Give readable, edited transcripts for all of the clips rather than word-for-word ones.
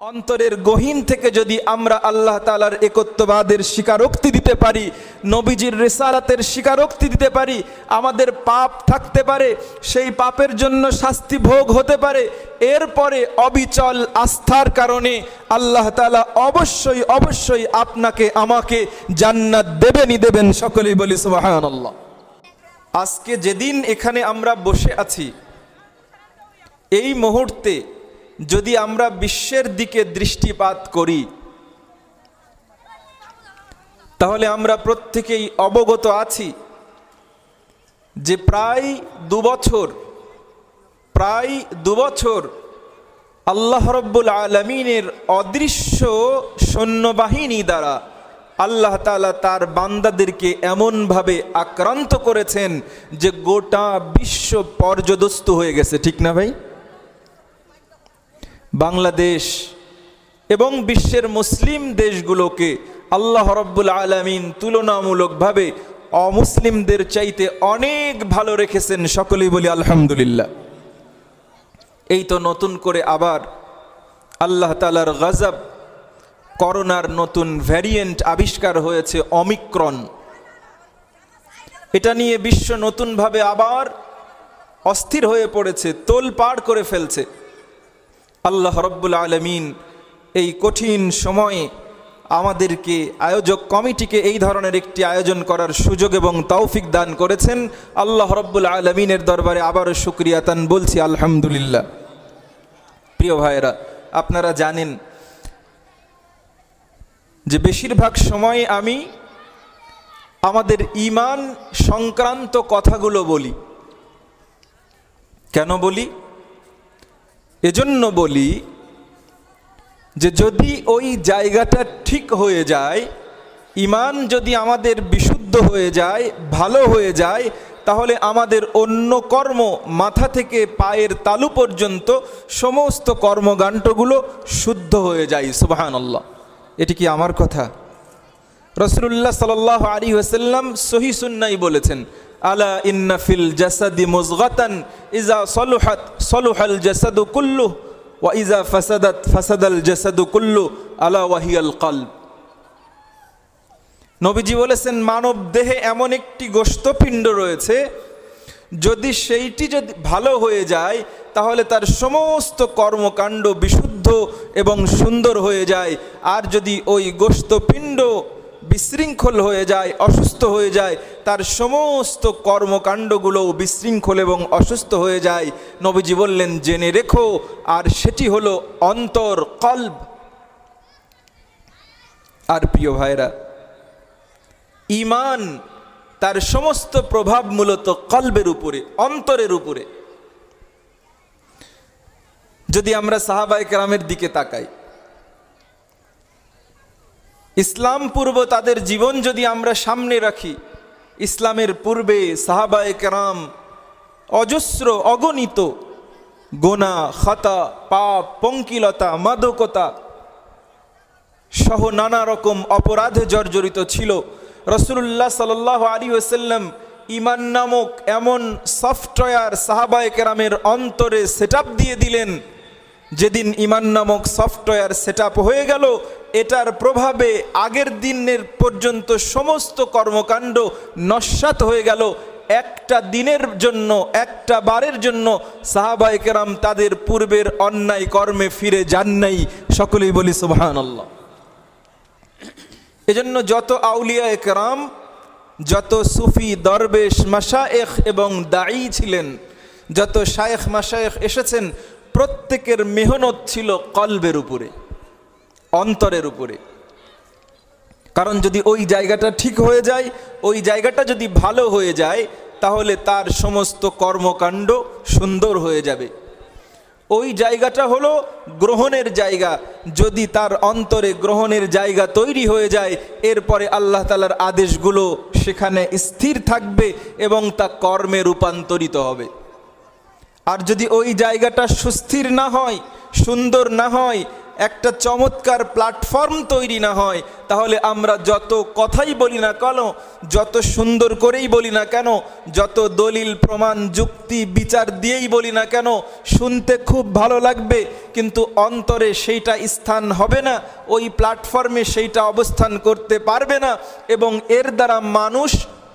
অন্তরের গহীন থেকে যদি আমরা আল্লাহ তাআলার একত্ববাদের স্বীকারোক্তি দিতে পারি, নবীজির রিসালাতের স্বীকারোক্তি দিতে পারি, আমাদের পাপ থাকতে পারে, সেই পাপের জন্য শাস্তি ভোগ হতে পারে, এরপরে অবিচল আস্থার কারণে আল্লাহ তাআলা অবশ্যই অবশ্যই আপনাকে আমাকে জান্নাত দেবেনই দেবেন। সকলেই বলি সুবহানাল্লাহ। আজকে যেদিন এখানে আমরা বসে আছি, এই মুহূর্তে যদি আমরা বিশ্বের দিকে দৃষ্টিপাত করি, তাহলে আমরা প্রত্যেকেই অবগত আছি যে প্রায় দু বছর আল্লাহ রাব্বুল আলামিনের অদৃশ্য সৈন্যবাহিনী দ্বারা আল্লাহ তাআলা তার বান্দাদেরকে এমনভাবে আক্রান্ত করেছেন যে গোটা বিশ্ব পর্যদস্ত হয়ে গেছে। ঠিক না ভাই? বাংলাদেশ এবং বিশ্বের মুসলিম দেশগুলোকে আল্লাহ রাব্বুল আলামিন তুলনামূলকভাবে অমুসলিমদের চাইতে অনেক ভালো রেখেছেন। সকলেই বলি আলহামদুলিল্লাহ। এই তো নতুন করে আবার আল্লাহ তাআলার গজব, করোনার নতুন ভ্যারিয়েন্ট আবিষ্কার হয়েছে, অমিক্রন। এটা নিয়ে বিশ্ব নতুনভাবে আবার অস্থির হয়ে পড়েছে, তোলপাড় করে ফেলছে। আল্লাহ রাব্বুল আলামিন এই কঠিন সময়ে আমাদেরকে, আয়োজক কমিটিকে এই ধরনের একটি আয়োজন করার সুযোগ এবং তৌফিক দান করেছেন। আল্লাহ রাব্বুল আলামিনের দরবারে আবারও শুকরিয়া তান বলছি আলহামদুলিল্লাহ। প্রিয় ভাইয়েরা, আপনারা জানেন যে বেশিরভাগ সময় আমি আমাদের ঈমান সংক্রান্ত কথাগুলো বলি। কেন বলি? এজন্য বলি যে যদি ওই জায়গাটা ঠিক হয়ে যায়, ঈমান যদি আমাদের বিশুদ্ধ হয়ে যায়, ভালো হয়ে যায়, তাহলে আমাদের অন্য কর্ম, মাথা থেকে পায়ের তালু পর্যন্ত সমস্ত কর্মকাণ্ডগুলো শুদ্ধ হয়ে যায়। সুবহানাল্লাহ। এটি কি আমার কথা? রাসূলুল্লাহ সাল্লাল্লাহু আলাইহি ওয়াসাল্লাম সহিহ সুন্নাহয় বলেছেন, আলা ইন্না ফিল জাসাদি মুযগাতান ইযা সালুহাত সালুহাল জাসাদু কুল্লু ওয়া ইযা ফাসাদাত ফাসাদাল জাসাদু কুল্লু আলা ওয়াহিয়াল কলব। নবীজি বলেছেন, মানব দেহে এমন একটি গোশতপিণ্ড রয়েছে, যদি সেইটি যদি ভালো হয়ে যায় তাহলে তার সমস্ত কর্মকাণ্ড বিশুদ্ধ এবং সুন্দর হয়ে যায়। আর যদি ওই গোশতপিণ্ড বিশৃঙ্খল হয়ে যায়, অসুস্থ হয়ে যায়, তার সমস্ত কর্মকাণ্ডগুলো বিশৃঙ্খল এবং অসুস্থ হয়ে যায়। নবীজি বললেন, জেনে রেখো, আর সেটি হলো অন্তর, কলব। আর প্রিয় ভাইরা, ঈমান তার সমস্ত প্রভাব মূলত কলবের উপরে, অন্তরের উপরে। যদি আমরা সাহাবায়ে কেরামের দিকে তাকাই, ইসলাম পূর্ব তাদের জীবন যদি আমরা সামনে রাখি, ইসলামের পূর্বে সাহাবায়ে কেরাম অজস্র অগণিত গোনা, খাতা, পাপ, পঙ্কিলতা, মাদকতা সহ নানা রকম অপরাধে জর্জরিত ছিল। রাসূলুল্লাহ সাল্লাল্লাহু আলাইহি ওয়াসাল্লাম ঈমান নামক এমন সফটওয়্যার সাহাবায়ে কেরামের অন্তরে সেটআপ দিয়ে দিলেন। যেদিন ঈমান নামক সফটওয়্যার সেটআপ হয়ে গেল, এটার প্রভাবে আগের দিনের পর্যন্ত সমস্ত কর্মকাণ্ড নস্যাৎ হয়ে গেল। একটা দিনের জন্য, একটা বারের জন্য সাহাবায়ে কেরাম তাদের পূর্বের অন্যায় কর্মে ফিরে যান নাই। সকলেই বলি সুবহানাল্লাহ। এজন্য যত আউলিয়ায়ে কেরাম, যত সুফি, দরবেশ, মাশায়েখ এবং দাঈ ছিলেন, যত শায়েখ মাশায়েখ এসেছেন, প্রত্যেকের মেহনত ছিল কলবের উপরে, অন্তরের উপরে। কারণ যদি ওই জায়গাটা ঠিক হয়ে যায়, ওই জায়গাটা যদি ভালো হয়ে যায়, তাহলে তার সমস্ত কর্মকাণ্ড সুন্দর হয়ে যাবে। ওই জায়গাটা হলো গ্রহণের জায়গা। যদি তার অন্তরে গ্রহণের জায়গা তৈরি হয়ে যায়, এরপরে আল্লাহ তাআলার আদেশগুলো সেখানে স্থির থাকবে এবং তা কর্মে রূপান্তরিত হবে। আর যদি ওই জায়গাটা সুস্থির না হয়, সুন্দর না হয়, একটা চমৎকার প্ল্যাটফর্ম তৈরি না হয়, তাহলে আমরা যত কথাই বলি না কেন, যত সুন্দর করেই বলি না কেন, যত দলিল প্রমাণ যুক্তি বিচার দিয়েই বলি না কেন, শুনতে খুব ভালো লাগবে, কিন্তু অন্তরে সেইটা স্থান হবে না, ওই প্ল্যাটফর্মে সেইটা অবস্থান করতে পারবে না, এবং এর দ্বারা মানুষ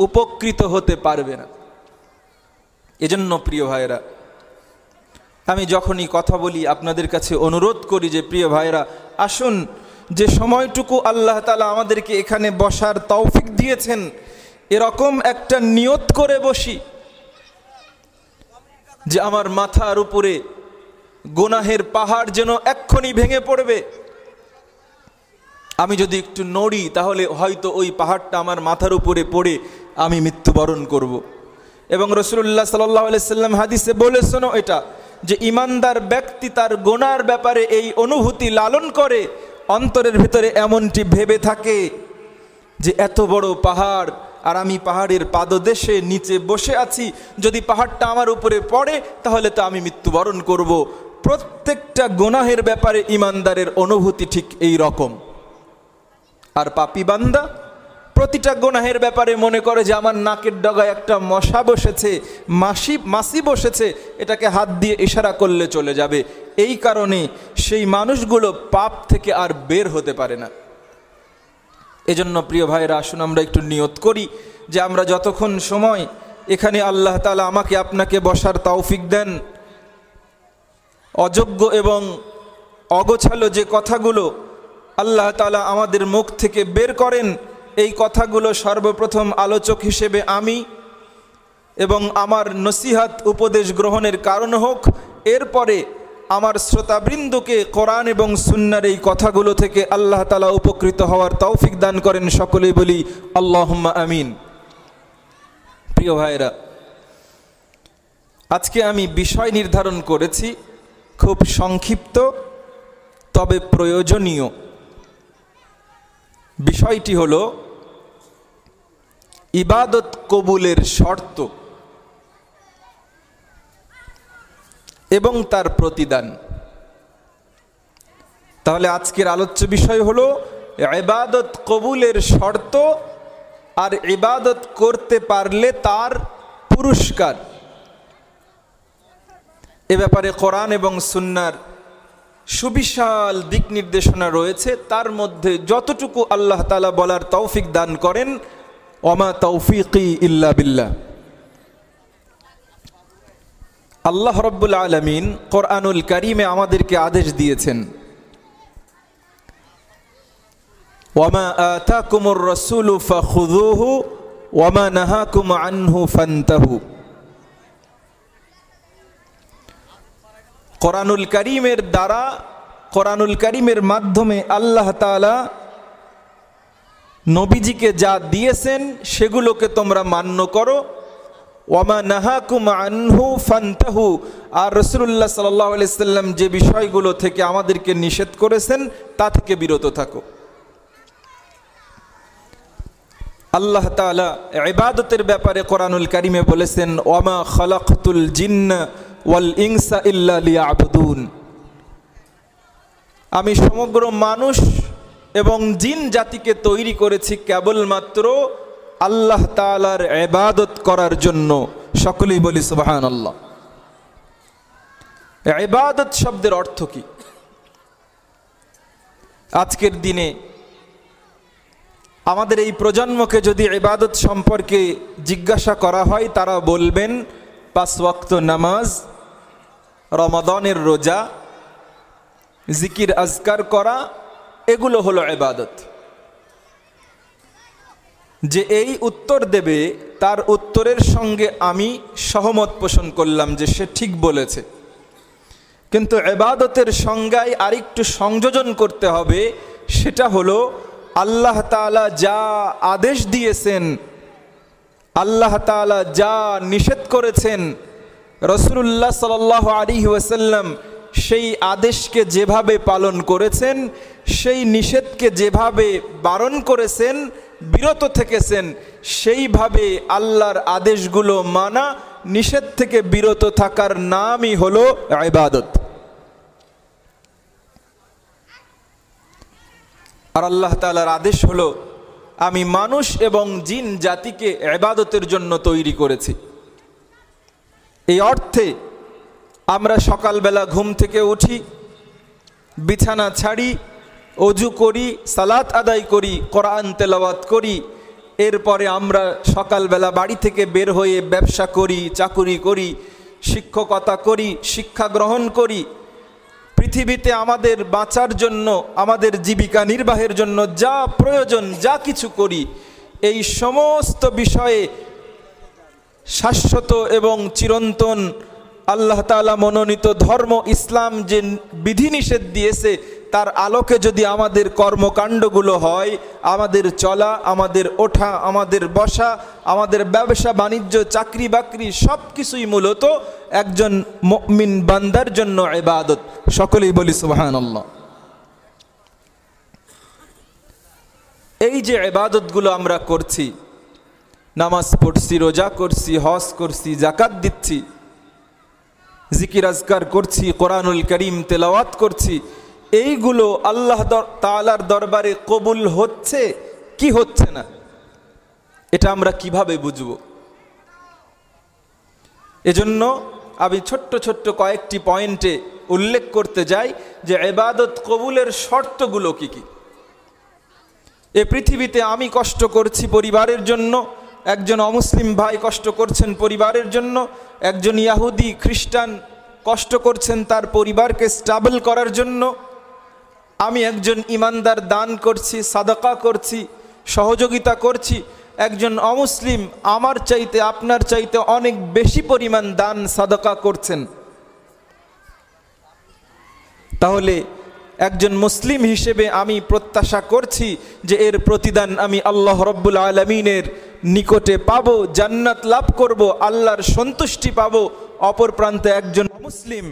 উপকৃত হতে পারবে না। এজন্য প্রিয় ভাইরা, আমি যখনই কথা বলি আপনাদের কাছে অনুরোধ করি যে প্রিয় ভাইরা, আসুন যে সময়টুকু আল্লাহ তাআলা আমাদেরকে এখানে বসার তৌফিক দিয়েছেন, এরকম একটা নিয়ত করে বসি যে আমার মাথার উপরে গুনাহের পাহাড় যেন এক্ষুনি ভেঙে পড়বে। আমি যদি একটু নড়ি তাহলে হয়তো ওই পাহাড়টা আমার মাথার উপরে পড়ে আমি মৃত্যুবরণ করব। এবং রাসূলুল্লাহ সাল্লাল্লাহু আলাইহি সাল্লাম হাদিসে বলেছেন এটা, যে ইমানদার ব্যক্তি তার গুনার ব্যাপারে এই অনুভূতি লালন করে, অন্তরের ভিতরে এমনটি ভেবে থাকে যে এত বড় পাহাড় আর আমি পাহাড়ের পাদদেশে নিচে বসে আছি, যদি পাহাড়টা আমার উপরে পড়ে তাহলে তো আমি মৃত্যুবরণ করব। প্রত্যেকটা গুনাহের ব্যাপারে ইমানদারের অনুভূতি ঠিক এই রকম। আর পাপী বান্দা প্রতিটা গুনাহের ব্যাপারে মনে করে যে আমার নাকের ডগায় একটা মশা বসেছে, মাছি বসেছে, এটাকে হাত দিয়ে ইশারা করলে চলে যাবে। এই কারণে সেই মানুষগুলো পাপ থেকে আর বের হতে পারে না। এজন্য প্রিয় ভাইরা, আসুন আমরা একটু নিয়ত করি যে আমরা যতক্ষণ সময় এখানে আল্লাহ তাআলা আমাকে আপনাকে বসার তৌফিক দেন, অযোগ্য এবং অগোছালো যে কথাগুলো আল্লাহ তাআলা আমাদের মুখ থেকে বের করেন, এই কথাগুলো সর্বপ্রথম আলোচক হিসেবে আমি এবং আমার নসিহত উপদেশ গ্রহণের কারণ হোক, এরপরে আমার শ্রোতাবৃন্দকে কোরআন এবং সুন্নাহর এই কথাগুলো থেকে আল্লাহ তাআলা উপকৃত হওয়ার তৌফিক দান করেন। সকলেই বলি আল্লাহুম্মা আমিন। প্রিয় ভাইরা, আজকে আমি বিষয় নির্ধারণ করেছি খুব সংক্ষিপ্ত তবে প্রয়োজনীয়। বিষয়টি হলো ইবাদত কবুলের শর্ত এবং তার প্রতিদান। তাহলে আজকের আলোচ্য বিষয় হলো ইবাদত কবুলের শর্ত আর ইবাদত করতে পারলে তার পুরস্কার। এ ব্যাপারে কোরআন এবং সুন্নাহর সুবিশাল দিক নির্দেশনা রয়েছে, তার মধ্যে যতটুকু আল্লাহ তাআলা বলার তৌফিক দান করেন, ওমা তৌফিকি ইল্লা বিল্লাহ। আল্লাহ রাব্বুল আলামিন কোরআনুল কারীমে আমাদেরকে আদেশ দিয়েছেন, ওমা আতাকুমুর রাসূলু ফাখুযুহু ওমা নাহাকুম আনহু ফান্তাহু। কোরআনুল কারীমের দ্বারা, কোরআনুল কারীমের মাধ্যমে আল্লাহ তাআলা নবীজিকে যা দিয়েছেন সেগুলোকে তোমরা মান্য করো, ওয়ামা নাহাকুম আনহু ফান্তাহু, আর রাসূলুল্লাহ সাল্লাল্লাহু আলাইহি সাল্লাম যে বিষয়গুলো থেকে আমাদেরকে নিষেধ করেছেন তা থেকে বিরত থাকো। আল্লাহ তাআলা ইবাদতের ব্যাপারে কোরআনুল কারীমে বলেছেন, ওয়ামা খালাকতুল জিন্না ওয়াল ইনসা ইল্লা লিয়াবুদুন। আমি সমগ্র মানুষ এবং জিন জাতিকে তৈরি করেছি কেবলমাত্র আল্লাহ তাআলার ইবাদত করার জন্য। সকলেই বলি সুবহানাল্লাহ। ইবাদত শব্দের অর্থ কি? আজকের দিনে আমাদের এই প্রজন্মকে যদি ইবাদত সম্পর্কে জিজ্ঞাসা করা হয়, তারা বলবেন 5 ওয়াক্ত নামাজ, রমাদানের রোজা, জিকির আজকার করা, এগুলো হলো ইবাদত। যে এই উত্তর দেবে তার উত্তরের সঙ্গে আমি সহমত পোষণ করলাম যে সে ঠিক বলেছে, কিন্তু ইবাদতের সংজ্ঞায় আরেকটু সংযোজন করতে হবে। সেটা হলো আল্লাহ তাআলা যা আদেশ দিয়েছেন, আল্লাহ তাআলা যা নিষেধ করেছেন, রাসূলুল্লাহ সাল্লাল্লাহু আলাইহি ওয়াসাল্লাম সেই আদেশকে যেভাবে পালন করেছেন, সেই নিষেধকে যেভাবে বারণ করেছেন, বিরত থেকেছেন, সেইভাবে আল্লাহর আদেশগুলো মানা, নিষেধ থেকে বিরত থাকার নামই হলো ইবাদত। আর আল্লাহ তাআলার আদেশ হলো, আমি মানুষ এবং জিন জাতিকে ইবাদতের জন্য তৈরি করেছি। এই অর্থে আমরা সকালবেলা ঘুম থেকে উঠি, বিছানা ছাড়ি, অজু করি, সালাত আদায় করি, কোরআন তেলাওয়াত করি, এরপরে আমরা সকালবেলা বাড়ি থেকে বের হয়ে ব্যবসা করি, চাকুরি করি, শিক্ষকতা করি, শিক্ষা গ্রহণ করি। পৃথিবীতে আমাদের বাঁচার জন্য, আমাদের জীবিকা নির্বাহের জন্য যা প্রয়োজন, যা কিছু করি, এই সমস্ত বিষয়ে শাশ্বত এবং চিরন্তন আল্লাহ তাআলা মনোনীত ধর্ম ইসলাম যে বিধিনিষেধ দিয়েছে, তার আলোকে যদি আমাদের কর্মকাণ্ডগুলো হয়, আমাদের চলা, আমাদের ওঠা, আমাদের বসা, আমাদের ব্যবসা বাণিজ্য, চাকরি বাকরি সব কিছুই মূলত একজন মুমিন বান্দার জন্য ইবাদত। সকলেই বলি সুবহানাল্লাহ। এই যে ইবাদতগুলো আমরা করছি, নামাজ পড়ছি, রোজা করছি, হজ করছি, যাকাত দিচ্ছি, জিকির আজকার করছি, কোরআনুল কারীম তেলাওয়াত করছি, এইগুলো আল্লাহ তাআলার দরবারে কবুল হচ্ছে কি হচ্ছে না, এটা আমরা কিভাবে বুঝব? এজন্য আমি ছোট্ট ছোট্ট কয়েকটি পয়েন্টে উল্লেখ করতে যাই যে ইবাদত কবুলের শর্তগুলো কি কি। এ পৃথিবীতে আমি কষ্ট করছি পরিবারের জন্য, একজন অমুসলিম ভাই কষ্ট করছেন পরিবারের জন্য, একজন ইহুদি খ্রিস্টান কষ্ট করছেন তার পরিবারকে স্টেবল করার জন্য, আমি একজন ইমানদার দান করছি, সাদাকা করছি, সহযোগিতা করছি, একজন অমুসলিম আমার চাইতে আপনার চাইতে অনেক বেশি পরিমাণ দান সাদাকা করছেন। তাহলে একজন মুসলিম হিসেবে আমি প্রত্যাশা করছি যে এর প্রতিদান আমি আল্লাহ রব্বুল আলামিনের নিকটে পাবো, জান্নাত লাভ করব, আল্লাহর সন্তুষ্টি পাবো। অপর প্রান্তে একজন মুসলিম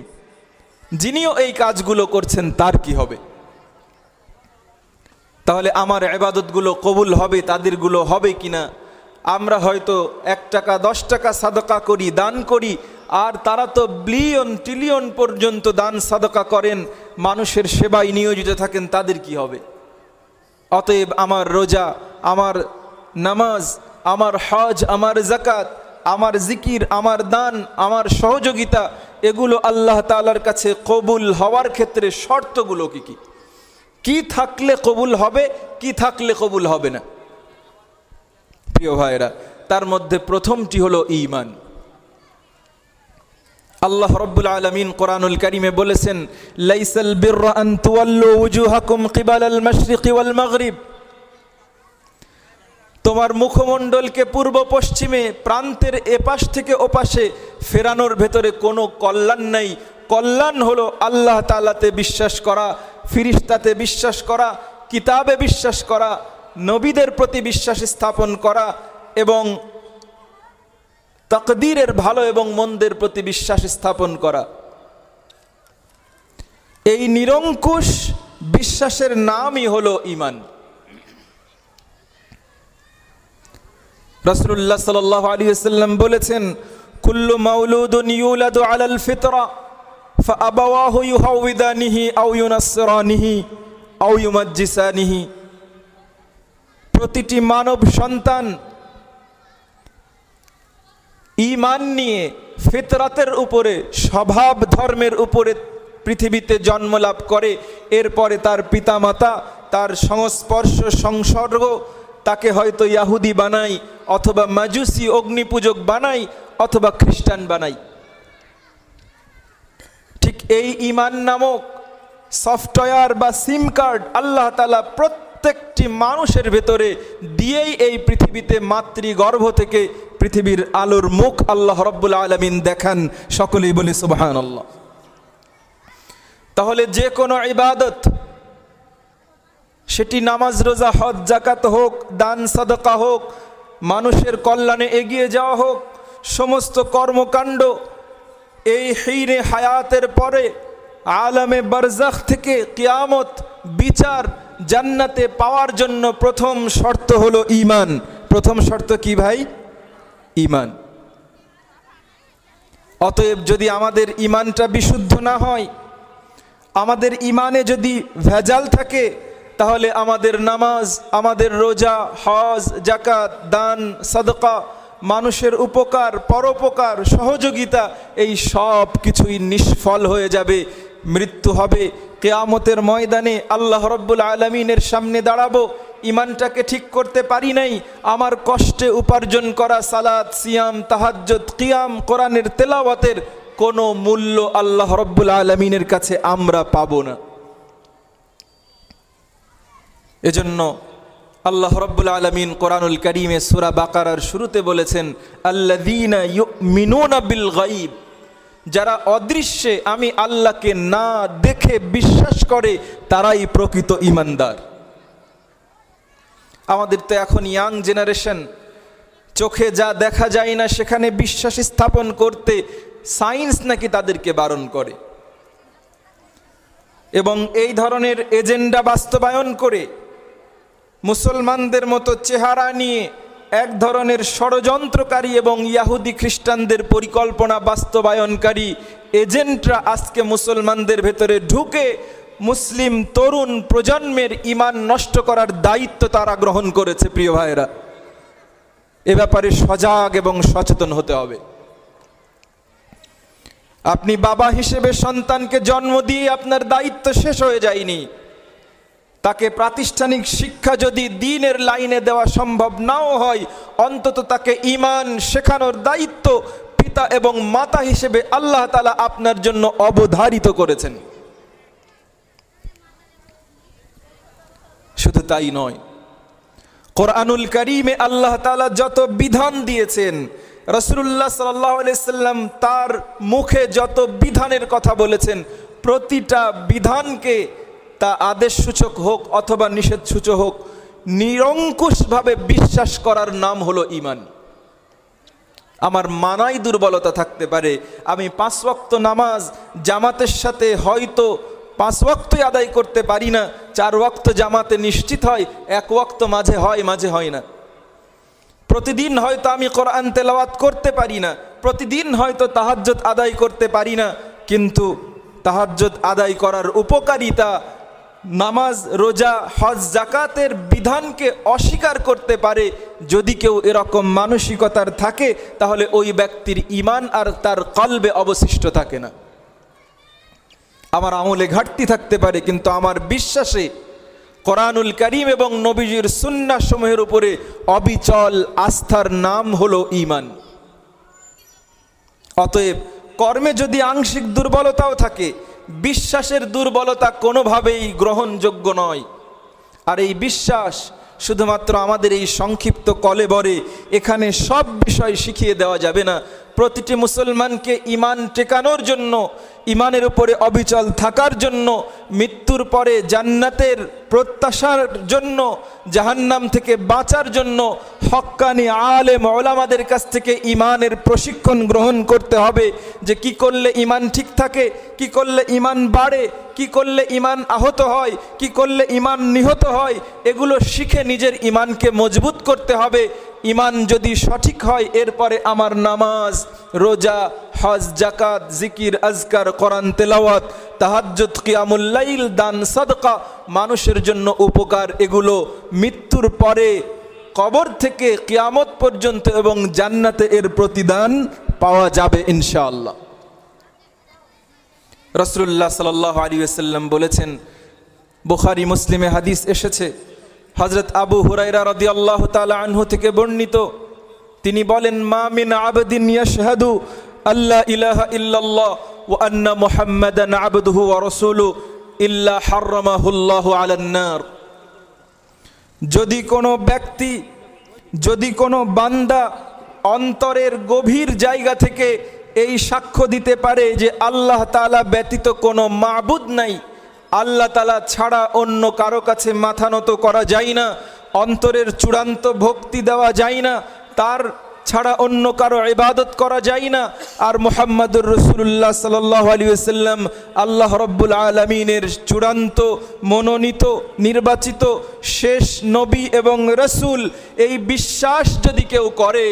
যিনিও এই কাজগুলো করছেন, তার কি হবে? তাহলে আমার ইবাদতগুলো কবুল হবে, তাদেরগুলো হবে কিনা? আমরা হয়তো 1 টাকা 10 টাকা সাদাকা করি, দান করি, আর তারা তো বিলিয়ন ট্রিলিয়ন পর্যন্ত দান সাদাকা করেন, মানুষের সেবায় নিয়োজিত থাকেন, তাদের কি হবে? অতএব আমার রোজা, আমার নামাজ, আমার হজ, আমার যাকাত, আমার জিকির, আমার দান, আমার সহযোগিতা, এগুলো আল্লাহ তাআলার কাছে কবুল হওয়ার ক্ষেত্রে শর্তগুলো কি কি? কি থাকলে কবুল হবে, কি থাকলে কবুল হবে না? প্রিয় ভাইরা, তার মধ্যে প্রথমটি হলো ঈমান। আল্লাহ রাব্বুল আলামিন কোরআনুল কারীমে বলেছেন, লাইসাল বিররা আন তুওয়াল্লু ওয়ুজুহাকুম কিবালাল মাশরিকি ওয়াল মাগরিব। তোমার মুখমণ্ডলকে পূর্ব পশ্চিমে, প্রান্তের এপাশ থেকে ওপাশে ফেরানোর ভেতরে কোনো কল্যাণ নাই। কল্যাণ হলো আল্লাহ তাআলাতে বিশ্বাস করা, ফিরিস্তাতে বিশ্বাস করা, কিতাবে বিশ্বাস করা, নবীদের প্রতি বিশ্বাস স্থাপন করা এবং তাকদীরের ভালো এবং মন্দের প্রতি বিশ্বাস স্থাপন করা। এই নিরঙ্কুশ বিশ্বাসের নামই হলো ঈমান। রাসূলুল্লাহ সাল্লাল্লাহু আলাইহি ওয়াসাল্লাম বলেছেন, কুল্লু মাউলুদুন ইউলাদু আলাল ফিতরা ফাআবাওয়াহু ইউহাউইদানিহি আও ইউনাসসিরানিহি আও ইউমাজ্জিসানিহি। প্রতিটি মানব সন্তান ঈমান নিয়ে ফিতরাতের উপরে, স্বভাব ধর্মের উপরে পৃথিবীতে জন্ম লাভ করে। এরপরে তার পিতামাতা, তার সংস্পর্শ সংসর্গ তাকে হয়তো ইহুদি বানাই, অথবা মাজুসি অগ্নিপূজক বানাই, অথবা খ্রিস্টান বানাই। ঠিক এই ঈমান নামক সফটওয়্যার বা সিম কার্ড আল্লাহ তাআলা প্রত্যেকটি মানুষের ভেতরে দিয়েই এই পৃথিবীতে মাতৃগর্ভ থেকে পৃথিবীর আলোর মুখ আল্লাহ রাব্বুল আলামিন দেখান। সকলেই বলি সুবহানাল্লাহ। তাহলে যে কোনো ইবাদত, সেটি নামাজ, রোজা, হজ, যাকাত হোক, দান সাদাকা হোক, মানুষের কল্যাণে এগিয়ে যাওয়া হোক, সমস্ত কর্মকাণ্ড এই হিরে হায়াতের পরে আলামে বারজাখ থেকে কিয়ামত, বিচার, জান্নাতে পাওয়ার জন্য প্রথম শর্ত হলো ঈমান। প্রথম শর্ত কি ভাই? ঈমান। অতএব যদি আমাদের ঈমানটা বিশুদ্ধ না হয়, আমাদের ঈমানে যদি ভেজাল থাকে, তাহলে আমাদের নামাজ, আমাদের রোজা, হজ, যাকাত, দান, সাদকা, মানুষের উপকার, পরোপকার, সহযোগিতা, এই সব কিছুই নিষ্ফল হয়ে যাবে। মৃত্যু হবে, কিয়ামতের ময়দানে আল্লাহ রাব্বুল আলামিনের সামনে দাঁড়াবো, ইমানটাকে ঠিক করতে পারি নাই, আমার কষ্টে উপার্জন করা সালাত, সিয়াম, তাহাজ্জুদ, কিয়াম, কোরআনের তেলাওয়াতের কোনো মূল্য আল্লাহ রাব্বুল আলামিনের কাছে আমরা পাবো না। এজন্য আল্লাহ রাব্বুল আলামিন কোরআনুল কারীমে সূরা বাকারার শুরুতে বলেছেন, আল্লাযীনা ইউমিনুনা বিল গায়ব, যারা অদৃশ্যে আমি আল্লাহকে না দেখে বিশ্বাস করে তারাই প্রকৃত ঈমানদার। আমাদের তো এখন ইয়াং জেনারেশন, চোখে যা দেখা যায় না সেখানে বিশ্বাস স্থাপন করতে সায়েন্স নাকি তাদেরকে বারণ করে, এবং এই ধরনের এজেন্ডা বাস্তবায়ন করে মুসলমানদের মতো চেহারা নিয়ে এক ধরনের ষড়যন্ত্রকারী এবং ইহুদি খ্রিস্টানদের পরিকল্পনা বাস্তবায়নকারী এজেন্টরা আজকে মুসলমানদের ভেতরে ঢুকে মুসলিম তরুণ প্রজন্মের ঈমান নষ্ট করার দায়িত্ব তারা গ্রহণ করেছে। প্রিয় ভাইয়েরা, এ ব্যাপারে সজাগ এবং সচেতন হতে হবে। আপনি বাবা হিসেবে সন্তানকে জন্ম দিয়ে আপনার দায়িত্ব শেষ হয়ে যায়নি। তাকে প্রাতিষ্ঠানিক শিক্ষা যদি দ্বীনের লাইনে দেওয়া সম্ভব নাও হয়, অন্তত তাকে ঈমান শেখানোর দায়িত্ব পিতা এবং মাতা হিসেবে আল্লাহ তাআলা আপনার জন্য অবধারিত করেছেন। শুধু তাই নয়, কোরআনুল কারীমে আল্লাহ তাআলা যত বিধান দিয়েছেন, রাসূলুল্লাহ সাল্লাল্লাহু আলাইহি সাল্লাম তার মুখে যত বিধানের কথা বলেছেন, প্রতিটা বিধানকে তা আদেশ সূচক হোক অথবা নিষেধ সূচক হোক, নিরঙ্কুশভাবে বিশ্বাস করার নাম হলো ঈমান। আমার মানাই দুর্বলতা থাকতে পারে, আমি 5 ওয়াক্ত নামাজ জামাতের সাথে হয়তো 5 ওয়াক্তই আদায় করতে পারি না, 4 ওয়াক্ত জামাতে নিশ্চিত হয়, 1 ওয়াক্ত মাঝে হয় মাঝে হয় না। প্রতিদিন হয়তো আমি কোরআন তেলাওয়াত করতে পারি না, প্রতিদিন হয়তো তাহাজ্জুদ আদায় করতে পারি না, কিন্তু তাহাজ্জুদ আদায় করার উপকারিতা, নামাজ, রোজা, হজ, যাকাতের বিধানকে অস্বীকার করতে পারে যদি কেউ এরকম মানসিকতার থাকে, তাহলে ওই ব্যক্তির ঈমান আর তার কলবে অবশিষ্ট থাকে না। আমার আমলে ঘাটতি থাকতে পারে, কিন্তু আমার বিশ্বাসে কোরআনুল কারীম এবং নবীজির সুন্নাহ সমূহের উপরে অবিচল আস্থার নাম হলো ঈমান। অতএব কর্মে যদি আংশিক দুর্বলতাও থাকে, বিশ্বাসের দুর্বলতা কোনোভাবেই গ্রহণযোগ্য নয়। আর এই বিশ্বাস শুধুমাত্র আমাদের এই সংক্ষিপ্ত কলেবরে এখানে সব বিষয় শিখিয়ে দেওয়া যাবে না। প্রতিটি মুসলমানকে ঈমান টেকানোর জন্য, ঈমানের উপরে অবিচল থাকার জন্য, মৃত্যুর পরে জান্নাতের প্রত্যাশার জন্য, জাহান্নাম থেকে বাঁচার জন্য হক্কানি আলেম ওলামাদের কাছ থেকে ঈমানের প্রশিক্ষণ গ্রহণ করতে হবে, যে কি করলে ঈমান ঠিক থাকে, কি করলে ঈমান বাড়ে, কি করলে ঈমান আহত হয়, কি করলে ঈমান নিহত হয়, এগুলো শিখে নিজের ঈমানকে মজবুত করতে হবে। ঈমান যদি সঠিক হয়, এরপরে আমার নামাজ, রোজা, হজ, যাকাত, জিকির, আজকার, কোরআন তেলাওয়াত, তাহাজ্জুদ, কিয়ামুল লাইল, দান, সাদকা, মানুষের জন্য উপকার, এগুলো মৃত্যুর পরে কবর থেকে কিয়ামত পর্যন্ত এবং জান্নাতে এর প্রতিদান পাওয়া যাবে ইনশাআল্লাহ। রাসূলুল্লাহ সাল্লাল্লাহু আলাইহি ওয়াসাল্লাম বলেছেন, বুখারী মুসলিমে হাদিস এসেছে, হযরত আবু হুরায়রা রাদিয়াল্লাহু তাআলা আনহু থেকে বর্ণিত, তিনি বলেন, মা মিন আবদিন ইয়াশহাদু আল্লা ইলাহা ইল্লাল্লাহ ওয়া আন্না মুহাম্মাদান আবদুহু ওয়া রাসূলুহু ইল্লা হারামাহুল্লাহু আলান নার। যদি কোনো ব্যক্তি, যদি কোনো বান্দা অন্তরের গভীর জায়গা থেকে এই সাক্ষ্য দিতে পারে যে আল্লাহ তাআলা ব্যতীত কোনো মাবুদ নাই, আল্লাহ তাআলা ছাড়া অন্য কারো কাছে মাথা নত করা যায় না, অন্তরের চূড়ান্ত ভক্তি দেওয়া যায় না, তার ছাড়া অন্য কারো ইবাদত করা যায় না, আর মুহাম্মাদুর রাসূলুল্লাহ সাল্লাল্লাহু আলাইহি ওয়াসাল্লাম আল্লাহ রাব্বুল আলামিনের চূড়ান্ত মনোনীত নির্বাচিত শেষ নবী এবং রাসূল, এই বিশ্বাস যদি কেউ করে,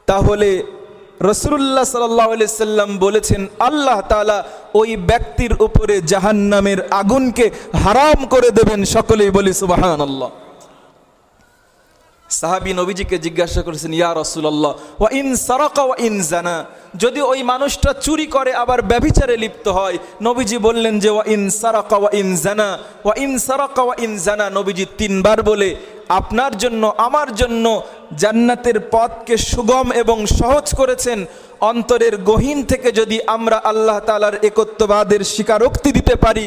তাহলে রাসূলুল্লাহ সাল্লাল্লাহু আলাইহি সাল্লাম বলেছেন আল্লাহ তাআলা ওই ব্যক্তির উপরে জাহান্নামের আগুনকে হারাম করে দেবেন। সকলেই বলি সুবহানাল্লাহ। সাহাবী নবীজিকে জিজ্ঞাসা করেছেন, ইয়া রাসূলুল্লাহ ওয়া ইন সারাকা ওয়া ইন জানা, যদি ওই মানুষটা চুরি করে আবার ব্যভিচারে লিপ্ত হয়, নবীজি বললেন যে ওয়া ইন সারাকা ওয়া ইন জানা, ওয়া ইন সারাকা ওয়া ইন জানা, নবীজি তিনবার বলে আপনার জন্য আমার জন্য জান্নাতের পথকে সুগম এবং সহজ করেছেন। অন্তরের গহীন থেকে যদি আমরা আল্লাহ তাআলার একত্ববাদের স্বীকারোক্তি দিতে পারি,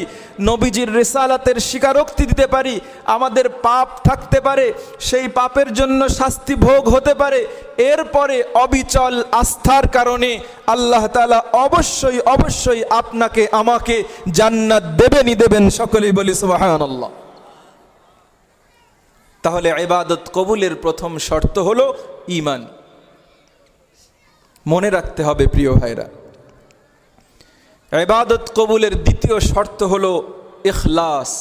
নবীজির রিসালাতের স্বীকারোক্তি দিতে পারি, আমাদের পাপ থাকতে পারে, সেই পাপের জন্য শাস্তি ভোগ হতে পারে, এরপরে অবিচল আস্থার কারণে আল্লাহ তাআলা অবশ্যই অবশ্যই আপনাকে আমাকে জান্নাত দেবেনই দেবেন। সকলেই বলি সুবহানাল্লাহ। তাহলে ইবাদত কবুলের প্রথম শর্ত হলো ঈমান। মনে রাখতে হবে প্রিয় ভাইরা, ইবাদত কবুলের দ্বিতীয় শর্ত হলো ইখলাস।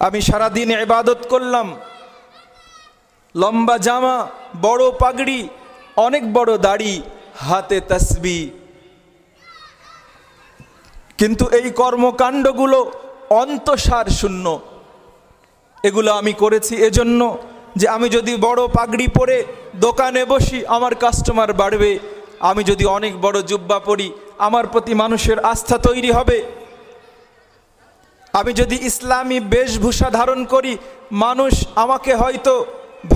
আমি সারাদিন ইবাদত করলাম, লম্বা জামা, বড় পাগড়ি, অনেক বড় দাড়ি, হাতে তাসবিহ, কিন্তু এই কর্মকাণ্ডগুলো অন্তঃসার শূন্য। এগুলো আমি করেছি এজন্য যে আমি যদি বড় পাগড়ি পরে দোকানে বসি আমার কাস্টমার বাড়বে, আমি যদি অনেক বড় জুব্বা পরি আমার প্রতি মানুষের আস্থা তৈরি হবে, আমি যদি ইসলামী বেশভূষা ধারণ করি মানুষ আমাকে হয়তো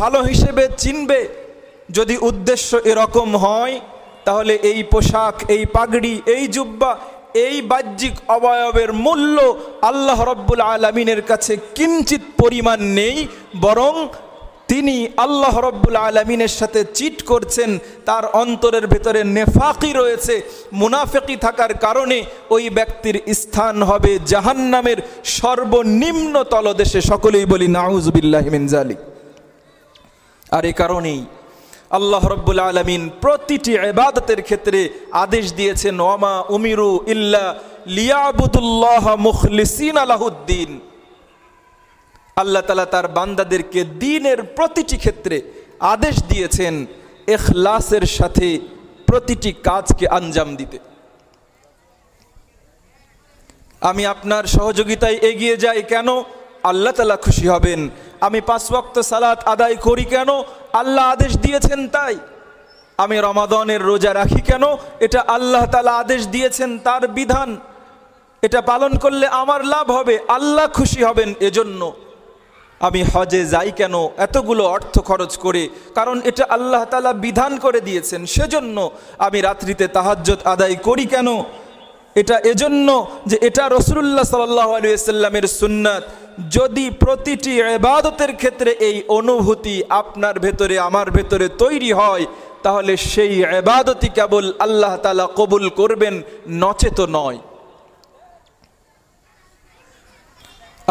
ভালো হিসেবে চিনবে। যদি উদ্দেশ্য এরকম হয় তাহলে এই পোশাক, এই পাগড়ি, এই জুব্বা, এই বাহ্যিক অবয়বের মূল্য আল্লাহ রাব্বুল আলামিনের কাছে কিঞ্চিত পরিমাণ নেই, বরং তিনি আল্লাহ রাব্বুল আলামিনের সাথে চিট করছেন। তার অন্তরের ভেতরে নেফাকি রয়েছে, মুনাফিকি থাকার কারণে ওই ব্যক্তির স্থান হবে জাহান্নামের সর্বনিম্ন তলদেশে। সকলেই বলি নাউযুবিল্লাহি মিন যালিক। আর এই কারণেই আল্লাহ রাব্বুল আলামিন প্রতিটি ইবাদতের ক্ষেত্রে আদেশ দিয়েছেন ওয়ামা উমিরু ইল্লা লিয়াবুদুল্লাহ মুখলিসিনা লাহুদ্দিন। আল্লাহ তাআলা তার বান্দাদেরকে দ্বীনের প্রতিটি ক্ষেত্রে আদেশ দিয়েছেন ইখলাসের সাথে প্রতিটি কাজকে আঞ্জাম দিতে। আমি আপনার সহযোগিতায় এগিয়ে যাই কেন? আল্লাহ তাআলা খুশি হবেন। আমি 5 ওয়াক্ত সালাত আদায় করি কেন? আল্লাহ আদেশ দিয়েছেন তাই। আমি রমাদানের রোজা রাখি কেন? এটা আল্লাহ তাআলা আদেশ দিয়েছেন, তার বিধান। এটা পালন করলে আমার লাভ হবে, আল্লাহ খুশি হবেন এজন্য। আমি হজে যাই কেন? এতগুলো অর্থ খরচ করে, কারণ এটা আল্লাহ তাআলা বিধান করে দিয়েছেন সেজন্য। আমি রাত্রিতে তাহাজ্জুদ আদায় করি কেন? এটা এজন্য যে এটা রাসূলুল্লাহ সাল্লাল্লাহু আলাইহি ওয়াসাল্লামের সুন্নাত। যদি প্রতিটি ইবাদতের ক্ষেত্রে এই অনুভূতি আপনার ভেতরে আমার ভেতরে তৈরি হয় তাহলে সেই ইবাদতই কেবল আল্লাহ তাআলা কবুল করবেন, নচেত নয়।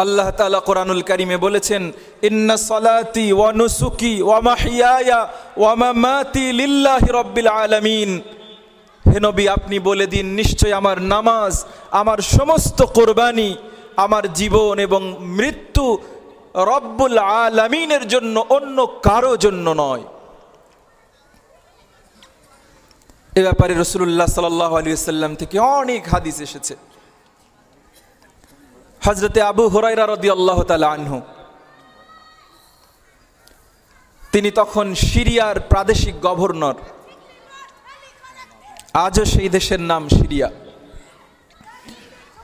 আল্লাহ তাআলা কোরআনুল কারীমে বলেছেন ইন্না সলাতি ওয়া নুসুকি ওয়া মাহইয়ায়া ওয়া মামাতি লিল্লাহি রাব্বিল আলামিন। হে নবী, আপনি বলে দিন নিশ্চয় আমার নামাজ, আমার সমস্ত কোরবানি, আমার জীবন এবং মৃত্যু রব্বুল আলামিনের জন্য, অন্য কারো জন্য নয়। এ ব্যাপারে রাসূলুল্লাহ সাল্লাল্লাহু আলাইহি ওয়াসাল্লাম থেকে অনেক হাদিস এসেছে। হযরতে আবু হুরায়রা রাদিয়াল্লাহু তাআলা আনহু, তিনি তখন সিরিয়ার প্রাদেশিক গভর্নর, আজও সেই দেশের নাম সিরিয়া।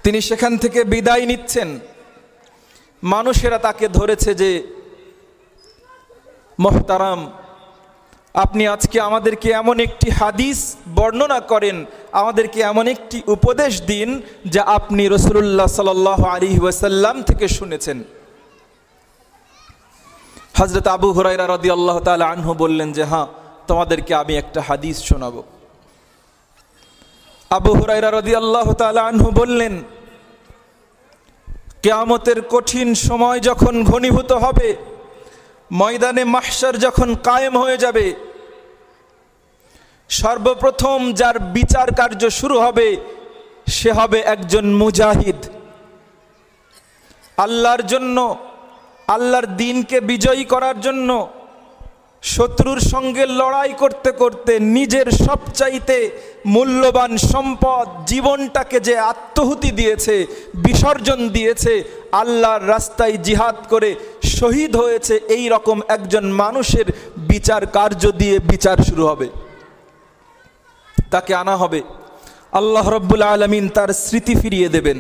তিনি সেখান থেকে বিদায় নিচ্ছেন। মানুষেরা তাকে ধরেছে যে মুহতারাম, আপনি আজকে আমাদেরকে এমন একটি হাদিস বর্ণনা করেন, আমাদেরকে এমন একটি উপদেশ দিন যা আপনি রাসূলুল্লাহ সাল্লাল্লাহু আলাইহি ওয়াসাল্লাম থেকে শুনেছেন। হযরত আবু হুরায়রা রাদিয়াল্লাহু তাআলা আনহু বললেন যে হ্যাঁ, তোমাদেরকে আমি একটা হাদিস শোনাবো। আবু হুরায়রা রাদিয়াল্লাহু তাআলা আনহু বললেন, কিয়ামতের কঠিন সময় যখন ঘনীভূত হবে, ময়দানে মাহশার যখন কায়েম হয়ে যাবে, সর্বপ্রথম যার বিচার কার্য শুরু হবে সে হবে একজন মুজাহিদ। আল্লাহর জন্য, আল্লাহর দ্বীনকে বিজয়ী করার জন্য শত্রুর সঙ্গে লড়াই করতে করতে নিজের সবচাইতে মূল্যবান সম্পদ জীবনটাকে যে আত্মহুতি দিয়েছে, বিসর্জন দিয়েছে, আল্লাহর রাস্তায় জিহাদ করে শহীদ হয়েছে, এই রকম একজন মানুষের বিচার কার্য দিয়ে বিচার শুরু হবে। তাকে আনা হবে, আল্লাহ রব্বুল আলামিন তার স্মৃতি ফিরিয়ে দেবেন।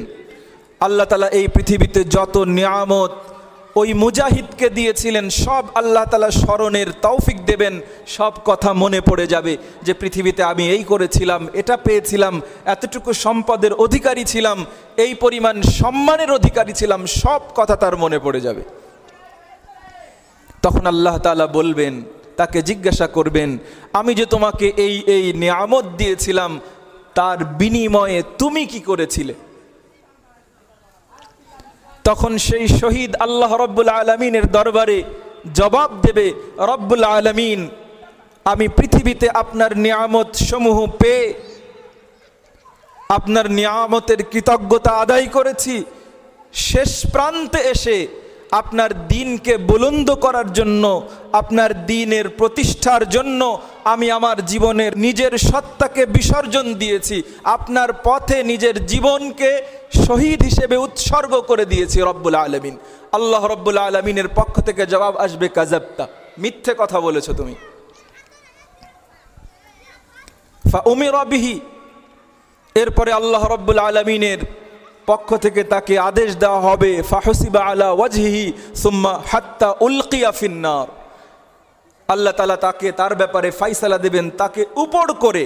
আল্লাহ তাআলা এই পৃথিবীতে যত নিয়ামত ওই মুজাহিদকে দিয়েছিলেন সব আল্লাহ তাআলা স্মরণের তৌফিক দেবেন। সব কথা মনে পড়ে যাবে যে পৃথিবীতে আমি এই করেছিলাম, এটা পেয়েছিলাম, এতটুকু সম্পদের অধিকারী ছিলাম, এই পরিমাণ সম্মানের অধিকারী ছিলাম, সব কথা তার মনে পড়ে যাবে। তখন আল্লাহ তাআলা বলবেন, তাকে জিজ্ঞাসা করবেন, আমি যে তোমাকে এই এই নিয়ামত দিয়েছিলাম তার বিনিময়ে তুমি কি করেছিলে? তখন সেই শহীদ আল্লাহ রব্বুল আলামিনের দরবারে জবাব দেবে, রব্বুল আলামিন, আমি পৃথিবীতে আপনার নিয়ামত সমূহ পেয়ে আপনার নিয়ামতের কৃতজ্ঞতা আদায় করেছি, শেষ প্রান্তে এসে আপনার দ্বীনকে বুলন্দ করার জন্য, আপনার দ্বীনের প্রতিষ্ঠার জন্য আমি আমার জীবনের নিজের সত্তাকে বিসর্জন দিয়েছি, আপনার পথে নিজের জীবনকে শহীদ হিসেবে উৎসর্গ করে দিয়েছি রব্বুল আলামিন। আল্লাহ রব্বুল আলামিনের পক্ষ থেকে জবাব আসবে, কাযাবতা, মিথ্যে কথা বলেছো তুমি। ফাউমিরা বিহি, এরপরে আল্লাহ রব্বুল আলামিনের পক্ষ থেকে তাকে আদেশ দেওয়া হবে, ফাহুসিবা আলা ওয়াজহিহি সুম্মা হাত্তা উলকিয়া ফিন্নার। আল্লাহ তাআলা তাকে তার ব্যাপারে ফয়সালা দেবেন, তাকে উপর করে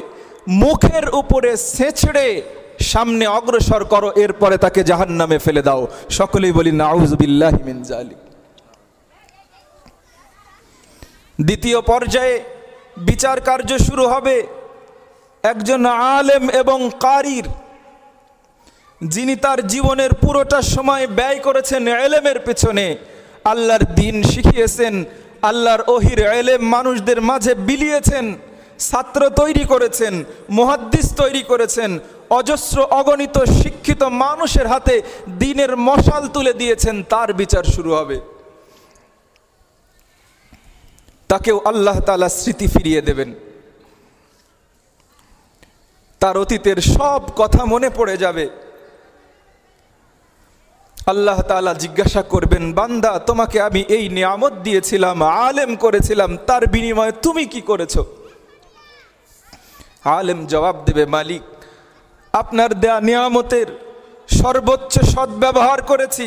মুখের উপরে ছেঁচড়ে সামনে অগ্রসর করো, এরপরে তাকে জাহান্নামে ফেলে দাও। সকলেই বলি নাউযু বিল্লাহি মিন যালিক। দ্বিতীয় পর্যায়ে বিচার কার্য শুরু হবে একজন আলেম এবং কারির, যিনি তার জীবনের পুরোটা সময় ব্যয় করেছেন ইলমের পেছনে, আল্লাহর দ্বীন শিখিয়েছেন, আল্লাহর ওহির ইলম মানুষদের মাঝে বিলিয়েছেন, ছাত্র তৈরি করেছেন, মুহাদ্দিস তৈরি করেছেন, অজস্র অগণিত শিক্ষিত মানুষের হাতে দ্বীনের মশাল তুলে দিয়েছেন। তার বিচার শুরু হবে। তাকেও আল্লাহ তাআলা স্মৃতি ফিরিয়ে দেবেন, তার অতীতের সব কথা মনে পড়ে যাবে। আল্লাহ তাআলা জিজ্ঞাসা করবেন, বান্দা, তোমাকে আমি এই নিয়ামত দিয়েছিলাম, আলেম করেছিলাম, তার বিনিময়ে তুমি কি করেছো? আলেম জবাব দেবে, মালিক, আপনার দেয়া নিয়ামতের সর্বোচ্চ সদ্ব্যবহার করেছি,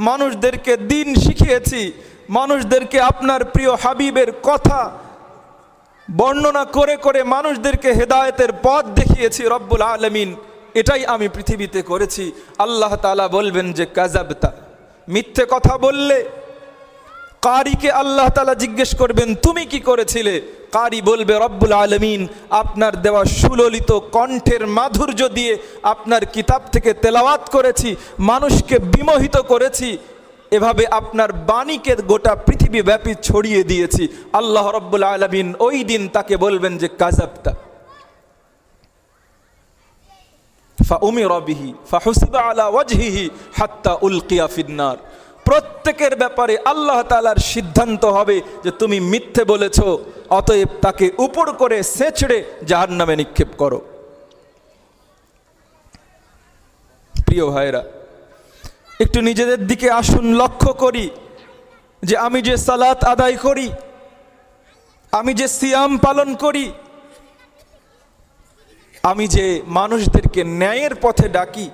মানুষদেরকে দ্বীন শিখিয়েছি, মানুষদেরকে আপনার প্রিয় হাবিবের কথা বর্ণনা করে করে মানুষদেরকে হেদায়েতের পথ দেখিয়েছি রব্বুল আলামিন, এটাই আমি পৃথিবীতে করেছি। আল্লাহ তাআলা বলবেন যে কাযাবতা, মিথ্যে কথা বললে। কারিকে আল্লাহ তাআলা জিজ্ঞেস করবেন, তুমি কি করেছিলে? কারি বলবে, রব্বুল আলামিন আপনার দেওয়া সুললিত কণ্ঠের মাধুর্য দিয়ে আপনার কিতাব থেকে তেলাওয়াত করেছি, মানুষকে বিমোহিত করেছি, এভাবে আপনার বাণীকে গোটা পৃথিবী ব্যাপী ছড়িয়ে দিয়েছি। আল্লাহ রব্বুল আলামিন ওই দিন তাকে বলবেন যে কাযাবতা। ফাউমিরা বিহি ফাহুসিবা আলা ওয়াজহিহি হাত্তা উলকিয়া ফিন্নার। প্রত্যেকের ব্যাপারে আল্লাহ তাআলার সিদ্ধান্ত হবে যে তুমি মিথ্যে বলেছো, অতএব তাকে উপর করে ছেঁচড়ে জাহান্নামে নিক্ষেপ করো। প্রিয় ভাইরা, একটু নিজেদের দিকে আসুন, লক্ষ্য করি যে আমি যে সালাত আদায় করি, আমি যে সিয়াম পালন করি, আমি যে মানুষদেরকে ন্যায়ের পথে ডাকি,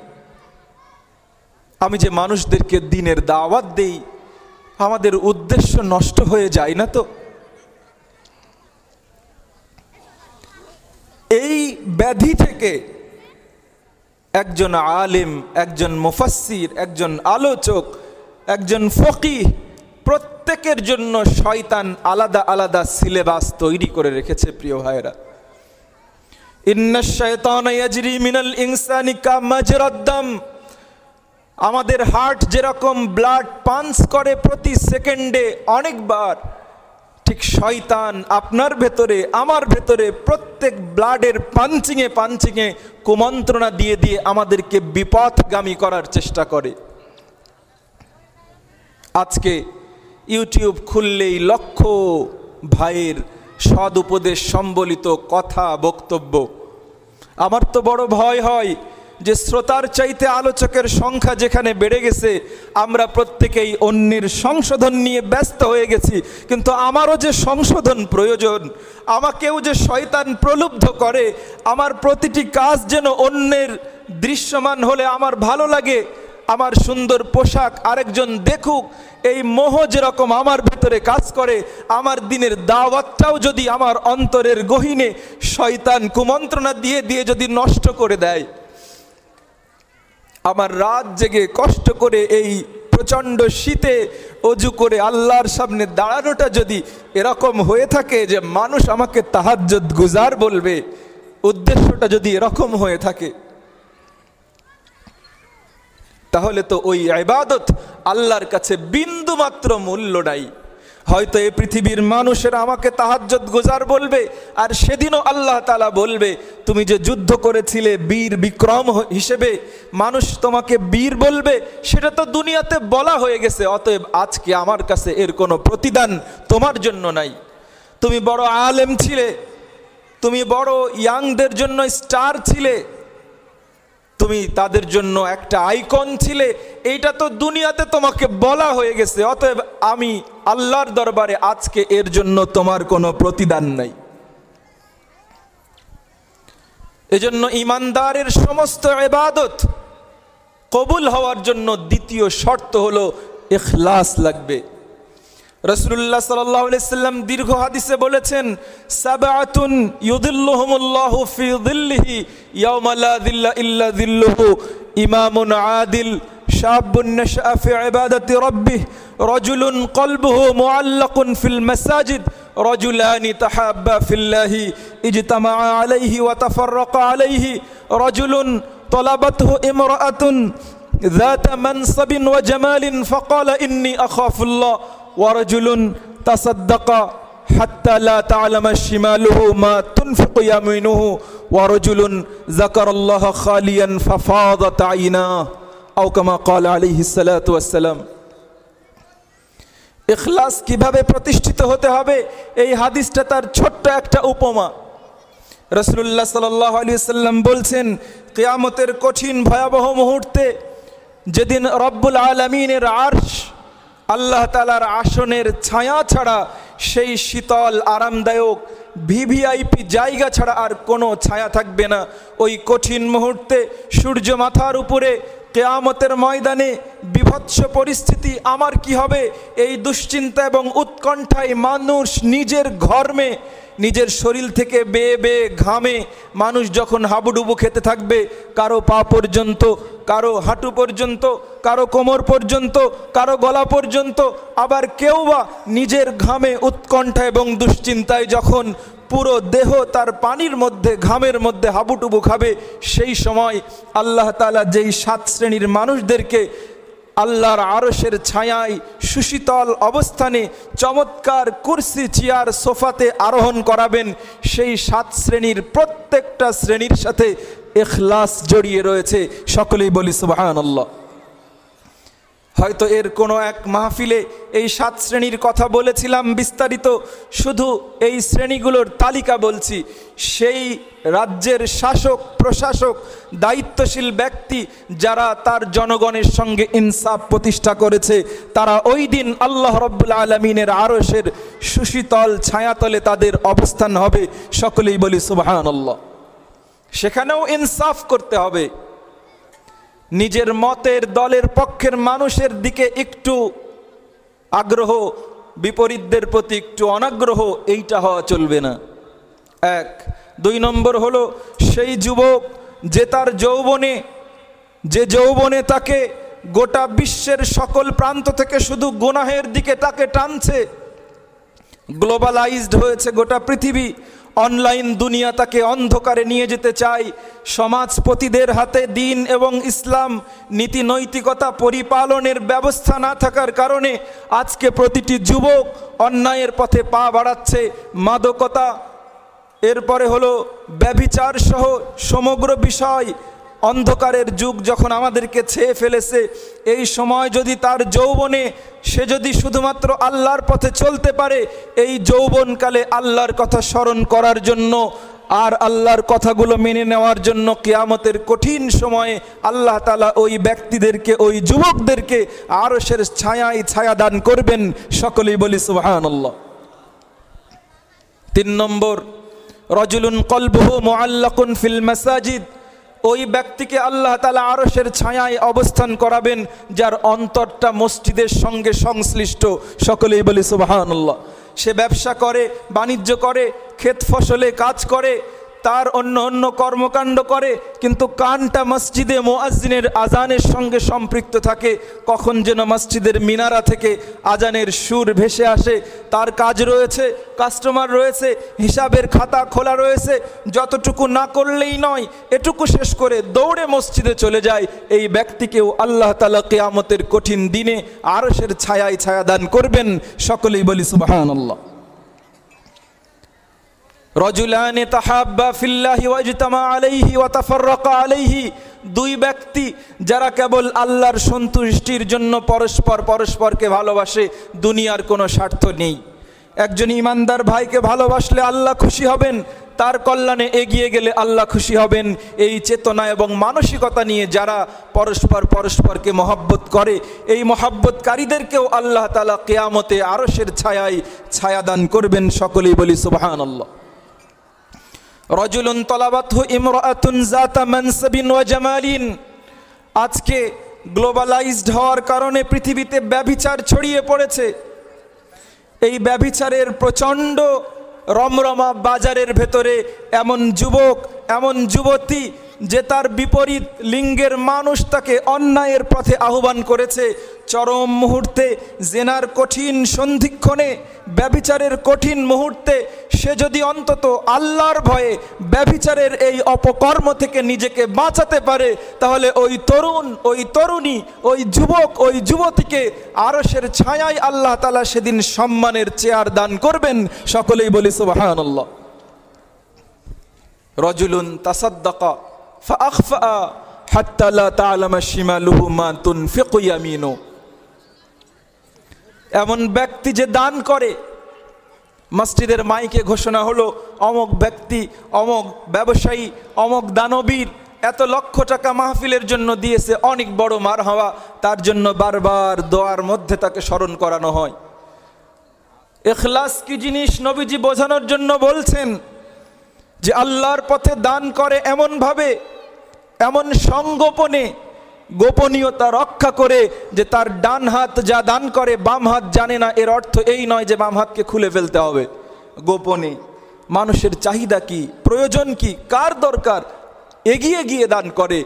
আমি যে মানুষদেরকে দ্বীনের দাওয়াত দেই, আমাদের উদ্দেশ্য নষ্ট হয়ে যায় না তো? এই ব্যাধি থেকে একজন আলেম, একজন মুফাসসির, একজন আলোচক, একজন ফকিহ, প্রত্যেকের জন্য শয়তান আলাদা আলাদা সিলেবাস তৈরি করে রেখেছে। প্রিয় ভাইরা, ইন্নাশ শায়তানা ইয়াজরি মিনাল ইনসানি কামাজরাদ দাম। আমাদের হার্ট যেরকম ব্লাড পাঞ্চ করে প্রতি সেকেন্ডে অনেকবার, ঠিক শয়তান আপনার ভেতরে আমার ভেতরে প্রত্যেক ব্লাডের পাঞ্চিংয়ে পাঞ্চিংয়ে কুমন্ত্রণা দিয়ে দিয়ে আমাদেরকে বিপথগামী করার চেষ্টা করে। আজকে ইউটিউব খুললেই লক্ষ ভাইয়ের সদ উপদেশ সম্বলিত কথা বক্তব্য। আমার তো বড় ভয় হয় যে শ্রোতার চাইতে আলোচকের সংখ্যা যেখানে বেড়ে গেছে, আমরা প্রত্যেকেই অন্যের সংশোধন নিয়ে ব্যস্ত হয়ে গেছি। কিন্তু আমারও যে সংশোধন প্রয়োজন, আমাকেও যে শয়তান প্রলুব্ধ করে, আমার প্রতিটি কাজ যেন অন্যের দৃশ্যমান হলে আমার ভালো লাগে, আমার সুন্দর পোশাক আরেকজন দেখুক, এই মোহ যেরকম আমার ভেতরে কাজ করে, আমার দিনের দাওয়াতটাও যদি আমার অন্তরের গহীনে শয়তান কুমন্ত্রণা দিয়ে দিয়ে যদি নষ্ট করে দেয়, আমার রাত জেগে কষ্ট করে এই প্রচণ্ড শীতে অজু করে আল্লাহর সামনে দাঁড়ানোটা যদি এরকম হয়ে থাকে যে মানুষ আমাকে তাহাজ্জুদ গুজার বলবে, উদ্দেশ্যটা যদি এরকম হয়ে থাকে, তাহলে তো ওই ইবাদত আল্লাহর কাছে বিন্দু মাত্র মূল্য নাই। হয়তো এই পৃথিবীর মানুষেরা আমাকে তাহাজ্জুদ গুজার বলবে, আর সেদিনও আল্লাহ তাআলা বলবে তুমি যে যুদ্ধ করেছিলে বীর বিক্রম হিসেবে, মানুষ তোমাকে বীর বলবে, সেটা তো দুনিয়াতে বলা হয়ে গেছে। অতএব আজকে আমার কাছে এর কোনো প্রতিদান তোমার জন্য নাই। তুমি বড় আলেম ছিলে, তুমি বড় ইয়াংদের জন্য স্টার ছিলে, তুমি তাদের জন্য একটা আইকন ছিলে, এইটা তো দুনিয়াতে তোমাকে বলা হয়ে গেছে। অতএব আমি আল্লাহর দরবারে আজকে এর জন্য তোমার কোনো প্রতিদান নাই। এজন্য ঈমানদারের সমস্ত ইবাদত কবুল হওয়ার জন্য দ্বিতীয় শর্ত হলো ইখলাস লাগবে। রাসূলুল্লাহ সাল্লাল্লাহু আলাইহি সাল্লাম দীর্ঘ হাদিসে বলেছেন, সাবআতুন ইউযিল্লুহুমুল্লাহু ফি যিল্লিহি ইয়াওমা লা যিল্লা ইল্লা যিল্লুহু, ইমামুন আদিল, শাবুন নাশআ ফি ইবাদাতি রাব্বিহ, রাজুলুন কলবুহু মুআল্লাকুন ফিল মাসাজিদ, রাজুলানি তাহাব্বা ফিল্লাহি ইজতামা আলাইহি ওয়া তাফাররাকা আলাইহি, রাজুলুন তালাবাতহু ইমরাআতুন ذات منصب وجمال فقال إني أخاف الله، ورجل تصدق حتى لا تعلم شماله ما تنفق يمينه، ورجل ذكر الله خاليا ففاضت عيناه، أو كما قال عليه الصلاة والسلام। ইখলাস কিভাবে প্রতিষ্ঠিত হতে হবে, এই হাদিসটা তার ছোট্ট একটা উপমা। রাসূলুল্লাহ সাল্লাল্লাহু আলাইহি ওয়াসাল্লাম বলছেন, কিয়ামতের কঠিন ভয়াবহ মুহূর্তে, যেদিন রব্বুল আলামিনের আরশ, আল্লাহ তাআলার আসনের ছায়া ছাড়া, সেই শীতল আরামদায়ক ভিভিআইপি জায়গা ছাড়া আর কোনো ছায়া থাকবে না, ওই কঠিন মুহূর্তে সূর্য মাথার উপরে, কিয়ামতের ময়দানে বিভৎস পরিস্থিতি, আমার কি হবে এই দুশ্চিন্তা এবং উৎকণ্ঠায় মানুষ নিজের ঘর্মে, নিজের শরীর থেকে বেয়ে বেয়ে ঘামে মানুষ যখন হাবুডুবু খেতে থাকবে, কারো পা পর্যন্ত, কারো হাঁটু পর্যন্ত, কারো কোমর পর্যন্ত, কারো গলা পর্যন্ত, আবার কেউ বা নিজের ঘামে উৎকণ্ঠা এবং দুশ্চিন্তায় যখন পুরো দেহ তার পানির মধ্যে ঘামের মধ্যে হাবুডুবু খাবে, সেই সময় আল্লাহ তাআলা যেই 7 শ্রেণীর মানুষদেরকে আল্লাহর আরশের ছায়ায় সুশীতল অবস্থানে চমৎকার কুরসি চেয়ার সোফাতে আরোহণ করাবেন, সেই 7 শ্রেণীর প্রত্যেকটা শ্রেণীর সাথে ইখলাস জড়িয়ে রয়েছে। সকলেই বলি সুবহানাল্লাহ। হয়তো এর কোনো এক মাহফিলে এই 7 শ্রেণীর কথা বলেছিলাম বিস্তারিত, শুধু এই শ্রেণীগুলোর তালিকা বলছি। সেই রাজ্যের শাসক, প্রশাসক, দায়িত্বশীল ব্যক্তি যারা তার জনগণের সঙ্গে ইনসাফ প্রতিষ্ঠা করেছে, তারা ওই দিন আল্লাহ রাব্বুল আলামিনের আরশের সুশীতল ছায়াতলে তাদের অবস্থান হবে। সকলেই বলি সুবহানাল্লাহ। সেখানেও ইনসাফ করতে হবে, নিজের মতের দলের পক্ষের মানুষের দিকে একটু আগ্রহ, বিপরীতদের প্রতি একটু অনাগ্রহ, এইটা হওয়া চলবে না। 1। 2 নম্বর হলো সেই যুবক যে তার যৌবনে তাকে গোটা বিশ্বের সকল প্রান্ত থেকে শুধু গুনাহের দিকে তাকে টানছে। গ্লোবালাইজড হয়েছে গোটা পৃথিবী, অনলাইন দুনিয়া তাকে অন্ধকারে নিয়ে যেতে চায়। সমাজপতিদের হাতে দিন এবং ইসলাম নীতি নৈতিকতা পরিপালনের ব্যবস্থা না থাকার কারণে আজকে প্রতিটি যুবক অন্যায়ের পথে পা বাড়াচ্ছে। মাদকতা, এরপরে হলো ব্যভিচার সহ সমগ্র বিষয়, অন্ধকারের যুগ যখন আমাদেরকে ছেয়ে ফেলেছে, এই সময় যদি তার যৌবনে সে যদি শুধুমাত্র আল্লাহর পথে চলতে পারে, এই যৌবনকালে আল্লাহর কথা স্মরণ করার জন্য আর আল্লাহর কথাগুলো মেনে নেওয়ার জন্য কিয়ামতের কঠিন সময়ে আল্লাহ তাআলা ওই ব্যক্তিদেরকে, ওই যুবকদেরকে আরশের ছায়ায় ছায়া দান করবেন। সকলেই বলি সুবহানাল্লাহ। 3 নম্বর, রাজুলুন কলবুহু মুআল্লাকুন ফিল মাসাজিদ। ওই ব্যক্তিকে আল্লাহ তাআলা আরশের ছায়ায় অবস্থান করাবেন যার অন্তরটা মসজিদের সঙ্গে সংশ্লিষ্ট। সকলেই বলি সুবহানাল্লাহ। সে ব্যবসা করে, বাণিজ্য করে, ক্ষেত ফসলে কাজ করে, তার অন্য অন্য কর্মকাণ্ড করে, কিন্তু কানটা মসজিদে মুয়াজ্জিনের আজানের সঙ্গে সম্পৃক্ত থাকে। কখন যেন মসজিদের মিনারা থেকে আজানের সুর ভেসে আসে, তার কাজ রয়েছে, কাস্টমার রয়েছে, হিসাবের খাতা খোলা রয়েছে, যতটুকু না করলেই নয় এটুকু শেষ করে দৌড়ে মসজিদে চলে যায়। এই ব্যক্তিকেও আল্লাহ তাআলা কিয়ামতের কঠিন দিনে আরশের ছায়ায় ছায়া দান করবেন। সকলেই বলি সুবহানাল্লাহ। রজুলানে তাহাব্বা ফিল্লাহি ওয়াজতামা আলাইহি ওয়া তাফাররাকা আলাইহি। 2 ব্যক্তি যারা কেবল আল্লাহর সন্তুষ্টির জন্য পরস্পরকে ভালোবাসে, দুনিয়ার কোনো স্বার্থ নেই। একজন ইমানদার ভাইকে ভালোবাসলে আল্লাহ খুশি হবেন, তার কল্যাণে এগিয়ে গেলে আল্লাহ খুশি হবেন। এই চেতনা এবং মানসিকতা নিয়ে যারা পরস্পরকে মহব্বত করে, এই মহব্বতকারীদেরকেও আল্লাহ তাআলা কিয়ামতে আরশের ছায়ায় ছায়া দান করবেন। সকলেই বলি সুবহানাল্লাহ। রজুলুন তলাবাতহু ইমরাআতুন যাতা মানসাবিন ওয়া জামালিন। আজকে গ্লোবালাইজড হওয়ার কারণে পৃথিবীতে ব্যভিচার ছড়িয়ে পড়েছে। এই ব্যভিচারের প্রচণ্ড রমরমা বাজারের ভেতরে এমন যুবক, এমন যুবতী যে তার বিপরীত লিঙ্গের মানুষ তাকে অন্যায়ের পথে আহ্বান করেছে। চরম মুহূর্তে, জেনার কঠিন সন্ধিক্ষণে, ব্যভিচারের কঠিন মুহূর্তে সে যদি অন্তত আল্লাহর ভয়ে ব্যভিচারের এই অপকর্ম থেকে নিজেকে বাঁচাতে পারে, তাহলে ওই তরুণ, ওই তরুণী, ওই যুবক, ওই যুবতীকে আরশের ছায়ায় আল্লাহ তাআলা সেদিন সম্মানের চেয়ার দান করবেন। সকলেই বলি সুবহানাল্লাহ। রজুলুন তাসাদ্দাকা ফাআখফা হাত্তা লা তা'লামা শিমালুহু মা তুনফিকু ইয়ামিনু। এমন ব্যক্তি যে দান করে, মসজিদের মাইকে ঘোষণা হলো অমক ব্যক্তি, অমক ব্যবসায়ী, অমক দানবীর এত লক্ষ টাকা মাহফিলের জন্য দিয়েছে, অনেক বড় মারহাবা, তার জন্য বারবার দোয়ার মধ্যে তাকে স্মরণ করানো হয়। ইখলাস কি জিনিস নবীজি বোঝানোর জন্য বলছেন যে আল্লাহর পথে দান করে এমনভাবে, এমন সংগোপনে, গোপনীয়তা রক্ষা করে যে তার ডান হাত যা দান করে বাম হাত জানে না। এর অর্থ এই নয় যে বাম হাতকে খুলে ফেলতে হবে। গোপনে মানুষের চাহিদা কি, প্রয়োজন কি, কার দরকার, এগিয়ে গিয়ে দান করে।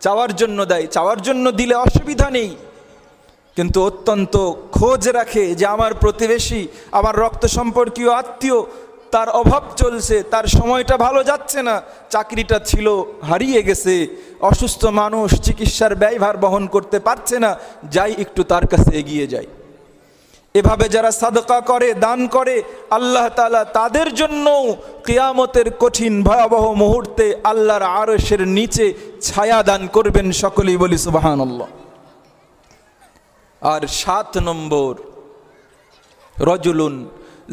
চাওয়ার জন্য দেয়, চাওয়ার জন্য দিলে অসুবিধা নেই, কিন্তু অত্যন্ত খোঁজ রাখে যে আমার প্রতিবেশী, আমার রক্ত সম্পর্কীয় আত্মীয়, তার অভাব চলছে, তার সময়টা ভালো যাচ্ছে না, চাকরিটা ছিল হারিয়ে গেছে, অসুস্থ মানুষ, চিকিৎসার ব্যয়ভার বহন করতে পারছে না, যাই একটু তার কাছে এগিয়ে যাই। এভাবে যারা সাদকা করে, দান করে, আল্লাহ তাআলা তাদের জন্য কিয়ামতের কঠিন ভয়াবহ মুহূর্তে আল্লাহর আরশের নিচে ছায়া দান করবেন। সকলেই বলি সুবহানাল্লাহ। আর 7 নম্বর, রজুলুন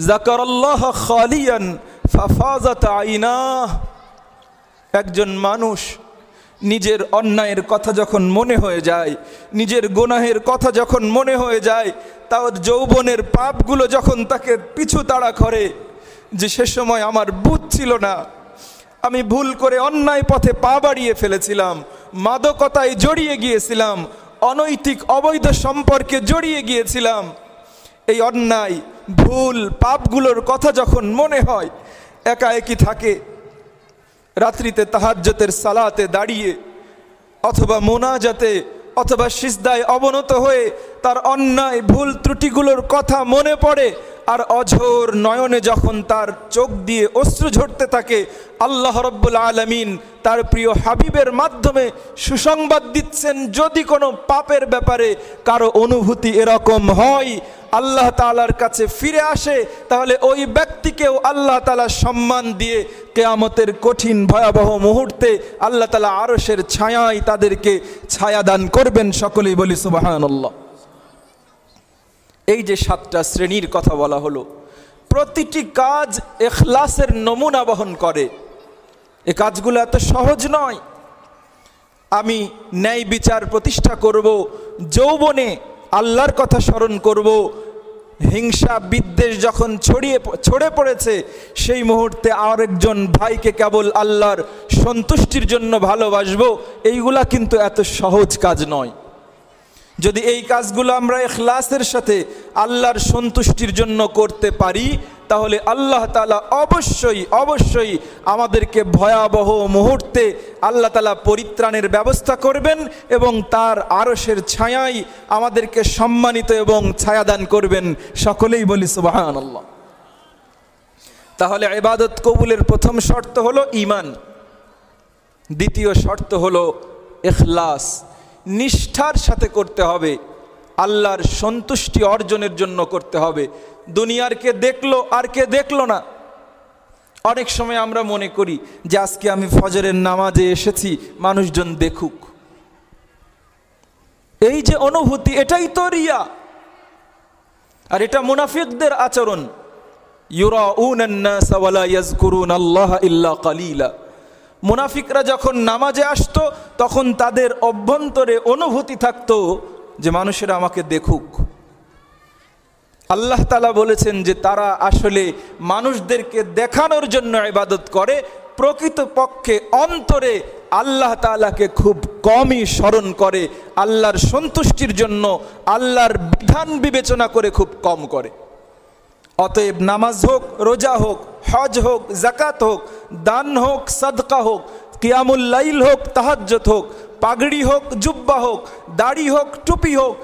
যাকারাল্লাহ খালিয়ান ফাফাজাত আইনাহ। একজন মানুষ নিজের অন্যায়ের কথা যখন মনে হয়ে যায়, নিজের গুনাহের কথা যখন মনে হয়ে যায়, তার যৌবনের পাপগুলো যখন তাকে পিছু তাড়া করে, যে সে সময় আমার বুঝ ছিল না, আমি ভুল করে অন্যায় পথে পা বাড়িয়ে ফেলেছিলাম, মাদকতায় জড়িয়ে গিয়েছিলাম, অনৈতিক অবৈধ সম্পর্কে জড়িয়ে গিয়েছিলাম। এই অন্যায়, ভুল, পাপগুলোর কথা যখন মনে হয়, একাএকি থাকে, রাত্রিতে তাহাজ্জুদের সালাতে দাঁড়িয়ে অথবা মোনাজাতে অথবা সিজদায় অবনত হয়ে তার অন্যায় ভুল ত্রুটিগুলোর কথা মনে পড়ে, আর অঝোর নয়নে যখন তার চোখ দিয়ে অশ্রু ঝরতে থাকে, আল্লাহ রাব্বুল আলামিন তার প্রিয় হাবিবের মাধ্যমে সুসংবাদ দিচ্ছেন, যদি কোনো পাপের ব্যাপারে কারো অনুভূতি এরকম হয়, আল্লাহ তাআলার কাছে ফিরে আসে, তাহলে ওই ব্যক্তিকেও আল্লাহ তাআলা সম্মান দিয়ে কিয়ামতের কঠিন ভয়াবহ মুহূর্তে আল্লাহ তাআলা আরশের ছায়ায় তাদেরকে ছায়া দান করবেন। সকলেই বলি সুবহানাল্লাহ। এই যে 7টা শ্রেণীর কথা বলা হলো, প্রতিটি কাজ ইখলাসের নমুনা বহন করে। এই কাজগুলো এত সহজ নয়। আমি ন্যায় বিচার প্রতিষ্ঠা করব, যৌবনে আল্লাহর কথা স্মরণ করব, হিংসা বিদ্বেষ যখন ছড়ে পড়েছে সেই মুহূর্তে আরেকজন ভাইকে কেবল আল্লাহর সন্তুষ্টির জন্য ভালোবাসবো, এইগুলা কিন্তু এত সহজ কাজ নয়। যদি এই কাজগুলো আমরা ইখলাসের সাথে আল্লাহর সন্তুষ্টির জন্য করতে পারি, তাহলে আল্লাহ তাআলা অবশ্যই আমাদেরকে ভয়াবহ মুহূর্তে আল্লাহ তাআলা পরিত্রাণের ব্যবস্থা করবেন এবং তার আরশের ছায়ায় আমাদেরকে সম্মানিত এবং ছায়াদান করবেন। সকলেই বলি সুবহানাল্লাহ। তাহলে ইবাদত কবুলের প্রথম শর্ত হলো ঈমান, দ্বিতীয় শর্ত হলো ইখলাস। নিষ্ঠার সাথে করতে হবে, আল্লাহর সন্তুষ্টি অর্জনের জন্য করতে হবে। দুনিয়ার কে দেখলো আর কে দেখলো না। অনেক সময় আমরা মনে করি যে আজকে আমি ফজরের নামাজে এসেছি, মানুষজন দেখুক। এই যে অনুভূতি, এটাই তো রিয়া, আর এটা মুনাফিকদের আচরণ। ইউরাউনান নাস ওয়ালা ইয়াযকুরুনাল্লাহা ইল্লা কালিলা। মুনাফিকরা যখন নামাজে আসতো তখন তাদের অভ্যন্তরে অনুভূতি থাকতো যে মানুষেরা আমাকে দেখুক। আল্লাহ তাআলা বলেছেন যে তারা আসলে মানুষদেরকে দেখানোর জন্য ইবাদত করে, প্রকৃতপক্ষে অন্তরে আল্লাহ তাআলাকে খুব কমই স্মরণ করে, আল্লাহর সন্তুষ্টির জন্য আল্লাহর বিধান বিবেচনা করে খুব কম করে। অতএব নামাজ হোক, রোজা হোক, হজ হোক, যাকাত হোক, দান হোক, সাদকা হোক, কিয়ামুল লাইল হোক, তাহাজ্জুদ হোক, পাগড়ি হোক, জুব্বা হোক, দাড়ি হোক, টুপি হোক,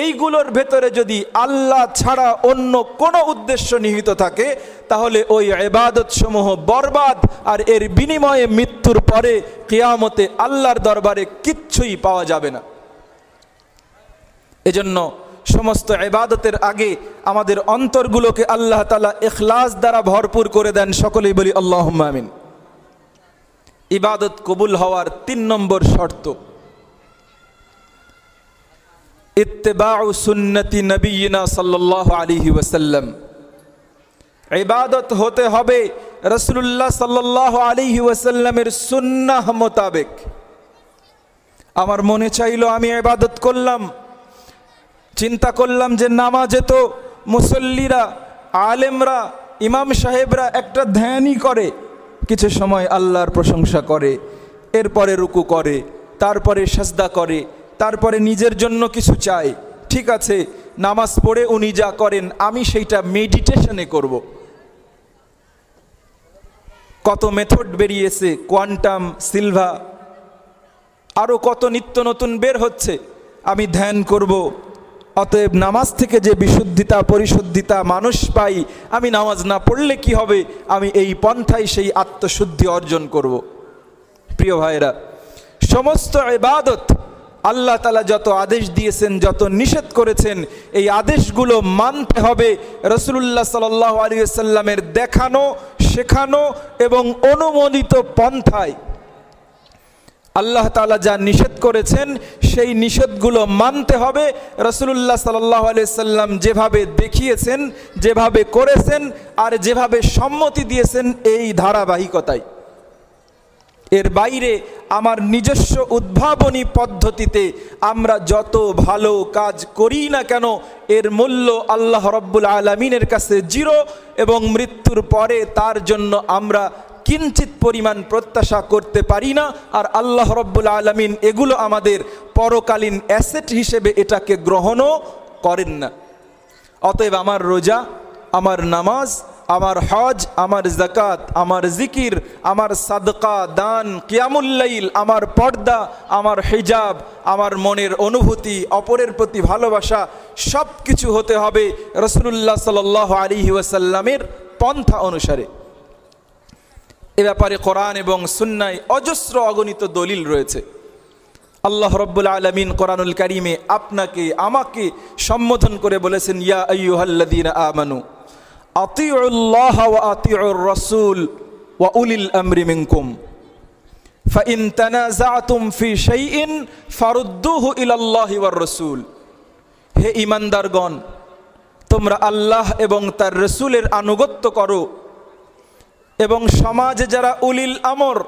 এইগুলোর ভেতরে যদি আল্লাহ ছাড়া অন্য কোনো উদ্দেশ্য নিহিত থাকে, তাহলে ওই ইবাদত সমূহ বরবাদ, আর এর বিনিময়ে মৃত্যুর পরে কিয়ামতে আল্লাহর দরবারে কিচ্ছুই পাওয়া যাবে না। এজন্য সমস্ত ইবাদতের আগে আমাদের অন্তরগুলোকে আল্লাহ তাআলা ইখলাস দ্বারা ভরপুর করে দেন। সকলেই বলি আল্লাহুম্মা আমিন। ইবাদত কবুল হওয়ার 3 নম্বর শর্ত ইত্তিবাউ সুন্নতি নবিয়িনা সাল্লাল্লাহু আলাইহি ওয়াসাল্লাম। ইবাদত হতে হবে রাসূলুল্লাহ সাল্লাল্লাহু আলাইহি ওয়াসাল্লামের সুন্নাহ মোতাবেক। আমার মনে চাইলো আমি ইবাদত করলাম, চিন্তা করলাম যে নামাজে তো মুসল্লিরা, আলেমরা, ইমাম সাহেবরা একটা ধ্যানই করে, কিছু সময় আল্লাহর প্রশংসা করে, এরপরে রুকু করে, তারপরে সাজদা করে, তারপরে নিজের জন্য কিছু চায়। ঠিক আছে, নামাজ পড়ে উনি যা করেন আমি সেইটা মেডিটেশনে করব। কত মেথড বেরিয়েছে, কোয়ান্টাম, সিলভা, আরও কত নিত্য নতুন বের হচ্ছে। আমি ধ্যান করব। অতএব নামাজ থেকে যে বিশুদ্ধিতা পরিশুদ্ধিতা মানুষ পাই, আমি নামাজ না পড়লে কি হবে, আমি এই পন্থায় সেই আত্মশুদ্ধি অর্জন করব। প্রিয় ভাইরা, সমস্ত ইবাদত আল্লাহ তাআলা যত আদেশ দিয়েছেন, যত নিষেধ করেছেন, এই আদেশগুলো মানতে হবে রাসূলুল্লাহ সাল্লাল্লাহু আলাইহি ওয়াসাল্লামের দেখানো, শেখানো এবং অনুমোদিত পন্থায়। আল্লাহ তাআলা যা নিষেধ করেছেন সেই নিষেধগুলো মানতে হবে রাসূলুল্লাহ সাল্লাল্লাহু আলাইহি ওয়াসাল্লাম যেভাবে দেখিয়েছেন, যেভাবে করেছেন, আর যেভাবে সম্মতি দিয়েছেন, এই ধারাবাহিকতায়। এর বাইরে আমার নিজস্ব উদ্ভাবনী পদ্ধতিতে আমরা যত ভালো কাজ করি না কেন, এর মূল্য আল্লাহ রাব্বুল আলামিনের কাছে জিরো, এবং মৃত্যুর পরে তার জন্য আমরা কিঞ্চিত পরিমাণ প্রত্যাশা করতে পারি না। আর আল্লাহ রাব্বুল আলামিন এগুলো আমাদের পরকালীন অ্যাসেট হিসেবে এটাকে গ্রহণও করেন না। অতএব আমার রোজা, আমার নামাজ, আমার হজ, আমার যাকাত, আমার জিকির, আমার সাদকা, দান, কিয়ামুল লাইল, আমার পর্দা, আমার হিজাব, আমার মনের অনুভূতি, অপরের প্রতি ভালোবাসা, সব কিছু হতে হবে রাসূলুল্লাহ সাল্লাল্লাহু আলাইহি ওয়াসাল্লামের পন্থা অনুসারে। এ ব্যাপারে কোরআন এবং সুন্নায় অজস্র অগণিত দলিল রয়েছে। আল্লাহ রাব্বুল আলামিন কোরআনুল কারীমে আপনাকে আমাকে সম্বোধন করে বলেছেন, ইয়া আইয়ুহাল্লাযীনা আমানু আতিউল্লাহ ওয়া আতিউর রাসূল ওয়া উলিল আমরি মিনকুম ফাইন তানাযাতুম ফি শাইইন ফারুদ্দুহু ইলাল্লাহি ওয়ার রাসূল। হে ঈমানদারগণ, তোমরা আল্লাহ এবং তার রাসূলের আনুগত্য করো এবং সমাজে যারা উলিল আমর,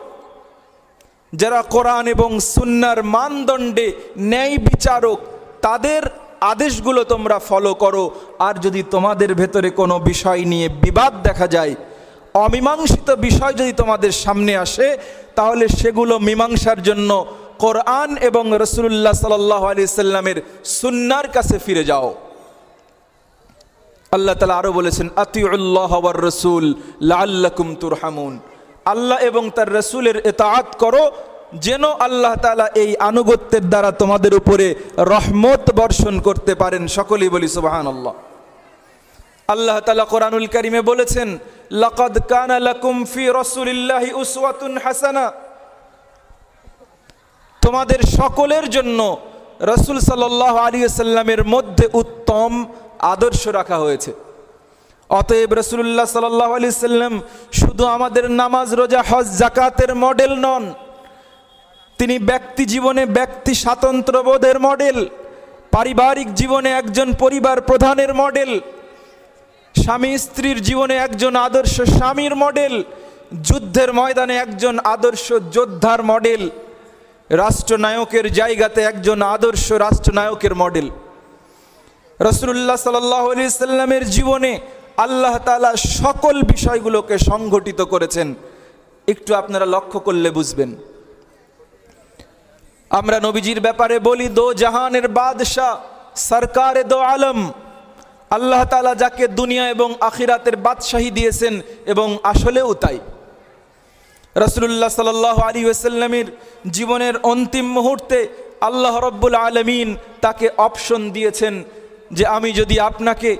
যারা কোরআন এবং সুন্নাহর মানদণ্ডে ন্যায় বিচারক, তাদের আদেশগুলো তোমরা ফলো করো। আর যদি তোমাদের ভেতরে কোনো বিষয় নিয়ে বিবাদ দেখা যায়, অমীমাংসিত বিষয় যদি তোমাদের সামনে আসে, তাহলে সেগুলো মীমাংসার জন্য কোরআন এবং রাসূলুল্লাহ সাল্লাল্লাহু আলাইহি সাল্লামের সুন্নাহর কাছে ফিরে যাও। আল্লাহ তাআলা আরো বলেছেন, আতিউল্লাহ ওয়ার রাসূল লাআল্লাকুম তুরহামুন। আল্লাহ এবং তার রাসূলের ইতাআত করো, যেন আল্লাহ তাআলা এই আনুগত্যের দ্বারা তোমাদের উপরে রহমত বর্ষণ করতে পারেন। সকলেই বলি সুবহানাল্লাহ। আল্লাহ তাআলা কোরআনুল কারীমে বলেছেন, লাকাদ কানা লাকুম ফি রাসূলিল্লাহি উসওয়াতুন হাসানা। তোমাদের সকলের জন্য রাসূল সাল্লাল্লাহু আলাইহি ওয়াসাল্লামের মধ্যে উত্তম আদর্শ রাখা হয়েছে। অতএব রাসূলুল্লাহ সাল্লাল্লাহু আলাইহি ওয়াসাল্লাম শুধু আমাদের নামাজ, রোজা, হজ, যাকাতের মডেল নন, তিনি ব্যক্তি জীবনে ব্যক্তি স্বাতন্ত্র্যবোধের মডেল, পারিবারিক জীবনে একজন পরিবার প্রধানের মডেল, স্বামী স্ত্রীর জীবনে একজন আদর্শ স্বামীর মডেল, যুদ্ধের ময়দানে একজন আদর্শ যোদ্ধার মডেল, রাষ্ট্রনায়কের জায়গাতে একজন আদর্শ রাষ্ট্রনায়কের মডেল। রাসূলুল্লাহ সাল্লাল্লাহু আলাইহি সাল্লামের জীবনে আল্লাহ তাআলা সকল বিষয়গুলোকে সংগঠিত করেছেন। একটু আপনারা লক্ষ্য করলে বুঝবেন। আমরা নবীজির ব্যাপারে বলি, দো জাহানের বাদশাহ, সরকারে দো আলম। আল্লাহ তাআলা যাকে দুনিয়া এবং আখিরাতের বাদশাহী দিয়েছেন, এবং আসলেও তাই। রাসূলুল্লাহ সাল্লাল্লাহু আলাইহি ওয়াসাল্লামের জীবনের অন্তিম মুহূর্তে আল্লাহ রাব্বুল আলামিন তাকে অপশন দিয়েছেন যে আমি যদি আপনাকে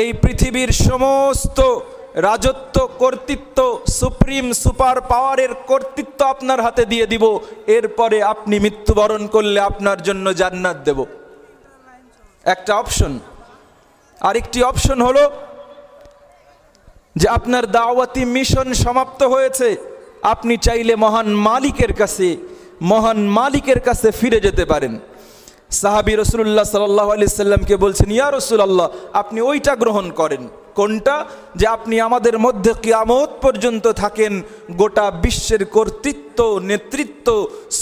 এই পৃথিবীর সমস্ত রাজত্ব, কর্তৃত্ব, সুপ্রিম সুপার পাওয়ারের কর্তৃত্ব আপনার হাতে দিয়ে দিব, এরপরে আপনি মৃত্যুবরণ করলে আপনার জন্য জান্নাত দেব। একটা অপশন। আরেকটি অপশন হলো যে আপনার দাওয়াতি মিশন সমাপ্ত হয়েছে, আপনি চাইলে মহান মালিকের কাছে ফিরে যেতে পারেন। সাহাবী রাসূলুল্লাহ সাল্লাল্লাহু আলাইহি সাল্লামকে বলছেন, ইয়া রাসূলুল্লাহ, আপনি ওইটা গ্রহণ করেন। কোনটা? যে আপনি আমাদের মধ্যে কিয়ামত পর্যন্ত থাকেন, গোটা বিশ্বের কর্তৃত্ব, নেতৃত্ব,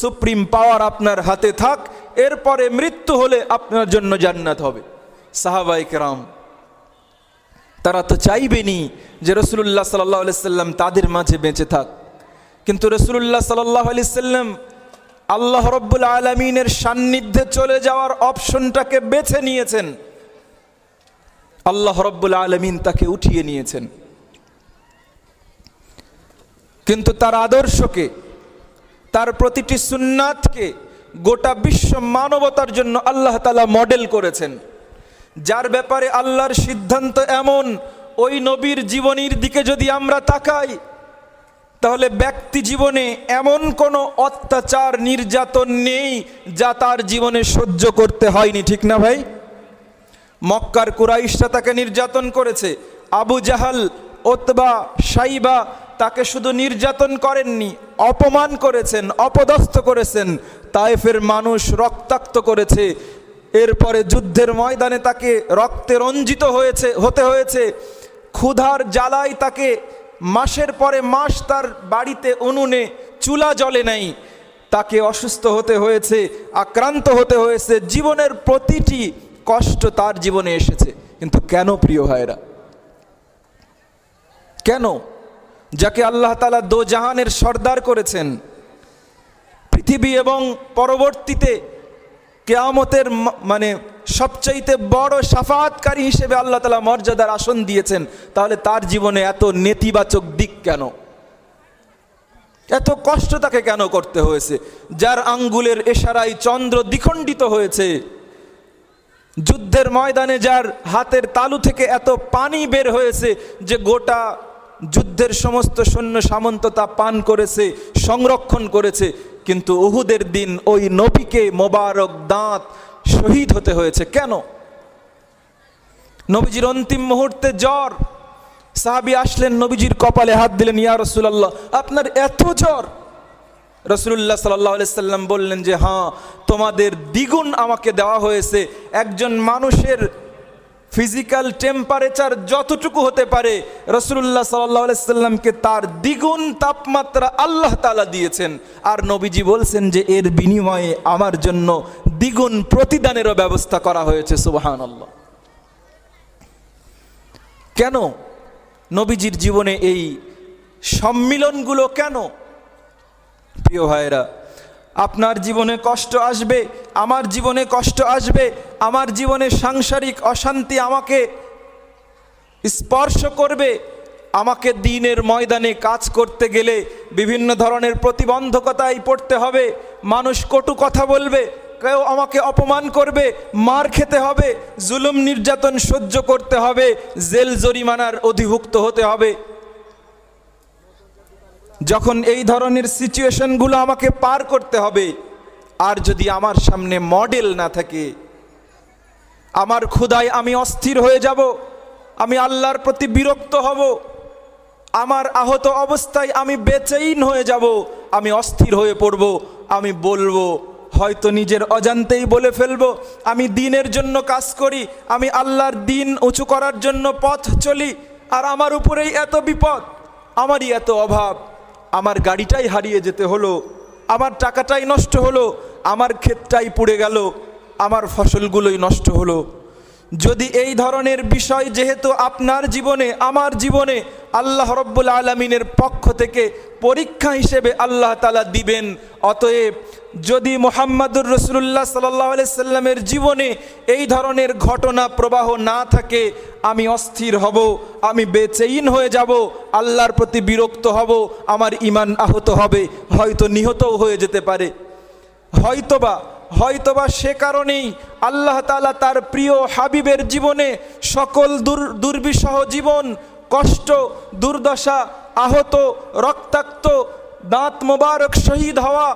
সুপ্রিম পাওয়ার আপনার হাতে থাক, এরপরে মৃত্যু হলে আপনার জন্য জান্নাত হবে। সাহাবায়ে কেরাম তারা তো চাইবেনি যে রাসূলুল্লাহ সাল্লাল্লাহু আলাইহি সাল্লাম তাদের মাঝে বেঁচে থাক, কিন্তু রাসূলুল্লাহ সাল্লাল্লাহু আলাইহি সাল্লাম আল্লাহ রাব্বুল আলামিনের সান্নিধ্যে চলে যাওয়ার অপশনটাকে বেছে নিয়েছেন। আল্লাহ রাব্বুল আলামিন তাকে উঠিয়ে নিয়েছেন, কিন্তু তার আদর্শকে, তার প্রতিটি সুন্নাতকে গোটা বিশ্ব মানবতার জন্য আল্লাহ তাআলা মডেল করেছেন। যার ব্যাপারে আল্লাহর সিদ্ধান্ত এমন, ওই নবীর জীবনীর দিকে যদি আমরা তাকাই, তাহলে ব্যক্তি জীবনে এমন কোনো অত্যাচার, নির্যাতন নেই যা তার জীবনে সহ্য করতে হয়নি, ঠিক না ভাই? মক্কার কুরাইশরা তাকে নির্যাতন করেছে, আবু জাহাল, উতবা, শাইবা তাকে শুধু নির্যাতন করেননি, অপমান করেছেন, অপদস্থ করেছেন। তায়েফের মানুষ রক্তাক্ত করেছে, এরপরে যুদ্ধের ময়দানে তাকে রক্তে রঞ্জিত হতে হয়েছে। ক্ষুধার জ্বালায় তাকে মাসের পরে মাস তার বাড়িতে উনুনে চুলা জ্বলে নাই, তাকে অসুস্থ হতে হয়েছে, আক্রান্ত হতে হয়েছে। জীবনের প্রতিটি কষ্ট তার জীবনে এসেছে। কিন্তু কেন প্রিয় ভাইরা? কেন? যাকে আল্লাহ তাআলা দো জাহানের সর্দার করেছেন, পৃথিবী এবং পরবর্তীতে কিয়ামতের সবচাইতে বড় শাফাআতকারী হিসেবে আল্লাহ তাআলা মর্যাদার আসন দিয়েছেন, তাহলে তার জীবনে এত নেতিবাচক দিক কেন? এত কষ্ট তাকে কেন করতে হয়েছে? যার আঙ্গুলের ইশারায় চন্দ্র দ্বিখণ্ডিত হয়েছে, যুদ্ধের ময়দানে যার হাতের তালু থেকে এত পানি বের হয়েছে যে গোটা যুদ্ধের সমস্ত সৈন্য সামন্ততা পান করেছে, সংরক্ষণ করেছে, কিন্তু উহুদের দিন ওই নবীকে মোবারক দাঁত শহীদ হতে হয়েছে। কেন? নবীজির অন্তিম মুহূর্তে জ্বর, সাহাবী আসলেন, নবীজির কপালে হাত দিলেন, ইয়া রাসূলুল্লাহ আপনার এত জ্বর? রাসূলুল্লাহ সাল্লাল্লাহু আলাইহি সাল্লাম বললেন যে হ্যাঁ, তোমাদের দ্বিগুণ আমাকে দেওয়া হয়েছে। একজন মানুষের ফিজিক্যাল টেম্পারেচার যতটুকু হতে পারে রাসূলুল্লাহ সাল্লাল্লাহু আলাইহি সাল্লামকে তার দ্বিগুণ তাপমাত্রা আল্লাহ তাআলা দিয়েছেন। আর নবীজি বলছেন যে এর বিনিময়ে আমার জন্য দ্বিগুণ প্রতিদানেরও ব্যবস্থা করা হয়েছে। সুবহানাল্লাহ। কেন নবীজির জীবনে এই সম্মিলনগুলো? কেন? প্রিয় ভাইরা, আপনার জীবনে কষ্ট আসবে, আমার জীবনে কষ্ট আসবে, আমার জীবনে সাংসারিক অশান্তি আমাকে স্পর্শ করবে, আমাকে দ্বীনের ময়দানে কাজ করতে গেলে বিভিন্ন ধরনের প্রতিবন্ধকতায় পড়তে হবে। মানুষ কটু কথা বলবে, কেউ আমাকে অপমান করবে, মার খেতে হবে, জুলুম নির্যাতন সহ্য করতে হবে, জেল জরিমানার অধিভুক্ত হতে হবে। যখন এই ধরনের সিচুয়েশনগুলো আমাকে পার করতে হবে, আর যদি আমার সামনে মডেল না থাকে, আমার ক্ষুধায় আমি অস্থির হয়ে যাব, আমি আল্লাহর প্রতি বিরক্ত হব, আমার আহত অবস্থায় আমি বেচেইন হয়ে যাব, আমি অস্থির হয়ে পড়ব, আমি বলবো, হয়তো নিজের অজান্তেই বলে ফেলবো, আমি দ্বীনের জন্য কাজ করি, আমি আল্লাহর দ্বীন উঁচু করার জন্য পথ চলি, আর আমার উপরেই এত বিপদ, আমারই এত অভাব, আমার গাড়িটাই হারিয়ে যেতে হলো, আমার টাকাটাই নষ্ট হলো, আমার ক্ষেতটাই পুড়ে গেল, আমার ফসলগুলোই নষ্ট হলো। যদি এই ধরনের বিষয় যেহেতু আপনার জীবনে আমার জীবনে আল্লাহ রব্বুল আলামিনের পক্ষ থেকে পরীক্ষা হিসেবে আল্লাহ তাআলা দিবেন, অতএব যদি মুহাম্মাদুর রাসূলুল্লাহ সাল্লাল্লাহু আলাইহি সাল্লামের জীবনে এই ধরনের ঘটনা প্রবাহ না থাকে, আমি অস্থির হব, আমি বেচেইন হয়ে যাব, আল্লাহর প্রতি বিরক্ত হব, আমার ঈমান আহত হবে, হয়তো নিহতও হয়ে যেতে পারে। হয়তোবা সে কারণেই আল্লাহ তাআলা তার প্রিয় হাবিবের জীবনে সকল দুর্বিষহ জীবন, কষ্ট, দুর্দশা, আহত, রক্তাক্ত, দাঁত মোবারক শহীদ হওয়া,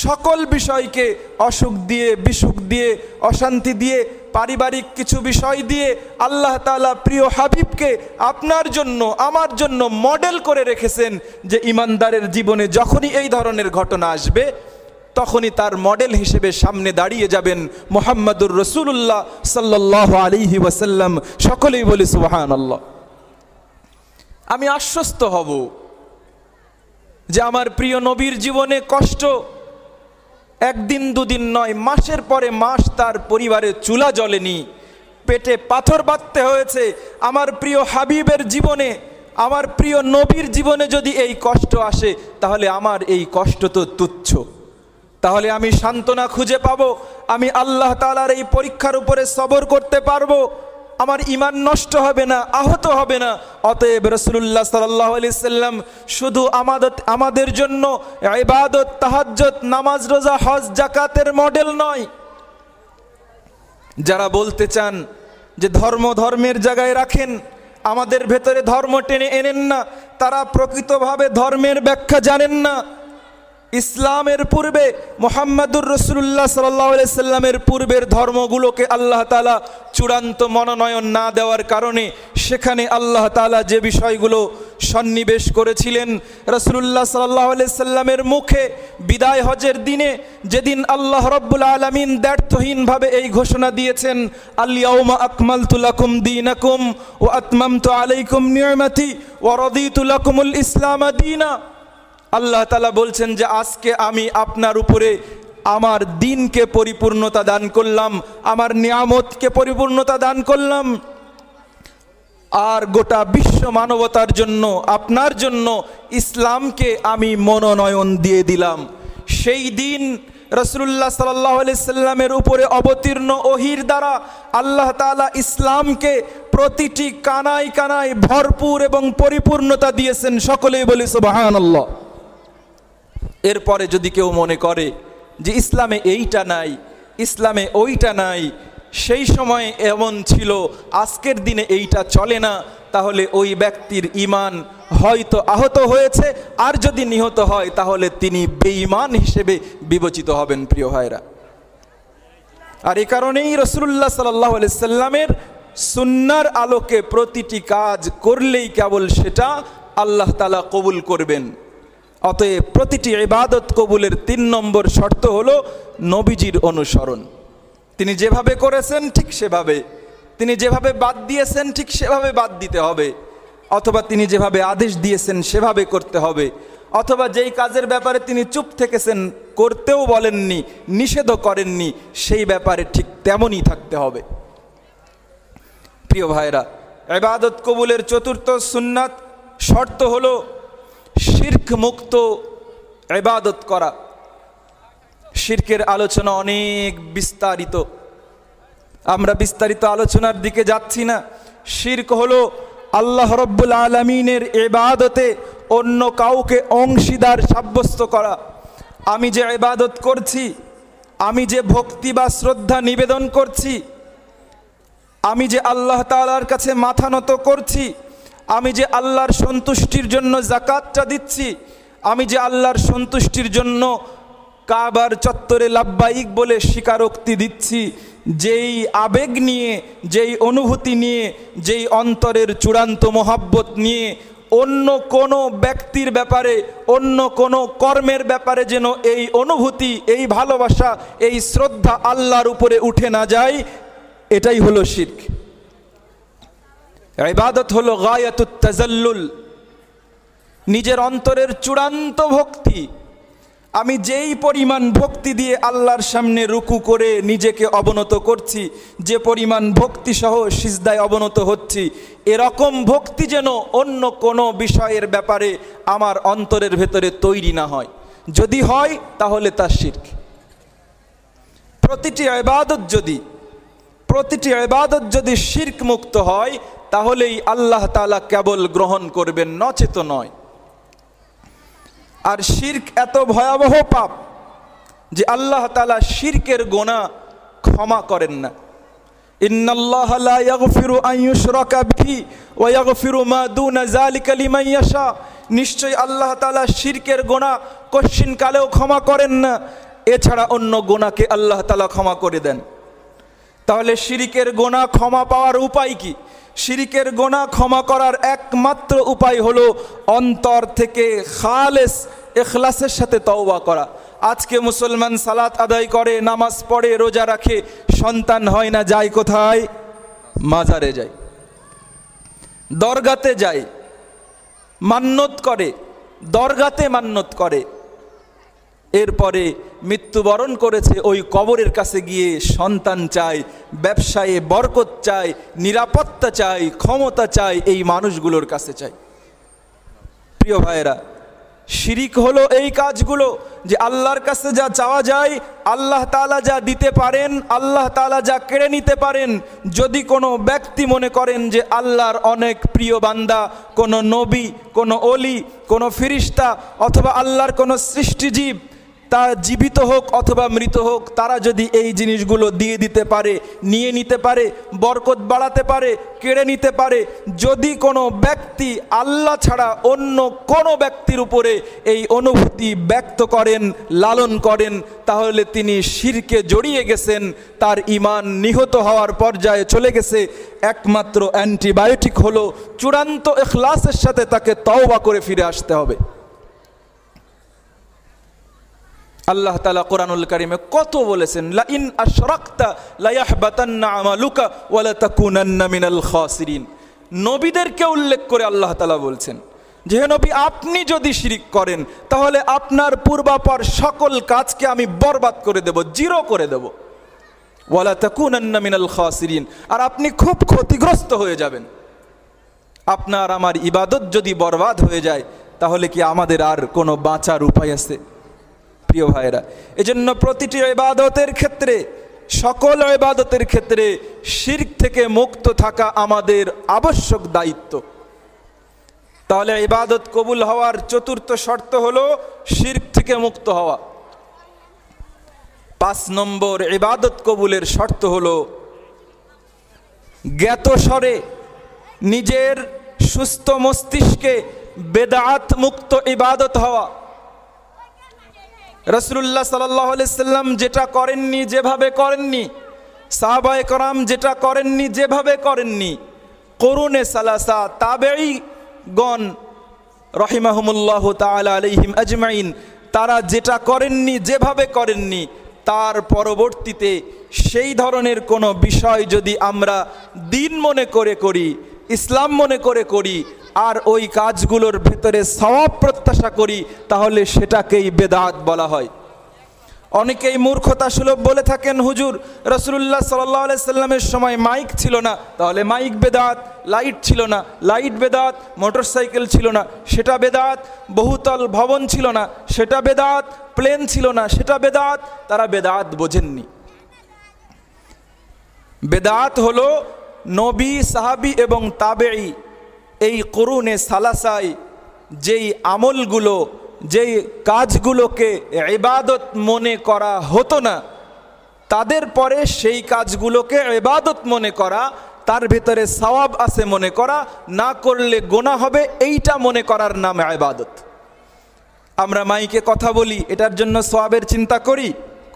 সকল বিষয়কে অসুখ দিয়ে, বিসুখ দিয়ে, অশান্তি দিয়ে, পারিবারিক কিছু বিষয় দিয়ে আল্লাহ তাআলা প্রিয় হাবিবকে আপনার জন্য আমার জন্য মডেল করে রেখেছেন, যে ইমানদারের জীবনে যখনই এই ধরনের ঘটনা আসবে তখনই তার মডেল হিসেবে সামনে দাঁড়িয়ে যাবেন মুহাম্মাদুর রাসূলুল্লাহ সাল্লাল্লাহু আলাইহি ওয়াসাল্লাম। সকলেই বলি সুবহানাল্লাহ। আমি আশ্বস্ত হব যে আমার প্রিয় নবীর জীবনে কষ্ট একদিন দুদিন নয়, মাসের পরে মাস তার পরিবারে চুলা জ্বলেনি, পেটে পাথর বাঁধতে হয়েছে। আমার প্রিয় হাবিবের জীবনে, আমার প্রিয় নবীর জীবনে যদি এই কষ্ট আসে, তাহলে আমার এই কষ্ট তো তুচ্ছ, তাহলে আমি সান্ত্বনা খুঁজে পাবো, আমি আল্লাহ তাআলার এই পরীক্ষার উপরে সবর করতে পারবো, আমার ঈমান নষ্ট হবে না, আহত হবে না। অতএব রাসূলুল্লাহ সাল্লাল্লাহু আলাইহি সাল্লাম শুধু আমাদের জন্য ইবাদত, তাহাজ্জুদ, নামাজ, রোজা, হজ, যাকাতের মডেল নয়। যারা বলতে চান যে ধর্মের জায়গায় রাখেন, আমাদের ভেতরে ধর্ম টেনে এনেন না, তারা প্রকৃতভাবে ধর্মের ব্যাখ্যা জানেন না। ইসলামের পূর্বে মুহাম্মাদুর রাসূলুল্লাহ সাল্লাল্লাহু আলাইহি সাল্লামের পূর্বের ধর্মগুলোকে আল্লাহ তাআলা চূড়ান্ত মনোনয়ন না দেওয়ার কারণে সেখানে আল্লাহ তাআলা যে বিষয়গুলো সন্নিবেশ করেছিলেন, রাসূলুল্লাহ সাল্লাল্লাহু আলাইহি সাল্লামের মুখে বিদায় হজের দিনে, যেদিন আল্লাহ রাব্বুল আলামিন দ্ব্যর্থহীনভাবে এই ঘোষণা দিয়েছেন, আল ইয়াউমা আকমালতু লাকুম দীনাকুম ওয়া আতমামতু আলাইকুম নি'মাতি ওয়া রাদিতু লাকুমুল ইসলাম দীনা। আল্লাহ তাআলা বলছেন যে আজকে আমি আপনার উপরে আমার দ্বীনকে পরিপূর্ণতা দান করলাম, আমার নিয়ামতকে পরিপূর্ণতা দান করলাম, আর গোটা বিশ্ব মানবতার জন্য আপনার জন্য ইসলামকে আমি মনোনয়ন দিয়ে দিলাম। সেই দিন রাসূলুল্লাহ সাল্লাল্লাহু আলাইহি সাল্লামের উপরে অবতীর্ণ ওহীর দ্বারা আল্লাহ তাআলা ইসলামকে প্রতিটি কানায় কানায় ভরপুর এবং পরিপূর্ণতা দিয়েছেন। সকলেই বলি সুবহানাল্লাহ। এরপরে যদি কেউ মনে করে যে ইসলামে এইটা নাই, ইসলামে ওইটা নাই, সেই সময় এমন ছিল, আজকের দিনে এইটা চলে না, তাহলে ওই ব্যক্তির ঈমান হয়তো আহত হয়েছে, আর যদি নিহত হয় তাহলে তিনি বেঈমান হিসেবে বিবেচিত হবেন। প্রিয় ভাইরা, আর এই কারণেই রাসূলুল্লাহ সাল্লাল্লাহু আলাইহি সাল্লামের সুন্নাহর আলোকে প্রতিটি কাজ করলেই কেবল সেটা আল্লাহ তাআলা কবুল করবেন। অতএব প্রতিটি ইবাদত কবুলের 3 নম্বর শর্ত হলো নবীজির অনুসরণ। তিনি যেভাবে করেছেন ঠিক সেভাবে, তিনি যেভাবে বাদ দিয়েছেন ঠিক সেভাবে বাদ দিতে হবে, অথবা তিনি যেভাবে আদেশ দিয়েছেন সেভাবে করতে হবে, অথবা যেই কাজের ব্যাপারে তিনি চুপ থেকেছেন, করতেও বলেননি, নিষেধও করেননি, সেই ব্যাপারে ঠিক তেমনই থাকতে হবে। প্রিয় ভাইরা, ইবাদত কবুলের 4র্থ সুন্নাত শর্ত হলো শিরক মুক্ত ইবাদত করা। শিরকের আলোচনা অনেক বিস্তারিত, আমরা বিস্তারিত আলোচনার দিকে যাচ্ছি না। শিরক হলো আল্লাহ রব্বুল আলামিনের ইবাদতে অন্য কাউকে অংশীদার সাব্যস্ত করা। আমি যে ইবাদত করছি, আমি যে ভক্তি বা শ্রদ্ধা নিবেদন করছি, আমি যে আল্লাহ তাআলার কাছে মাথা নত করছি, আমি যে আল্লাহর সন্তুষ্টির জন্য যাকাতটা দিচ্ছি, আমি যে আল্লাহর সন্তুষ্টির জন্য কাবার চত্বরে লাব্বাইক বলে স্বীকারোক্তি দিচ্ছি, যেই আবেগ নিয়ে, যেই অনুভূতি নিয়ে, যেই অন্তরের চূড়ান্ত মহাব্বত নিয়ে অন্য কোনো ব্যক্তির ব্যাপারে, অন্য কোনো কর্মের ব্যাপারে যেন এই অনুভূতি, এই ভালোবাসা, এই শ্রদ্ধা আল্লাহর উপরে উঠে না যায়, এটাই হলো শিরক। ইবাদত হলো গায়াতুত তাজাল্লুল, নিজের অন্তরের চূড়ান্ত ভক্তি। আমি যেই পরিমাণ ভক্তি দিয়ে আল্লাহর সামনে রুকু করে নিজেকে অবনত করছি, যে পরিমাণ ভক্তি সহ সিজদায় অবনত হচ্ছি, এরকম ভক্তি যেন অন্য কোনো বিষয়ের ব্যাপারে আমার অন্তরের ভেতরে তৈরি না হয়। যদি হয় তাহলে তা শিরক। প্রতিটি ইবাদত যদি শিরক মুক্ত হয় তাহলেই আল্লাহ তাআলা কেবল গ্রহণ করবেন, নচেত নয়। আর শিরক এত ভয়াবহ পাপ যে আল্লাহ তাআলা শিরকের গুনাহ ক্ষমা করেন না। ইন্নাল্লাহা লা ইয়াগফিরু আন ইউশরাকা বিহি ওয়া ইয়াগফিরু মা দুনা যালিকা লিমান ইয়াশা। নিশ্চয় আল্লাহ তাআলা শিরকের গুনাহ কশিন কালেও ক্ষমা করেন না, এছাড়া অন্য গুনাহকে আল্লাহ তাআলা ক্ষমা করে দেন। তাহলে শিরকের গুনাহ ক্ষমা পাওয়ার উপায় কি? শিরকের গুনাহ ক্ষমা করার একমাত্র উপায় হলো অন্তর থেকে খালেস ইখলাসের সাথে তওবা করা। আজকে মুসলমান সালাত আদায় করে, নামাজ পড়ে, রোজা রাখে, সন্তান হয় না, যায় কোথায়? মাজারে যায়, দরগাতে যায়, মান্নত করে, দরগাতে মান্নত করে, এরপরে মৃত্যুবরণ করেছে, ওই কবরের কাছে গিয়ে সন্তান চায়, ব্যবসায়ে বরকত চায়, নিরাপত্তা চায়, ক্ষমতা চায়, এই মানুষগুলোর কাছে চায়। প্রিয় ভাইয়েরা, শিরিক হলো এই কাজগুলো যে আল্লাহর কাছে যা চাওয়া যায়, আল্লাহ তাআলা যা দিতে পারেন, আল্লাহ তাআলা যা কেড়ে নিতে পারেন। যদি কোনো ব্যক্তি মনে করেন যে আল্লাহর অনেক প্রিয় বান্দা, কোনো নবী, কোনো অলি, কোনো ফেরেশতা অথবা আল্লাহর কোনো সৃষ্টিজীব, তা জীবিত হোক অথবা মৃত হোক, তারা যদি এই জিনিসগুলো দিয়ে দিতে পারে, নিয়ে নিতে পারে, বরকত বাড়াতে পারে, কেড়ে নিতে পারে, যদি কোনো ব্যক্তি আল্লাহ ছাড়া অন্য কোনো ব্যক্তির উপরে এই অনুভূতি ব্যক্ত করেন, লালন করেন, তাহলে তিনি শিরকে জড়িয়ে গেছেন, তার ঈমান নিহত হওয়ার পর্যায়ে চলে গেছে। একমাত্র অ্যান্টিবায়োটিক হলো চূড়ান্ত ইখলাসের সাথে তাকে তওবা করে ফিরে আসতে হবে। আল্লাহ তাআলা কোরআনুল কারীমে কত বলেছেন, লা ইন আশরাকতা লা ইয়াহবাতান্না আমালুকা ওয়া লা তাকুনান্না মিনাল খাসিরিন। নবীদেরকে উল্লেখ করে আল্লাহ তাআলা বলছেন যে হে নবী, আপনি যদি শিরিক করেন তাহলে আপনার পূর্বাপর সকল কাজকে আমি বরবাদ করে দেব, জিরো করে দেব। ওয়া লা তাকুনান্না মিনাল খাসিরিন, আর আপনি খুব ক্ষতিগ্রস্ত হয়ে যাবেন। আপনার আমার ইবাদত যদি বরবাদ হয়ে যায় তাহলে কি আমাদের আর কোনো বাঁচার উপায় আছে? প্রিয় ভাইরা, এজন্য প্রতিটি ইবাদতের ক্ষেত্রে, সকল ইবাদতের ক্ষেত্রে শিরক থেকে মুক্ত থাকা আমাদের আবশ্যক দায়িত্ব। তাহলে ইবাদত কবুল হওয়ার 4র্থ শর্ত হলো শিরক থেকে মুক্ত হওয়া। 5 নম্বর ইবাদত কবুলের শর্ত হলো জ্ঞাতস্বরে নিজের সুস্থ মস্তিষ্কে বেদাত মুক্ত ইবাদত হওয়া। রাসূলুল্লাহ সাল্লাল্লাহু আলাইহি সাল্লাম যেটা করেননি, যেভাবে করেননি, সাহাবায়ে কেরাম যেটা করেননি, যেভাবে করেননি, কুরুনে সালাসা তাবেঈগণ রাহিমাহুমুল্লাহু তাআলা আলাইহিম আজমাইন তারা যেটা করেননি, যেভাবে করেননি, তার পরবর্তীতে সেই ধরনের কোনো বিষয় যদি আমরা দিন মনে করে করি, ইসলাম মনে করে করি, আর ওই কাজগুলোর ভেতরে সওয়াব প্রত্যাশা করি, তাহলে সেটাকেই বেদাত বলা হয়। অনেকেই মূর্খতা সুলভ বলে থাকেন, হুজুর রাসূলুল্লাহ সাল্লাল্লাহু আলাইহি সাল্লামের সময় মাইক ছিল না, তাহলে মাইক বেদাত, লাইট ছিল না, লাইট বেদাত, মোটরসাইকেল ছিল না, সেটা বেদাত, বহুতল ভবন ছিল না, সেটা বেদাত, প্লেন ছিল না, সেটা বেদাত। তারা বেদাত বোঝেননি। বেদাত হলো নবী, সাহাবী এবং তাবেঈ এই কুরুনে সালাসায় যেই আমলগুলো, যেই কাজগুলোকে ইবাদত মনে করা হতো না, তাদের পরে সেই কাজগুলোকে ইবাদত মনে করা, তার ভিতরে সওয়াব আছে মনে করা, না করলে গুনাহ হবে, এইটা মনে করার নাম ইবাদত। আমরা মাইকে কথা বলি, এটার জন্য সওয়াবের চিন্তা করি?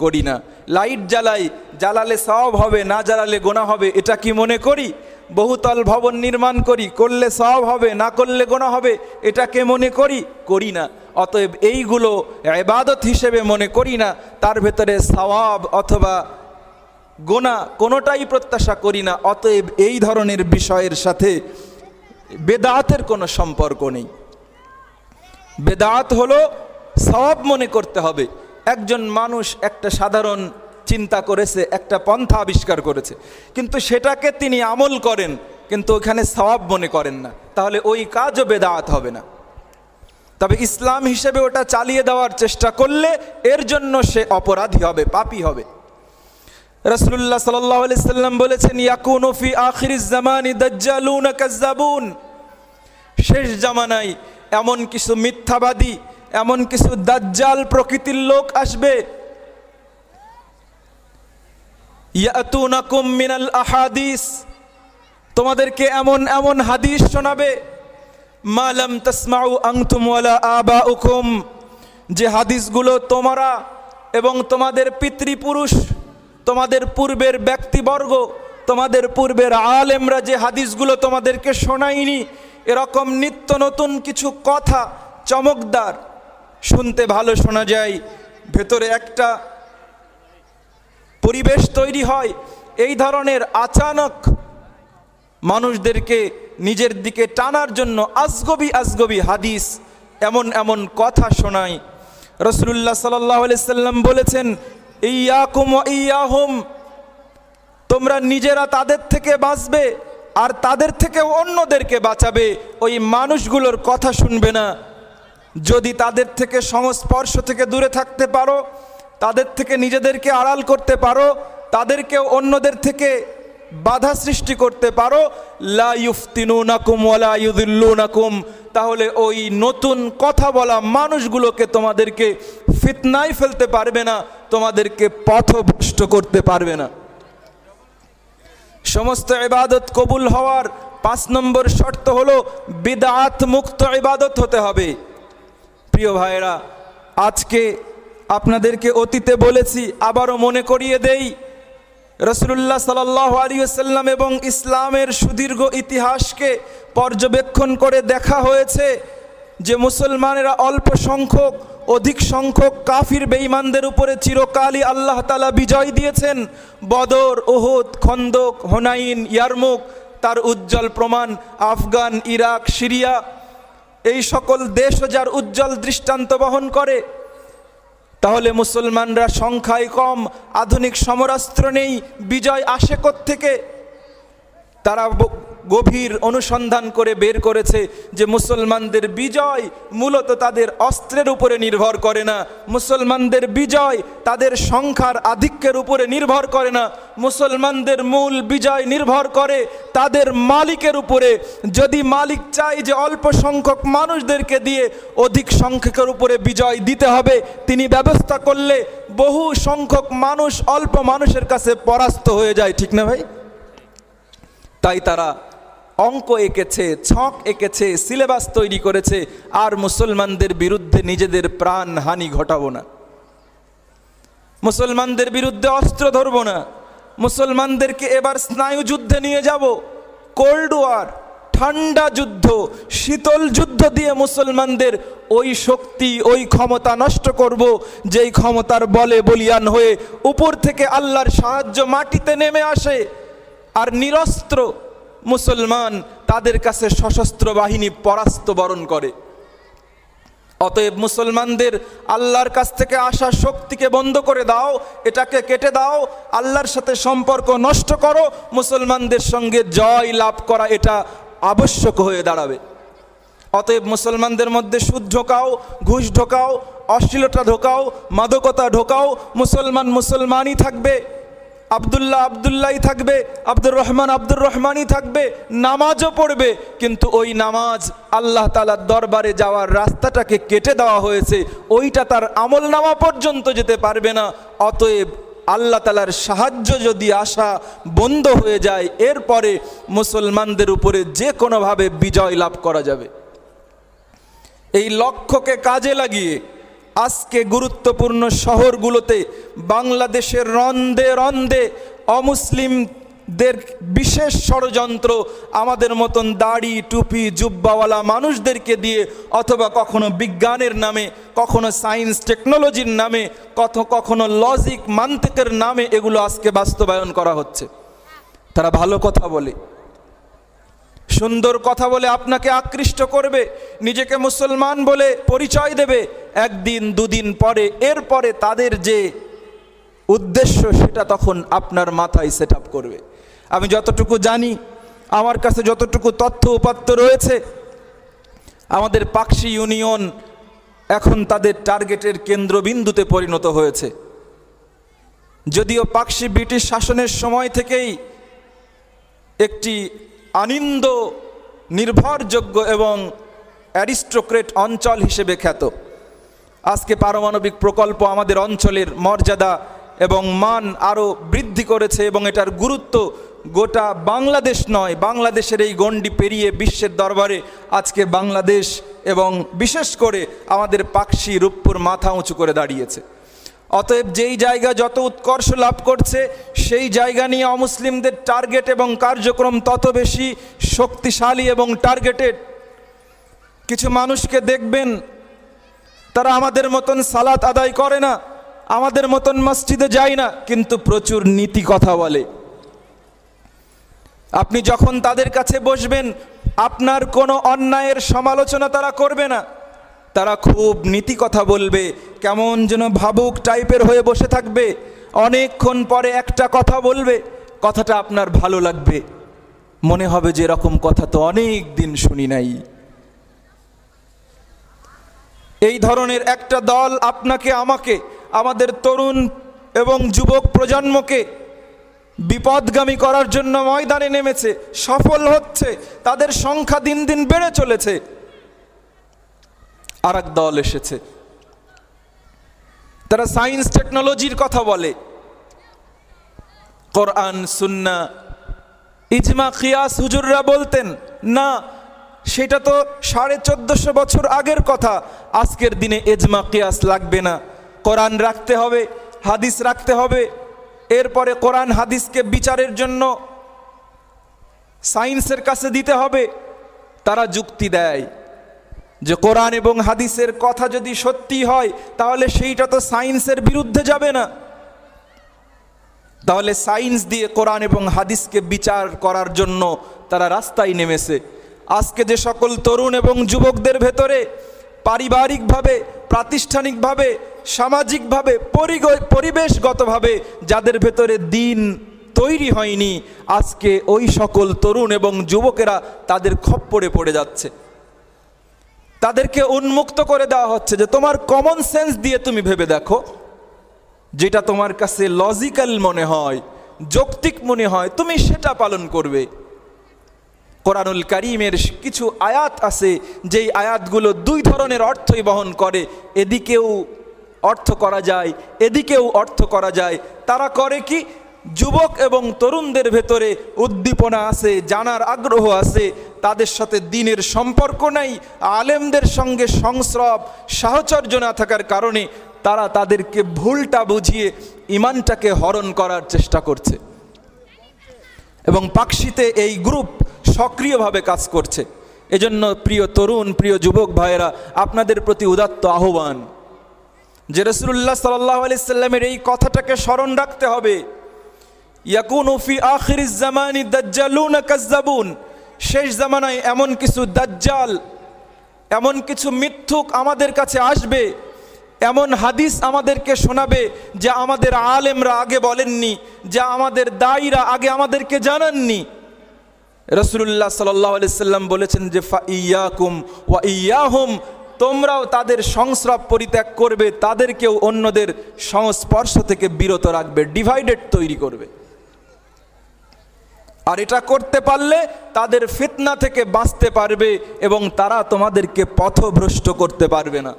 করি না। লাইট জ্বালাই, জ্বালালে সওয়াব হবে, না জ্বালালে গুনাহ হবে, এটা কি মনে করি? বহুতল ভবন নির্মাণ করি, করলে সওয়াব হবে, না করলে গুনাহ হবে, এটাকে মনে করি? করি না। অতএব এইগুলো ইবাদত হিসেবে মনে করি না, তার ভেতরে সওয়াব অথবা গুনাহ কোনোটাই প্রত্যাশা করি না। অতএব এই ধরনের বিষয়ের সাথে বেদাতের কোনো সম্পর্ক নেই। বেদাত হলো সওয়াব মনে করতে হবে। একজন মানুষ একটা সাধারণ চিন্তা করেছে, একটা পন্থা আবিষ্কার করেছে, কিন্তু সেটাকে তিনি আমল করেন, কিন্তু ওখানে সওয়াব মনে করেন না, তাহলে ওই কাজও বেদাত হবে না। তবে ইসলাম হিসেবে ওটা চালিয়ে দেওয়ার চেষ্টা করলে এর জন্য সে অপরাধী হবে, পাপী হবে। রাসূলুল্লাহ সাল্লাল্লাহু আলাইহি সাল্লাম বলেছেন, ইয়াকুনু ফি আখিরিজ জামানি দাজ্জালুন কাজ্জাবুন। শেষ জামানায় এমন কিছু মিথ্যাবাদী, এমন কিছু দাজ্জাল প্রকৃতির লোক আসবে, ইয়াতুনাকুম মিনাল আহাদিস, তোমাদেরকে এমন এমন হাদিস শোনাবে, মা লাম তাসমাউ আনতুম ওয়ালা আবাউকুম, যে হাদিসগুলো তোমরা এবং তোমাদের পিতৃপুরুষ, তোমাদের পূর্বের ব্যক্তিবর্গ, তোমাদের পূর্বের আলেমরা যে হাদিসগুলো তোমাদেরকে শোনায়নি, এরকম নিত্য নতুন কিছু কথা, চমকদার, শুনতে ভালো শোনা যায়, ভেতরে একটা পরিবেশ তৈরি হয়, এই ধরনের আচানক মানুষদেরকে নিজের দিকে টানার জন্য আজগবি আজগবি হাদিস, এমন এমন কথা শোনায়। রাসূলুল্লাহ সাল্লাল্লাহু আলাইহি সাল্লাম বলেছেন, ইয়াকুম ওয়া ইয়াহুম, তোমরা নিজেরা তাদের থেকে বাঁচবে আর তাদের থেকে অন্যদেরকে বাঁচাবে। ওই মানুষগুলোর কথা শুনবে না। যদি তাদের থেকে সংস্পর্শ থেকে দূরে থাকতে পারো, তাদের থেকে নিজেদেরকে আড়াল করতে পারো, তাদেরকে অন্যদের থেকে বাধা সৃষ্টি করতে পারো, লা ইফতিনুনাকুম ওয়ালা ইউযিল্লুনাকুম, তাহলে ওই নতুন কথা বলা মানুষগুলোকে তোমাদেরকে ফিতনায় ফেলতে পারবে না, তোমাদেরকে পথভ্রষ্ট করতে পারবে না। সমস্ত ইবাদত কবুল হওয়ার 5 নম্বর শর্ত হলো বিদআত মুক্ত ইবাদত হতে হবে। প্রিয় ভাইরা, আজকে আপনাদেরকে অতীতে বলেছি, আবারও মনে করিয়ে দেই, রাসূলুল্লাহ সাল্লাল্লাহু আলাইহি ওয়াসাল্লাম এবং ইসলামের সুদীর্ঘ ইতিহাসকে পর্যবেক্ষণ করে দেখা হয়েছে যে মুসলমানেরা অল্প সংখ্যক, অধিক সংখ্যক কাফির বেঈমানদের উপরে চিরকালই আল্লাহ তাআলা বিজয় দিয়েছেন। বদর, উহুদ, খন্দক, হুনাইন, ইয়ারমুক তার উজ্জ্বল প্রমাণ। আফগান, ইরাক, সিরিয়া, এই সকল দেশও যার উজ্জ্বল দৃষ্টান্ত বহন করে। তাহলে মুসলমানরা সংখ্যায় কম, আধুনিক সমরাস্ত্র নেই, বিজয় আসে কোত্থেকে? তারা গভীর অনুসন্ধান করে বের করেছে যে মুসলমানদের বিজয় মূলত তাদের অস্ত্রের উপরে নির্ভর করে না, মুসলমানদের বিজয় তাদের সংখ্যার আধিক্যের উপরে নির্ভর করে না, মুসলমানদের মূল বিজয় নির্ভর করে তাদের মালিকের উপরে। যদি মালিক চায় যে অল্প সংখ্যক মানুষদেরকে দিয়ে অধিক সংখ্যকের উপরে বিজয় দিতে হবে, তিনি ব্যবস্থা করলে বহু সংখ্যক মানুষ অল্প মানুষের কাছে পরাস্ত হয়ে যায়, ঠিক না ভাই? তাই তারা অঙ্ক এঁকেছে, ছক এঁকেছে, সিলেবাস তৈরি করেছে, আর মুসলমানদের বিরুদ্ধে নিজেদের প্রাণ হানি ঘটাবো না, মুসলমানদের বিরুদ্ধে অস্ত্র ধরবো না, মুসলমানদেরকে এবার স্নায়ু যুদ্ধে নিয়ে যাব, কোল্ড ওয়ার, ঠান্ডা যুদ্ধ, শীতল যুদ্ধ দিয়ে মুসলমানদের ওই শক্তি, ওই ক্ষমতা নষ্ট করব, যেই ক্ষমতার বলে বলিয়ান হয়ে উপর থেকে আল্লাহর সাহায্য মাটিতে নেমে আসে, আর নিরস্ত্র মুসলমান তাদের কাছে সশস্ত্র বাহিনী পরাস্ত বরণ করে। অতএব মুসলমানদের আল্লাহর কাছ থেকে আসা শক্তিকে বন্ধ করে দাও, এটাকে কেটে দাও, আল্লাহর সাথে সম্পর্ক নষ্ট করো, মুসলমানদের সঙ্গে জয় লাভ করা এটা আবশ্যক হয়ে দাঁড়াবে। অতএব মুসলমানদের মধ্যে সুদ ঢোকাও, ঘুষ ঢোকাও, অশ্লীলতা ঢোকাও, মাদকতা ঢোকাও, মুসলমান মুসলমানই থাকবে, আব্দুল্লাহ আব্দুল্লাহই থাকবে, আব্দুর রহমান আব্দুর রহমানই থাকবে, নামাজও পড়বে, কিন্তু ওই নামাজ আল্লাহ তাআলার দরবারে যাওয়ার রাস্তাটাকে কেটে দেওয়া হয়েছে, ওইটা তার আমল নামা পর্যন্ত যেতে পারবে না। অতএব আল্লাহ তাআলার সাহায্য যদি আসা বন্ধ হয়ে যায়, এরপরে মুসলমানদের উপরে যে কোনোভাবে বিজয় লাভ করা যাবে। এই লক্ষ্যকে কাজে লাগিয়ে আজকে গুরুত্বপূর্ণ শহরগুলোতে বাংলাদেশের রন্দে রন্দে অমুসলিমদের বিশেষ ষড়যন্ত্র আমাদের মতন দাড়ি টুপি জুব্বাওয়ালা মানুষদেরকে দিয়ে, অথবা কখনো বিজ্ঞানের নামে, কখনো সায়েন্স টেকনোলজির নামে, কখনো লজিক মান্তিকের নামে এগুলো আজকে বাস্তবায়ন করা হচ্ছে। তারা ভালো কথা বলে, সুন্দর কথা বলে আপনাকে আকৃষ্ট করবে, নিজেকে মুসলমান বলে পরিচয় দেবে, একদিন দুদিন পরে এরপরে তাদের যে উদ্দেশ্য সেটা তখন আপনার মাথায় সেট আপ করবে। আমি যতটুকু জানি, আমার কাছে যতটুকু তথ্য উপাত্ত রয়েছে, আমাদের পাকশি ইউনিয়ন এখন তাদের টার্গেটের কেন্দ্রবিন্দুতে পরিণত হয়েছে। যদিও পাকশি ব্রিটিশ শাসনের সময় থেকেই একটি আনন্দ নির্ভরযোগ্য এবং অ্যারিস্টোক্রেট অঞ্চল হিসেবে খ্যাত, আজকে পারমাণবিক প্রকল্প আমাদের অঞ্চলের মর্যাদা এবং মান আরও বৃদ্ধি করেছে, এবং এটার গুরুত্ব গোটা বাংলাদেশ নয়, বাংলাদেশের এই গণ্ডি পেরিয়ে বিশ্বের দরবারে আজকে বাংলাদেশ এবং বিশেষ করে আমাদের পাকশি রূপপুর মাথা উঁচু করে দাঁড়িয়েছে। অতএব যেই জায়গা যত উৎকর্ষ লাভ করছে, সেই জায়গা নিয়ে অমুসলিমদের টার্গেট এবং কার্যক্রম তত বেশি শক্তিশালী এবং টার্গেটেড। কিছু মানুষকে দেখবেন, তারা আমাদের মতন সালাত আদায় করে না, আমাদের মতন মসজিদে যায় না, কিন্তু প্রচুর নীতি কথা বলে। আপনি যখন তাদের কাছে বসবেন, আপনার কোনো অন্যায়ের সমালোচনা তারা করবে না, তারা খুব নীতি কথা বলবে, কেমন যেন ভাবুক টাইপের হয়ে বসে থাকবে, অনেকক্ষণ পরে একটা কথা বলবে, কথাটা আপনার ভালো লাগবে, মনে হবে যে এরকম কথা তো অনেক দিন শুনি নাই। এই ধরনের একটা দল আপনাকে, আমাকে, আমাদের তরুণ এবং যুবক প্রজন্মকে বিপদগামী করার জন্য ময়দানে নেমেছে, সফল হচ্ছে, তাদের সংখ্যা দিন দিন বেড়ে চলেছে। আর এক দল এসেছে, তারা সায়েন্স টেকনোলজির কথা বলে, কোরআন সুন্নাহ ইজমা কিয়াস হুজুররা বলতেন না, সেটা তো 1450 বছর আগের কথা, আজকের দিনে ইজমা কিয়াস লাগবে না, কোরআন রাখতে হবে, হাদিস রাখতে হবে, এরপরে কোরআন হাদিসকে বিচারের জন্য সায়েন্সের কাছে দিতে হবে। তারা যুক্তি দেয় যে কোরআন এবং হাদিসের কথা যদি সত্যি হয়, তাহলে সেইটা তো সায়েন্সের বিরুদ্ধে যাবে না, তাহলে সায়েন্স দিয়ে কোরআন এবং হাদিসকে বিচার করার জন্য তারা রাস্তায় নেমেছে। আজকে যে সকল তরুণ এবং যুবকদের ভেতরে পারিবারিকভাবে, প্রাতিষ্ঠানিকভাবে, সামাজিকভাবে, পরিবেশগতভাবে যাদের ভেতরে দিন তৈরি হয়নি, আজকে ওই সকল তরুণ এবং যুবকেরা তাদের খপ্পরে পড়ে যাচ্ছে। তাদেরকে উন্মুক্ত করে দেওয়া হচ্ছে যে তোমার কমন সেন্স দিয়ে তুমি ভেবে দেখো, যেটা তোমার কাছে লজিক্যাল মনে হয়, যৌক্তিক মনে হয়, তুমি সেটা পালন করবে। কোরআনুল কারীমের কিছু আয়াত আছে, যেই আয়াতগুলো দুই ধরনের অর্থই বহন করে, এদিকেও অর্থ করা যায়, এদিকেও অর্থ করা যায়। তারা করে কি, যুবক এবং তরুণদের ভেতরে উদ্দীপনা আছে, জানার আগ্রহ আছে, তাদের সাথে দ্বীনের সম্পর্ক নাই, আলেমদের সঙ্গে সংস্রব সাহচর্য না থাকার কারণে তারা তাদেরকে ভুলটা বুঝিয়ে ঈমানটাকে হরণ করার চেষ্টা করছে। এবং পাকশিতে এই গ্রুপ সক্রিয়ভাবে কাজ করছে। এজন্য প্রিয় তরুণ, প্রিয় যুবক ভাইয়েরা, আপনাদের প্রতি উদাত্ত আহ্বান যে রাসূলুল্লাহ সাল্লাল্লাহু আলাইহি সাল্লামের এই কথাটাকে স্মরণ রাখতে হবে। ইয়াকুনু ফি আখিরিজ জামানি দাজ্জালুনা কাজ্জাবুন, শেষ জামানায় এমন কিছু দাজ্জাল, এমন কিছু মিথ্যুক আমাদের কাছে আসবে, এমন হাদিস আমাদেরকে শোনাবে যা আমাদের আলেমরা আগে বলেননি, যা আমাদের দায়ীরা আগে আমাদেরকে জানাননি। রাসূলুল্লাহ সাল্লাল্লাহু আলাইহি সাল্লাম বলেছেন যে ফাইয়াকুম ওয়া ইয়াহুম, তোমরাও তাদের সংস্রব পরিত্যাগ করবে, তাদেরকেও অন্যদের সংস্পর্শ থেকে বিরত রাখবে, ডিভাইডেড তৈরি করবে। আর এটা করতে পারলে তাদের ফিতনা থেকে বাঁচতে পারবে এবং তারা তোমাদেরকে পথভ্রষ্ট করতে পারবে না।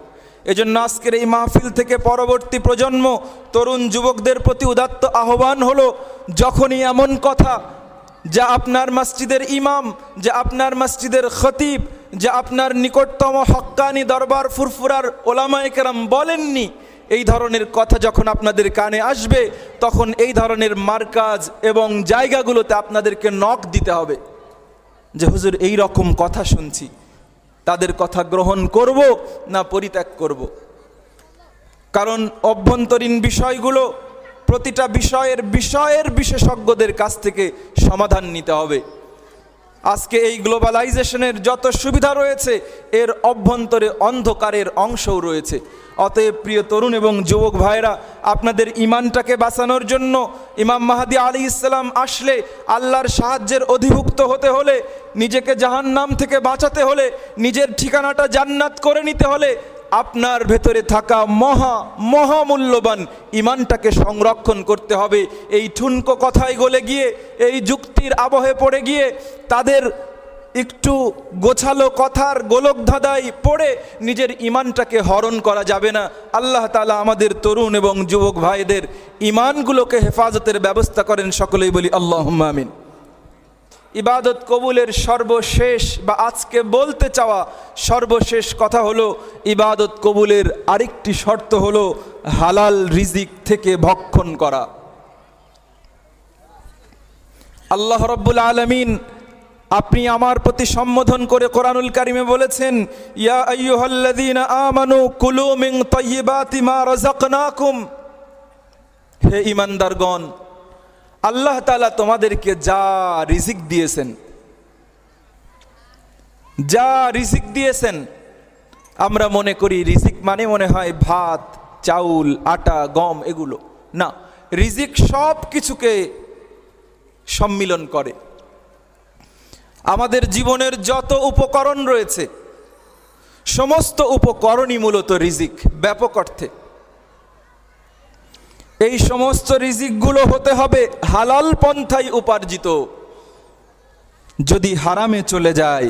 এজন্য আজকের এই মাহফিল থেকে পরবর্তী প্রজন্ম তরুণ যুবকদের প্রতি উদাত্ত আহ্বান হলো, যখনই এমন কথা যা আপনার মসজিদের ইমাম, যা আপনার মসজিদের খতিব, যা আপনার নিকটতম হক্কানি দরবার ফুরফুরার ওলামায়ে কেরাম বলেননি, এই ধরনের কথা যখন আপনাদের কানে আসবে, তখন এই ধরনের মারকাজ এবং জায়গাগুলোতে আপনাদেরকে নক দিতে হবে যে হুজুর এই রকম কথা শুনছি, তাদের কথা গ্রহণ করব না পরিত্যাগ করব। কারণ অভ্যন্তরীণ বিষয়গুলো প্রতিটা বিষয়ের বিশেষজ্ঞদের কাছ থেকে সমাধান নিতে হবে। আজকে এই গ্লোবালাইজেশনের যত সুবিধা রয়েছে এর অভ্যন্তরে অন্ধকারের অংশও রয়েছে। অতএব প্রিয় তরুণ এবং যুবক ভাইরা, আপনাদের ঈমানটাকে বাঁচানোর জন্য ইমাম মাহদী আলাইহিস সালাম আসলে আল্লাহর সাহায্যের অধিভুক্ত হতে হলে, নিজেকে জাহান্নাম থেকে বাঁচাতে হলে, নিজের ঠিকানাটা জান্নাত করে নিতে হলে আপনার ভেতরে থাকা মহামূল্যবান ঈমানটাকে সংরক্ষণ করতে হবে। এই ঠুনকো কথায় গলে গিয়ে, এই যুক্তির আবহে পড়ে গিয়ে, তাদের একটু গোছালো কথার গোলকধাঁধায় পড়ে নিজের ঈমানটাকে হরণ করা যাবে না। আল্লাহ তাআলা আমাদের তরুণ এবং যুবক ভাইদের ঈমানগুলোকে হেফাজতের ব্যবস্থা করেন। সকলেই বলি আল্লাহুম্মা আমিন। ইবাদত কবুলের সর্বশেষ বা আজকে বলতে চাওয়া সর্বশেষ কথা হলো, ইবাদত কবুলের আরেকটি শর্ত হলো হালাল রিজিক থেকে ভক্ষণ করা। আল্লাহ রাব্বুল আলামিন আপনি আমার প্রতি সম্বোধন করে কোরআনুল কারিমে বলেছেন, ইয়া আইয়ুহাল্লাযীনা আমানু কুলু মিন তাইয়্যিবাতি মা রাযাকনাকুম, হে ঈমানদারগণ, আল্লাহ তাআলা তোমাদেরকে যা রিজিক দিয়েছেন, আমরা মনে করি রিজিক মানে মনে হয় ভাত, চাউল, আটা, গম, এগুলো না। রিজিক সব কিছুকে সম্মিলন করে। আমাদের জীবনের যত উপকরণ রয়েছে সমস্ত উপকরণই মূলত রিজিক ব্যাপক অর্থে। এই সমস্ত রিজিকগুলো হতে হবে হালাল পন্থায় উপার্জিত। যদি হারামে চলে যায়,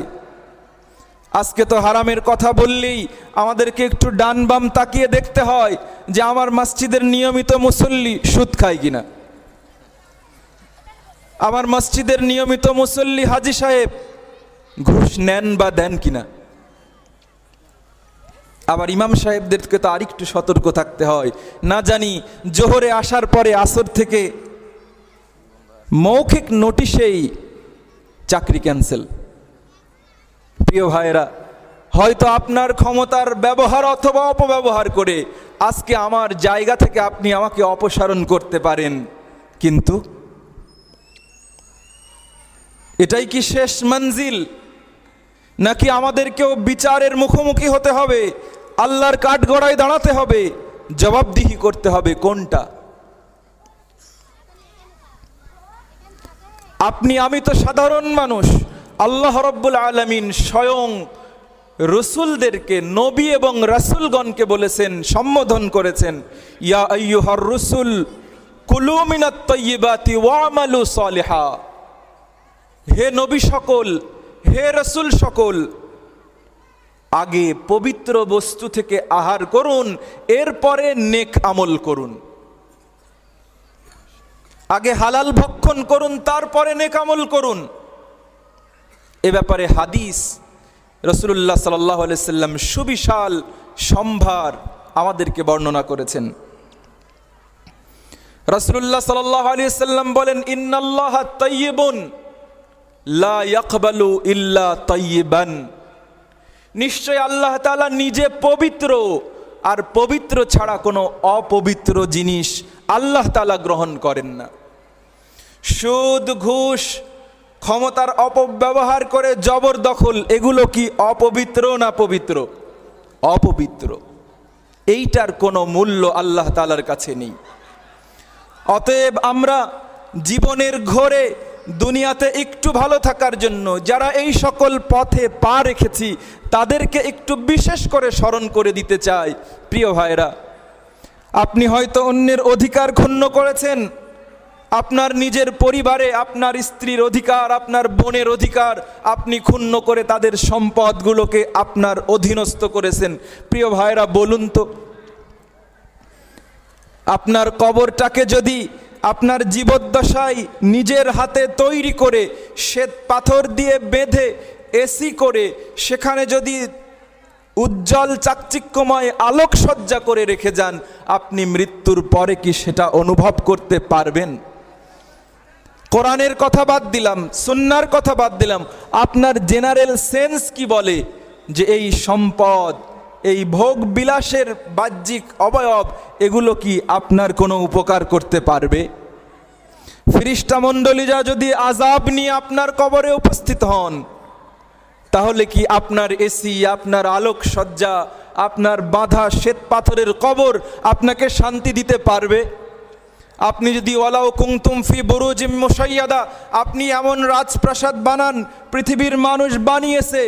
আজকে তো হারামের কথা বললেই আমাদেরকে একটু ডান বাম তাকিয়ে দেখতে হয় যে আমার মসজিদের নিয়মিত মুসল্লি সুদ খায় কিনা, আমার মসজিদের নিয়মিত মুসল্লি হাজি সাহেব ঘুষ নেন বা দেন কিনা। আবার ইমাম সাহেবদেরকে তো আরেকটু সতর্ক থাকতে হয়, না জানি জোহরে আসার পরে আসর থেকে মৌখিক নোটিশেই চাকরি ক্যান্সেল। প্রিয় ভাইয়েরা, হয়তো আপনার ক্ষমতার ব্যবহার অথবা অপব্যবহার করে আজকে আমার জায়গা থেকে আপনি আমাকে অপসারণ করতে পারেন, কিন্তু এটাই কি শেষ মঞ্জিল? নাকি আমাদেরকেও বিচারের মুখোমুখি হতে হবে, আল্লাহর কাঠগড়ায় দাঁড়াতে হবে, জবাবদিহি করতে হবে? কোনটা? আপনি আমি তো সাধারণ মানুষ। আল্লাহ রাব্বুল আলামিন স্বয়ং রসুলদেরকে, নবী এবং রাসূলগণকে বলেছেন, সম্বোধন করেছেন, ইয়া আইয়ুহার রসুল কুলু মিনাত তাইয়্যিবাতি ওয়া'মালু সালিহা। হে নবী সকল, হে রসুল সকল, আগে পবিত্র বস্তু থেকে আহার করুন, এরপরে নেক আমল করুন। আগে হালাল ভক্ষণ করুন, তারপরে নেক আমল করুন। এ ব্যাপারে হাদিস রাসূলুল্লাহ সাল্লাল্লাহু আলাইহি সাল্লাম সুবিশাল সম্ভার আমাদেরকে বর্ণনা করেছেন। রাসূলুল্লাহ সাল্লাল্লাহু আলাইহি সাল্লাম বলেন, ইন্নাল্লাহা তাইয়্যিবুন লা ইয়াকবালু ইল্লা তাইয়্যিবান। নিশ্চয় আল্লাহ তাআলা নিজে পবিত্র, আর পবিত্র ছাড়া কোনো অপবিত্র জিনিস আল্লাহ তাআলা গ্রহণ করেন না। সুদ, ঘুষ, ক্ষমতার অপব্যবহার করে জবরদখল, এগুলো কি অপবিত্র না পবিত্র? অপবিত্র। এইটার কোনো মূল্য আল্লাহ তাআলার কাছে নেই। অতএব আমরা জীবনের ঘোরে দুনিয়াতে একটু ভালো থাকার জন্য যারা এই সকল পথে পা রেখেছি তাদেরকে একটু বিশেষ করে স্মরণ করে দিতে চাই। প্রিয় ভাইরা, আপনি হয়তো অন্যের অধিকার ক্ষুণ্ণ করেছেন, আপনার নিজের পরিবারে আপনার স্ত্রীর অধিকার, আপনার বোনের অধিকার আপনি ক্ষুণ্ণ করে তাদের সম্পদগুলোকে আপনার অধীনস্থ করেছেন। প্রিয় ভাইরা, বলুন তো, আপনার কবরটাকে যদি আপনার জীবদ্দশায় নিজের হাতে তৈরি করে শ্বেত পাথর দিয়ে বেঁধে এসি করে সেখানে যদি উজ্জ্বল চাকচিক্যময় আলোকসজ্জা করে রেখে যান, আপনি মৃত্যুর পরে কি সেটা অনুভব করতে পারবেন? কোরআনের কথা বাদ দিলাম, সুন্নাহর কথা বাদ দিলাম, আপনার জেনারেল সেন্স কি বলে যে এই সম্পদ, এই ভোগ বিলাসের বাহ্যিক অবয়ব, এগুলো কি আপনার কোনো উপকার করতে পারবে? ফেরেশতা মণ্ডলীরা যদি আযাব নিয়ে আপনার কবরে উপস্থিত হন, তাহলে কি আপনার এসি, আপনার আলোকসজ্জা, আপনার বাঁধা শ্বেত পাথরের কবর আপনাকে শান্তি দিতে পারবে? আপনি যদি ওয়ালাউ কুনতুম ফি বুরুজিম মুশাইয়াদা, আপনি এমন রাজপ্রাসাদ বানান, পৃথিবীর মানুষ বানিয়েছে,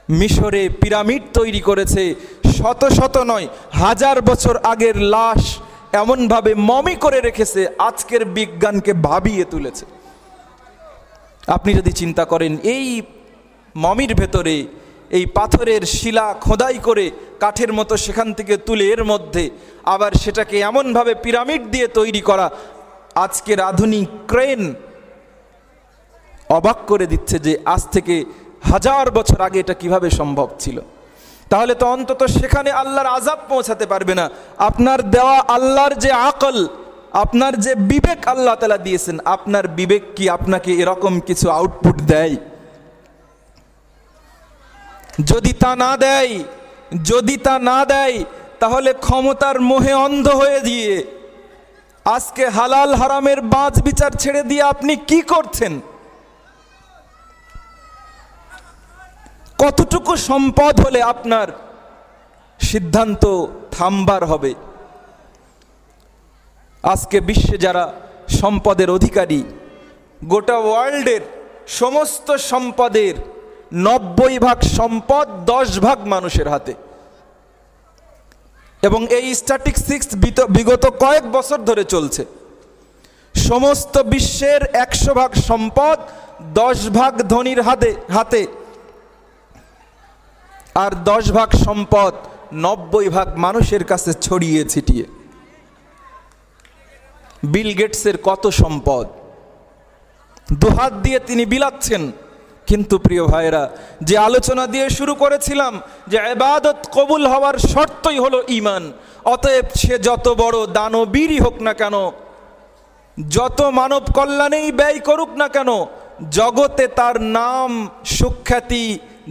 মিশরে পিরামিড তৈরি করেছে, শত শত নয় হাজার বছর আগের লাশ এমনভাবে মমি করে রেখেছে, আজকের বিজ্ঞানকে ভাবিয়ে তুলেছে। আপনি যদি চিন্তা করেন এই মমির ভেতরে এই পাথরের শিলা খোদাই করে কাঠের মতো সেখান থেকে তুলে এর মধ্যে আবার সেটাকে এমনভাবে পিরামিড দিয়ে তৈরি করা, আজকের আধুনিক ক্রেন অবাক করে দিচ্ছে যে আজ থেকে হাজার বছর আগে এটা কিভাবে সম্ভব ছিল। তাহলে তো অন্তত সেখানে আল্লাহর আযাব পৌঁছাতে পারবে না। আপনার দেওয়া আল্লাহর যে আকল, আপনার যে বিবেক আল্লাহ তাআলা দিয়েছেন, আপনার বিবেক কি আপনাকে এরকম কিছু আউটপুট দেয়? যদি তা না দেয় তাহলে ক্ষমতার মোহে অন্ধ হয়ে গিয়ে আজকে হালাল হারামের বাজ বিচার ছেড়ে দিয়ে আপনি কি করছেন? কতটুকু সম্পদ হলে আপনার সিদ্ধান্ত থামবার হবে? আজকে বিশ্বে যারা সম্পদের অধিকারী, গোটা ওয়ার্ল্ডের সমস্ত সম্পদের 90% সম্পদ 10% মানুষের হাতে, এবং এই স্ট্যাটিস্টিক্স বিগত কয়েক বছর ধরে চলছে। সমস্ত বিশ্বের 100% সম্পদ 10% ধনীর হাতে, আর 10% সম্পদ 90% মানুষের কাছে ছড়িয়ে ছিটিয়ে। বিল গেটসের কত সম্পদ, দুহাত দিয়ে তিনি বিলাচ্ছেন। কিন্তু প্রিয় ভাইরা, যে আলোচনা দিয়ে শুরু করেছিলাম যে ইবাদত কবুল হওয়ার শর্তই হলো ঈমান, অতএব সে যত বড় দানবীরই হোক না কেন, যত মানব কল্যাণেই ব্যয় করুক না কেন, জগতে তার নাম, সুখ্যাতি,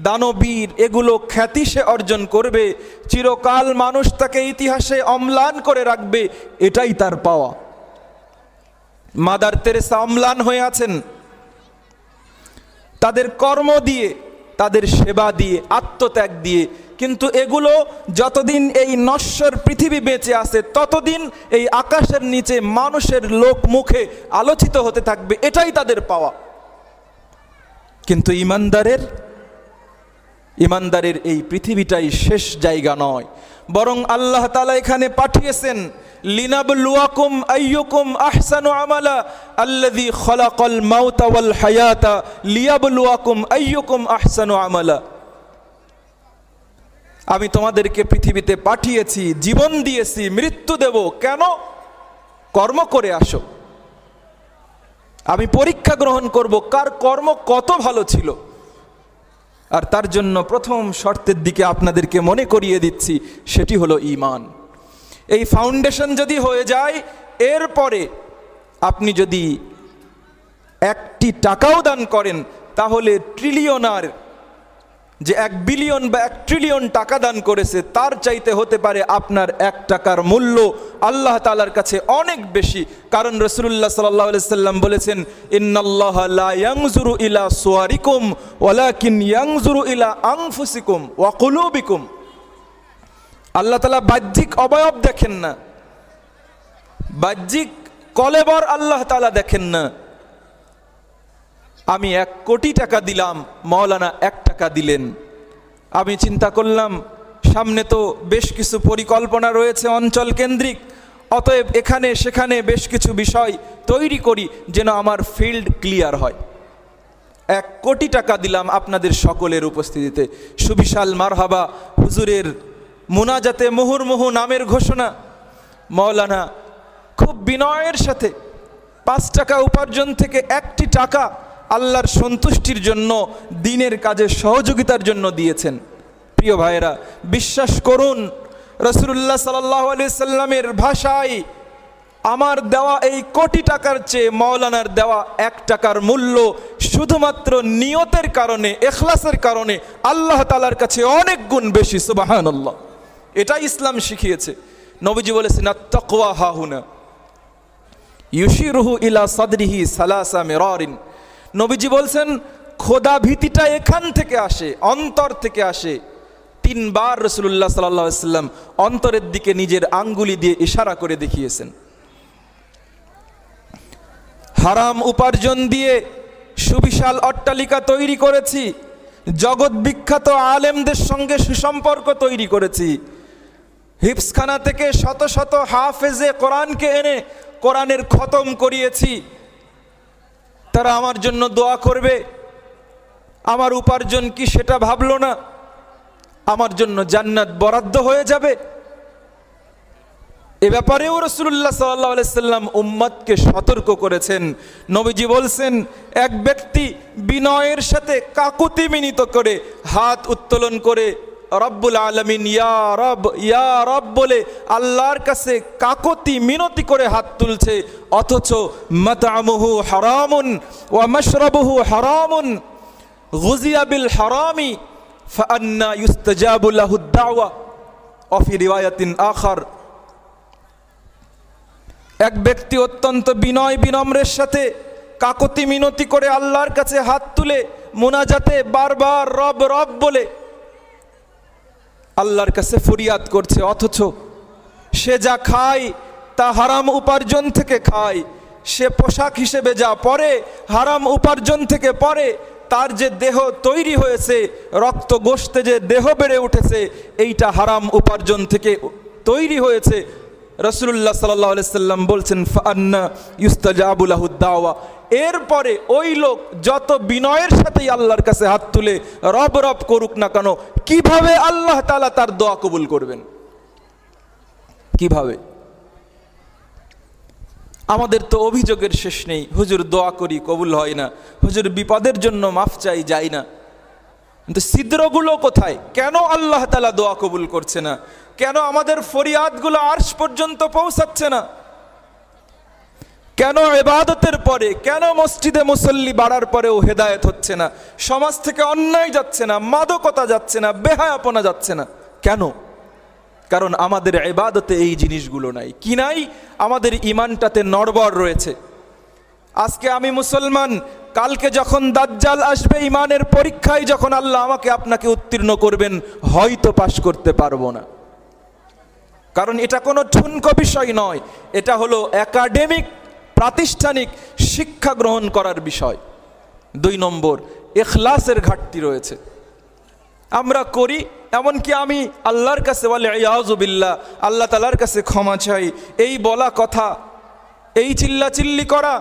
দানবীর এগুলো খ্যাতি সে অর্জন করবে, চিরকাল মানুষ তাকে ইতিহাসে অম্লান করে রাখবে, এটাই তার পাওয়া। মাদার তেরেসা অম্লান হয়ে আছেন তাদের কর্ম দিয়ে, তাদের সেবা দিয়ে, আত্মত্যাগ দিয়ে, কিন্তু এগুলো যতদিন এই নশ্বর পৃথিবী বেঁচে আছে ততদিন এই আকাশের নিচে মানুষের লোক মুখে আলোচিত হতে থাকবে, এটাই তাদের পাওয়া। কিন্তু ইমানদারের এই পৃথিবীটাই শেষ জায়গা নয়, বরং আল্লাহ তাআলা এখানে পাঠিয়েছেন লিনাবলুয়াকুম আইয়ুকুম আহসানু আমালা আল্লাযী খলাকাল মাউতা ওয়াল হায়াতা লিয়াবলুয়াকুম আইয়ুকুম আহসানু আমালা। আমি তোমাদেরকে পৃথিবীতে পাঠিয়েছি, জীবন দিয়েছি, মৃত্যু দেব, কেন? কর্ম করে আসো। আমি পরীক্ষা গ্রহণ করব কার কর্ম কত ভালো ছিল। আর তার জন্য প্রথম শর্তের দিকে আপনাদেরকে মনে করিয়ে দিচ্ছি, সেটি হলো ঈমান। এই ফাউন্ডেশন যদি হয়ে যায়, এরপরে আপনি যদি 1টি টাকাও দান করেন, তাহলে ট্রিলিয়নার যে 1 বিলিয়ন বা 1 ট্রিলিয়ন টাকা দান করেছে, তার চাইতে হতে পারে আপনার 1 টাকার মূল্য আল্লাহ তাআলার কাছে অনেক বেশি। কারণ রাসূলুল্লাহ সাল্লাল্লাহু আলাইহি সাল্লাম বলেছেন, ইন্নাল্লাহা লা ইয়ানজুরু ইলা সুওয়ারিকুম ওয়ালাকিন ইয়ানজুরু ইলা আনফুসিকুম ওয়া কুলুবিকুম। আল্লাহ তাআলা বাহ্যিক অবয়ব দেখেন না, বাহ্যিক কলেবর আল্লাহ তাআলা দেখেন না। আমি 1 কোটি টাকা দিলাম, মাওলানা 1 টাকা দিলেন। আমি চিন্তা করলাম সামনে তো বেশ কিছু পরিকল্পনা রয়েছে অঞ্চল কেন্দ্রিক, অতএব এখানে সেখানে বেশ কিছু বিষয় তৈরি করি যেন আমার ফিল্ড ক্লিয়ার হয়। 1 কোটি টাকা দিলাম আপনাদের সকলের উপস্থিতিতে। সুবিশাল মারহাবা হুজুরের মুনাজাতে মুহুর্মুহু নামের ঘোষণা। মাওলানা খুব বিনয়ের সাথে 5 টাকা উপার্জন থেকে 1টি টাকা আল্লাহর সন্তুষ্টির জন্য, দ্বীনের কাজে সহযোগিতার জন্য দিয়েছেন। প্রিয় ভাইয়েরা, বিশ্বাস করুন, রাসূলুল্লাহ সাল্লাল্লাহু আলাইহি সাল্লামের ভাষায় আমার দেওয়া এই কোটি টাকার চেয়ে মাওলানার দেওয়া 1 টাকার মূল্য শুধুমাত্র নিয়তের কারণে, ইখলাসের কারণে আল্লাহ তাআলার কাছে অনেক গুণ বেশি। সুবহানাল্লাহ। এটা ইসলাম শিখিয়েছে। নবীজি বলেছেন, আত-তাকওয়া হাহুনা ইউশিরুহু ইলা সাদরিহি সালাসা মিরারিন। নবীজি বলছেন, খোদা ভীতিটা এখান থেকে আসে, অন্তর থেকে আসে। 3 বার রাসূলুল্লাহ সাল্লাল্লাহু আলাইহি সাল্লাম অন্তরের দিকে নিজের আঙ্গুলি দিয়ে ইশারা করে দেখিয়েছেন। হারাম উপার্জন দিয়ে সুবিশাল অট্টালিকা তৈরি করেছি, জগৎ বিখ্যাত আলেমদের সঙ্গে সুসম্পর্ক তৈরি করেছি, হিফজখানা থেকে শত শত হাফেজে কোরআনকে এনে কোরআনের খতম করিয়েছি। তারা আমার জন্য দোয়া করবে, আমার উপার্জন কি সেটা ভাবলো না, আমার জন্য জান্নাত বরাদ্দ হয়ে যাবে। এ ব্যাপারেও রাসূলুল্লাহ সাল্লাল্লাহু আলাইহি সাল্লাম উম্মতকে সতর্ক করেছেন। নবীজি বলছেন, এক ব্যক্তি বিনয়ের সাথে কাকুতি মিনিত করে হাত উত্তোলন করে রব্বুল আলামিন ইয়া রব বলে আল্লাহর কাছে কাকুতি মিনতি করে হাত তুলছে, অথচ মাতআমুহু হারামুন ওয়া মাশরাবুহু হারামুন গুযিয়া বিল হারামি ফাআন্না ইউস্তাজাবু লাহু দাওয়া ওয়া ফি রিওয়ায়াতিন আখার। এক ব্যক্তি অত্যন্ত বিনয় বিনম্রের সাথে কাকুতি মিনতি করে আল্লাহর কাছে হাত তুলে মুনাজাতে বারবার রব রব বলে আল্লাহর কাছে ফরিয়াদ করছে, অথচ সে যা খায় তা হারাম উপার্জন থেকে খায়, সে পোশাক হিসেবে যা পরে হারাম উপার্জন থেকে পরে, তার যে দেহ তৈরি হয়েছে, রক্ত গোশতে যে দেহ বেড়ে উঠেছে, এইটা হারাম উপার্জন থেকে তৈরি হয়েছে। রাসূলুল্লাহ সাল্লাল্লাহু আলাইহি সাল্লাম বলছেন, ফাআন্না ইউস্তাজাবু লাহু দাওয়া। এরপরে ওই লোক যত বিনয়ের সাথেই আল্লাহর কাছে হাত তুলে রব রব করুক না কেন, কিভাবে আল্লাহ তাআলা তার দোয়া কবুল করবেন? কিভাবে? আমাদের তো অভিযোগের শেষ নেই, হুজুর দোয়া করি কবুল হয় না, হুজুর বিপদের জন্য মাফ চাই যাই না। কিন্তু ছিদ্রগুলো কোথায়? কেন আল্লাহ তাআলা দোয়া কবুল করছে না? কেন আমাদের ফরিয়াদগুলো আরশ পর্যন্ত পৌঁছাচ্ছে না? কেন ইবাদতের পরে, কেন মসজিদে মুসল্লি বাড়ার পরেও হেদায়েত হচ্ছে না? সমাজ থেকে অন্যায় যাচ্ছে না, মাদকতা যাচ্ছে না, বেহায়াপনা যাচ্ছে না, কেন? কারণ আমাদের ইবাদতে এই জিনিসগুলো নাই। কি নাই? আমাদের ঈমানটাতে নড়বড় রয়েছে। আজকে আমি মুসলমান, কালকে যখন দাজ্জাল আসবে ঈমানের পরীক্ষায়, যখন আল্লাহ আমাকে আপনাকে উত্তীর্ণ করবেন, হয়তো পাশ করতে পারবো না। কারণ এটা কোনো ঠুনকো বিষয় নয়, এটা হলো একাডেমিক প্রাতিষ্ঠানিক শিক্ষা গ্রহণ করার বিষয়। 2 নম্বর, ইখলাসের ঘাটতি রয়েছে। আমরা করি, এমনকি আমি আল্লাহর কাছে ওয়াল ইয়াযু বিল্লাহ, আল্লাহ তাআলার কাছে ক্ষমা চাই, এই বলা কথা, এই চিল্লাচিল্লি করা,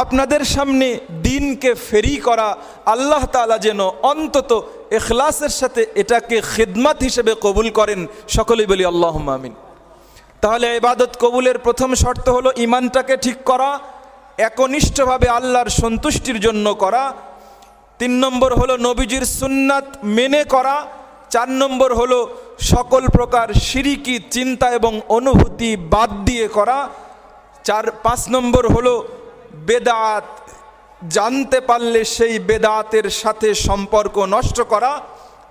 আপনাদের সামনে দিনকে ফেরি করা, আল্লাহ তাআলা যেন অন্তত ইখলাসের সাথে এটাকে খিদমত হিসেবে কবুল করেন। সকলেই বলি আল্লাহুম্মা আমিন। তাহলে ইবাদত কবুলের প্রথম শর্ত হলো ঈমানটাকে ঠিক করা, একনিষ্ঠভাবে আল্লাহর সন্তুষ্টির জন্য করা। 3 নম্বর হলো নবীজির সুন্নাত মেনে করা। 4 নম্বর হলো সকল প্রকার শিরিকি চিন্তা এবং অনুভূতি বাদ দিয়ে করা। 5 নম্বর হলো বেদাত জানতে পারলে সেই বেদাতের সাথে সম্পর্ক নষ্ট করা।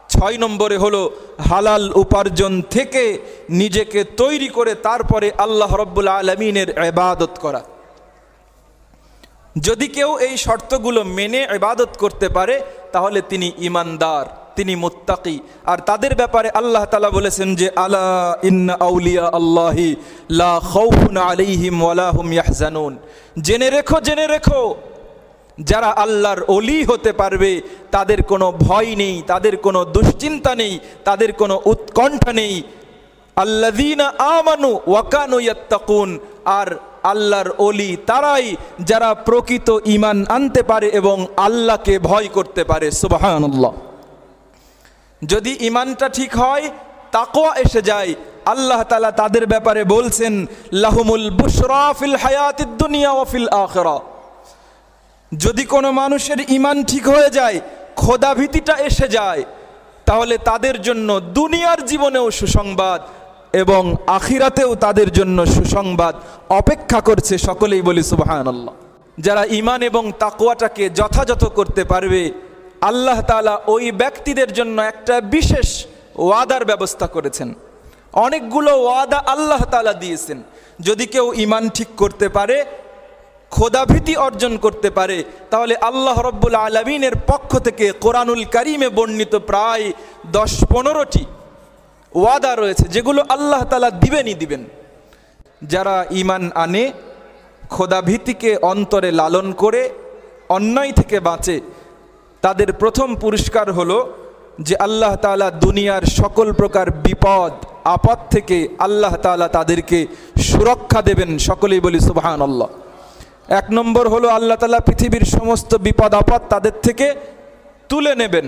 6 নম্বরে হলো হালাল উপার্জন থেকে নিজেকে তৈরি করে তারপরে আল্লাহ রাব্বুল আলামিনের ইবাদত করা। যদি কেউ এই শর্তগুলো মেনে ইবাদত করতে পারে তাহলে তিনি ঈমানদার, তিনি মুত্তাকি। আর তাদের ব্যাপারে আল্লাহ তাআলা বলেছেন যে আলা ইন্না আউলিয়া আল্লাহি লা খাউফুন আলাইহিম ওয়ালা হুম ইয়াহজানুন, জেনে রেখো জেনে রেখো যারা আল্লাহর ওলি হতে পারবে তাদের কোনো ভয় নেই, তাদের কোনো দুশ্চিন্তা নেই, তাদের কোনো উৎকণ্ঠা নেই। আল্লাযীনা আমানু ওয়া কানু ইয়াত্তাকুন, আর আল্লাহর ওলি তারাই যারা প্রকৃত ঈমান আনতে পারে এবং আল্লাহকে ভয় করতে পারে। সুবহানাল্লাহ। যদি ঈমানটা ঠিক হয়, তাকওয়া এসে যায়, আল্লাহ তাআলা তাদের ব্যাপারে বলছেন লাহুমুল বুশরা ফিল হায়াতিদ দুনিয়া ওয়া ফিল আখিরা। যদি কোনো মানুষের ঈমান ঠিক হয়ে যায়, খোদা ভীতিটা এসে যায়, তাহলে তাদের জন্য দুনিয়ার জীবনেও সুসংবাদ এবং আখিরাতেও তাদের জন্য সুসংবাদ অপেক্ষা করছে। সকলেই বলি সুবহানাল্লাহ। যারা ঈমান এবং তাকওয়াটাকে যথাযথ করতে পারবে, আল্লাহ তাআলা ওই ব্যক্তিদের জন্য একটা বিশেষ ওয়াদার ব্যবস্থা করেছেন। অনেকগুলো ওয়াদা আল্লাহ তাআলা দিয়েছেন। যদি কেউ ঈমান ঠিক করতে পারে, খোদাভীতি অর্জন করতে পারে, তাহলে আল্লাহ রাব্বুল আলামিনের পক্ষ থেকে কোরআনুল কারীমে বর্ণিত প্রায় 10-15টি ওয়াদা রয়েছে যেগুলো আল্লাহ তাআলা দিবেনই দিবেন। যারা ঈমান আনে, খোদাভীতিকে অন্তরে লালন করে অন্যায় থেকে বাঁচে, তাদের প্রথম পুরস্কার হলো যে আল্লাহ তাআলা দুনিয়ার সকল প্রকার বিপদ আপদ থেকে আল্লাহ তাআলা তাদেরকে সুরক্ষা দেবেন। সকলেই বলি সুবহানাল্লাহ। 1 নম্বর হলো আল্লাহ তাআলা পৃথিবীর সমস্ত বিপদ আপদ তাদের থেকে তুলে নেবেন।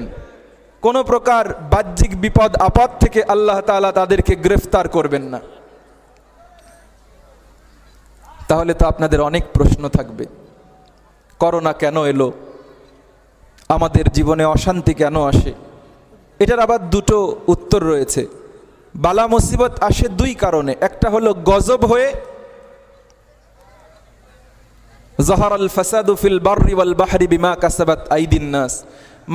কোনো প্রকার বাহ্যিক বিপদ আপদ থেকে আল্লাহ তাআলা তাদেরকে গ্রেফতার করবেন না। তাহলে তো আপনাদের অনেক প্রশ্ন থাকবে, করোনা কেন এলো, আমাদের জীবনে অশান্তি কেন আসে? এটার আবার 2টো উত্তর রয়েছে। বালা মুসিবত আসে 2 কারণে। একটা হলো গজব হয়ে, যাহারাল ফাসাদু ফিল বাররি ওয়াল বাহরি বিমা কাসাবাত আইদিন নাস,